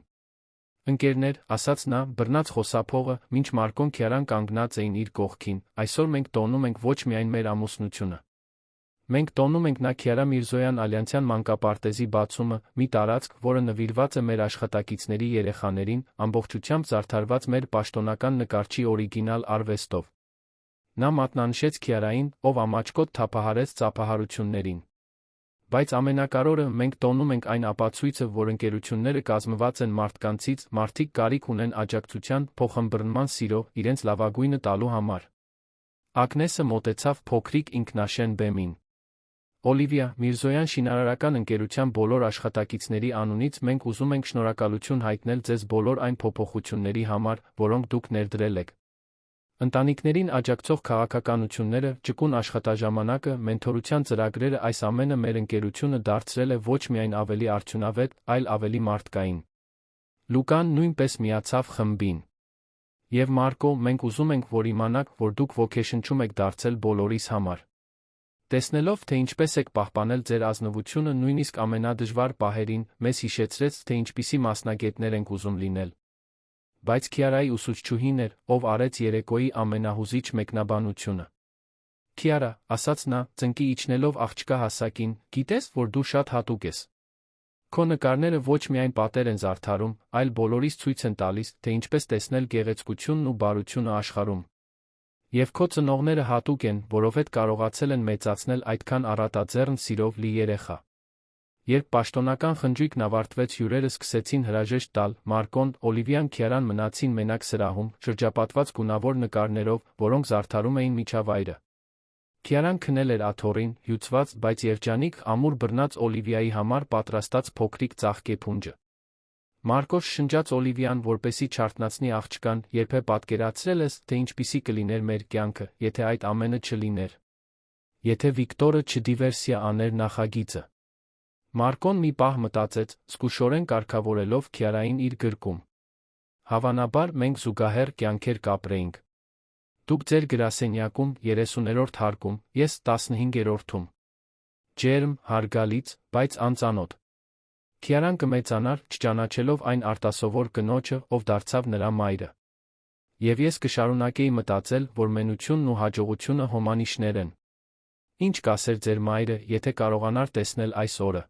«Ընկերներ», ասաց նա, բռնած խոսափողը, մինչ Մարկոն Քիարան կանգնած էին իր կողքին, «այսօր մենք տոնում ենք ոչ միայն մեր ամուսնությունը։ Մենք տոնում ենք նա Քիարա Միրզոյան Ալյանցյան մանկապարտեզի բացումը, մի տարածք, որը նվիրված է մեր աշխատակիցների երեխաներին, ամբողջությամբ զարդարված մեր պաշտոնական նկարչի օրիգինալ արվեստով»։ Նա մատնանշեց Քիարային, ով ամաչկոտ թափահարեց ծափահարություններին։ «Բայց ամենակարևորը, մենք տոնում ենք այն ապացույցը, որ ընկերությունները կազմված են մարդկանցից, մարդիկ կարիք ունեն աջակցության, փոխըմբռնման սիրո, իրենց լավագույնը տալու համար»։ Ագնեսը մոտեցավ փոքրիկ ինքնաշեն բեմին։ «Օլիվիա Միրզոյան շինարարական ընկերության բոլոր աշխատակիցների անունից մենք ուզում ենք շնորհակալություն հայտնել ձեզ բոլոր այն փոփոխությունների համար, որոնք դուք ներդրել եք։ Ընտանիքներին աջակցող քաղաքականությունները, ճկուն աշխատաժամանակը, մենթորության ծրագրերը, այս ամենը մեր ընկերությունը դարձրել է ոչ միայն ավելի արդյունավետ, այլ ավելի մարդկային»։ Լուկան նույնպես միացավ խմբին։ «Եվ Մարկո, մենք ուզում ենք, որ իմանաք, որ դուք ոգեշնչում եք դարձել բոլորիս համար։ Տեսնելով, թե ինչպես եք պահպանել ձեր ազնվությունը նույնիսկ ամենադժվար պահերին, մեզ հիշեցրեց, թե ինչպիսի մասնագետներ ենք ուզում լինել»։ Բայց Քիարայի ուսուցչուհին էր, ով արեց երեկոյի ամենահուզիչ մեկնաբանությունը։ «Քիարա», ասաց նա, ծնկի իջնելով աղջկա հասակին, «գիտես, որ դու շատ հատուկ ես։ Քո նկարները ոչ միայն պատեր են զարդարում, այլ բոլորիս ցույց են տալիս, թե ինչպես տեսնել գեղեցկությունն ու բարությունը աշխարհում։ Եվ քո ծնողները հատուկ են, որովհետև կարողացել են մեծացնել այդքան առատաձեռն սիրով լի երեխա»։ Երբ պաշտոնական խնջույքն ավարտվեց, հյուրերը սկսեցին հրաժեշտ տալ, Մարկոն, Օլիվիան, Քիարան մնացին մենակ սրահում, շրջապատված գունավոր նկարներով, որոնք զարդարում էին միջավայրը։ Քիարան քնել էր աթոռին, հյուծված, բայց երջանիկ, ամուր բռնած Օլիվիայի համար պատրաստած փոքրիկ ծաղկեփունջը։ Մարկոս շնջաց Օլիվիան, որպեսզի չարթնացնի աղջկան, երբե պատկերացրել ես, թե ինչպիսի կլիներ մեր կյանքը, եթե այդ ամենը չլիներ։ Եթե Վիկտորը չդիվերսիա աներ նախագիծը։ Մարկոն մի պահ մտածեց, զգուշորեն կարգավորելով Քիարային իր գրկում։ «Հավանաբար մենք զուգահեռ կյանքեր կապրեինք։ Դուք ձեր գրասենյակում, 30-րդ հարկում, ես 15-րդում։ Ջերմ, հարգալից, բայց անծանոթ։ Քիարան կմեծանար, չճանաչելով այն արտասովոր կնոջը, ով դարձավ նրա մայրը։ Եվ ես կշարունակեի մտածել, որ մենությունն ու հաջողությունը հոմանիշներ են։ Ինչ կասեր ձեր մայրը, եթե կարողանար տեսնել այս օրը»։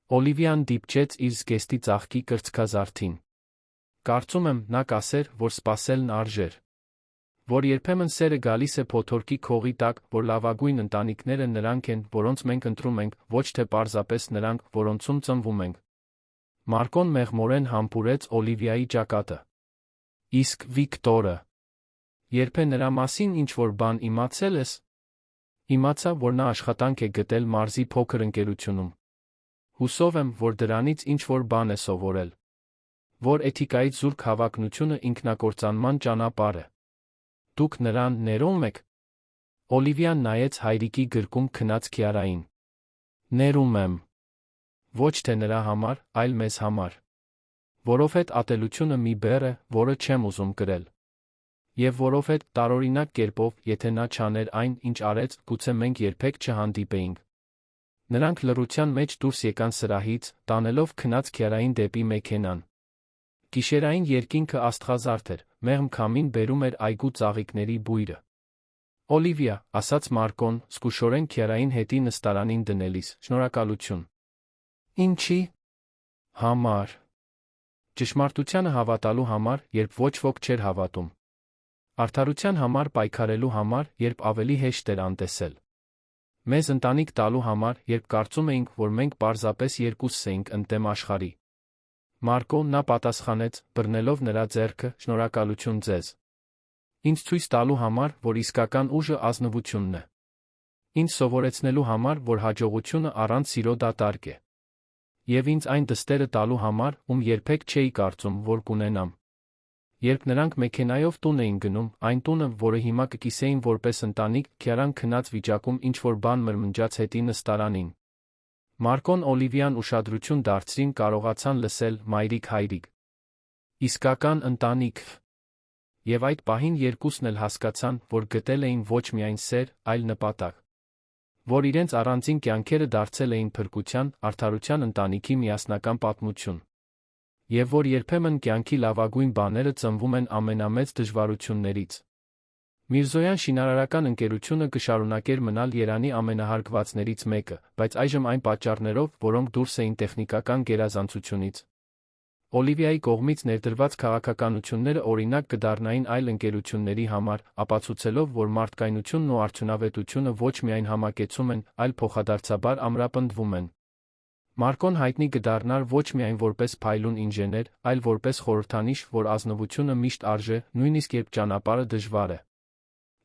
Օլիվիան դիպչեց իր զգեստի ծաղկի կրծքազարդին։ «Կարծում եմ, նա կասեր, որ սպասելն արժեր։ Որ երբեմն սերը գալիս է փոթորկի քողի տակ, որ լավագույն ընտանիքները նրանք են, որոնց մենք ընտրում ենք, ոչ թե պարզապես նրանք, որոնցում ծնվում ենք»։ Մարկոն մեղմորեն համբուրեց Օլիվիայի ճակատը։ «Իսկ Վիկտորը։ Երբե նրա մասին ինչ-որ բան իմացել ես»։ «Իմացա, որ նա աշխատանք է գտել մարզի փոքր ընկերությունում։ Հուսով եմ, որ դրանից ինչ-որ բան է սովորել։ Որ էթիկայից զուրկ հավակնությունը ինքնակործանման ճանապարհ է։ Դուք նրան ներում եք»։ Օլիվիան նայեց հայրիկի գրկում քնած Քիարային։ «Ներում եմ։ Ոչ թե նրա համար, այլ մեզ համար։ Որովհետև ատելությունը մի բեռ է, որը չեմ ուզում կրել։ Եվ որովհետև տարօրինակ կերպով, եթե նա չաներ այն, ինչ արեց, գուցե մենք երբեք չհանդիպեինք»։ Նրանք լռության մեջ դուրս եկան սրահից, տանելով քնած Քիարային դեպի մեքենան։ Գիշերային երկինքը աստղազարդ էր, մեղմ քամին բերում էր այգու ծաղիկների բույրը։ «Օլիվիա», ասաց Մարկոն, զգուշորեն Քիարային հետի նստարանին դնելիս, «շնորհակալություն»։ «Ինչի» համար։ Ճշմարտությանը հավատալու համար, երբ ոչ ոք չէր հավատում։ Արդարության համար պայքարելու համար, երբ ավելի հեշտ էր անտեսել։ Մեզ ընտանիք տալու համար, երբ կարծում էինք, որ մենք պարզապես երկուսս էինք ընդդեմ աշխարհի։ Մարկո, նա պատասխանեց, բռնելով նրա ձեռքը, «Շնորհակալություն ձեզ։ Ինձ ցույց տալու համար, որ իսկական ուժը ազնվությունն է։ Ինձ սովորեցնելու համար, որ հաջողությունը առանց սիրո դատարկ է։ Եվ ինձ այն դստերը տալու համար, ում երբեք չէի կարծում, որ կունենամ»։ Երբ նրանք մեքենայով տուն էին գնում, այն տունը, որը հիմա կկիսեին որպես ընտանիք, Քիարան քնած վիճակում ինչ-որ բան մրմնջաց հետի նստարանին։ Մարկոն Օլիվիան ուշադրություն դարձրին կարողացան լսել «մայրիկ-հայրիկ»։ «Իսկական ընտանիք»։ Եվ այդ պահին երկուսն էլ հասկացան, որ գտել էին ոչ միայն սեր, այլ նպատակ, որ իրենց առանձին կյանքերը դարձել էին փրկության, արդարության ընտանիքի միասնական պատմություն, եւ որ երբեմն կյանքի լավագույն բաները ծնվում են ամենամեծ դժվարություններից։ Միրզոյան շինարարական ընկերությունը կշարունակեր մնալ Երանի ամենահարգվածներից մեկը, բայց այժմ այն պատճառներով, որոնք դուրս էին տեխնիկական գերազանցությունից, Օլիվիայի կողմից ներդրված քաղաքականությունները օրինակ կդառնային այլ ընկերությունների համար, ապացուցելով, որ մարդկայնությունն ու արդյունավետությունը ոչ միայն համակեցում են, այլ փոխադարձաբար ամրապնդվում են։ Մարկոն հայտնի կդառնար ոչ միայն որպես փայլուն ինժեներ, այլ որպես խորհրդանիշ, որ ազնվությունը միշտ արժե, նույնիսկ երբ ճանապարհը դժվար է։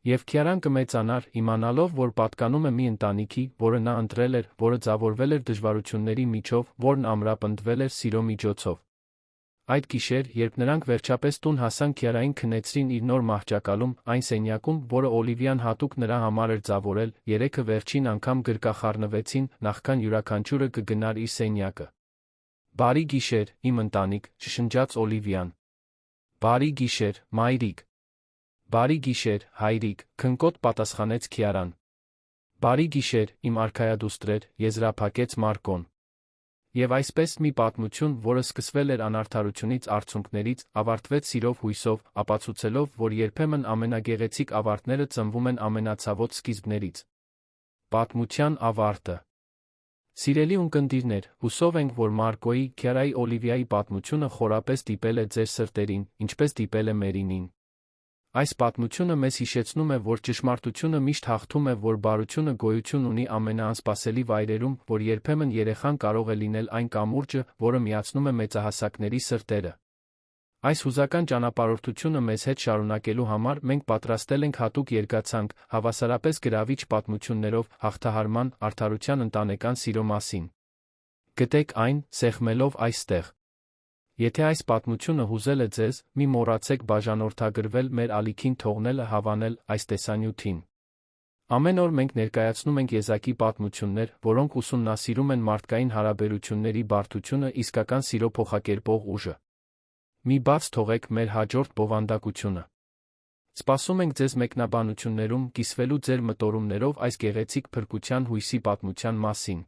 Եվ Քիարան կմեծանար, իմանալով, որ պատկանում է մի ընտանիքի, որը նա ընտրել էր, որը ձևավորվել էր դժվարությունների միջով, որն ամրապնդվել էր սիրո միջոցով։ Այդ գիշեր, երբ նրանք վերջապես տուն հասան, Քիարային քնեցրին իր նոր մահճակալում, այն սենյակում, որը Օլիվիան հատուկ նրա համար էր ձևավորել, երեքը վերջին անգամ գրկախառնվեցին, նախքան յուրաքանչյուրը կգնար իր սենյակը։ Բարի գիշեր, իմ ընտանիք, շշնջաց Օլիվիան։ Բարի գիշեր, մայրիկ։ Բարի գիշեր, հայրիկ, քնկոտ պատասխանեց Քիարան։ Բարի գիշեր, իմ արքայադուստրեր, եզրափակեց Մարկոն։ Եվ այսպես մի պատմություն, որը սկսվել էր անարդարությունից արցունքներից, ավարտվեց սիրով հույսով, ապացուցելով, որ երբեմն ամենագեղեցիկ ավարտները ծնվում են ամենացավոտ սկիզբներից։ Պատմության ավարտը։ Սիրելի ունկնդիրներ, հուսով ենք, որ Մարկոյի, Քիարայի, Օլիվիայի պատմությունը խորապես դիպել է ձեր սրտերին, ինչպես դիպել է մերինին։ Այս պատմությունը մեզ հիշեցնում է, որ ճշմարտությունը միշտ հաղթում է, որ բարությունը գոյություն ունի ամենաանսպասելի վայրերում, որ երբեմն երեխան կարող է լինել այն կամուրջը, որը միացնում է մեծահասակների սրտերը։ Այս հուզական ճանապարհորդությունը մեզ հետ շարունակելու համար մենք պատրաստել ենք հատուկ երգացանք, հավասարապես գրավիչ պատմություններով, հաղթահարման, արդարության ընտանեկան սիրո մասին։ Գտեք այն, սեղմելով այստեղ։ Եթե այս պատմությունը հուզել է ձեզ, մի մոռացեք բաժանորդագրվել մեր ալիքին թողնելը հավանել այս տեսանյութին։ Ամեն օր մենք ներկայացնում ենք եզակի պատմություններ, որոնք ուսումնասիրում են մարդկային հարաբերությունների բարդությունը, իսկական սիրո փոխակերպող ուժը։ Մի բաց թողեք մեր հաջորդ բովանդակությունը։ Սպասում ենք ձեզ մեկնաբանություններում կիսվելու ձեր մտորումներով այս գեղեցիկ փրկության հույսի պատմության մասին։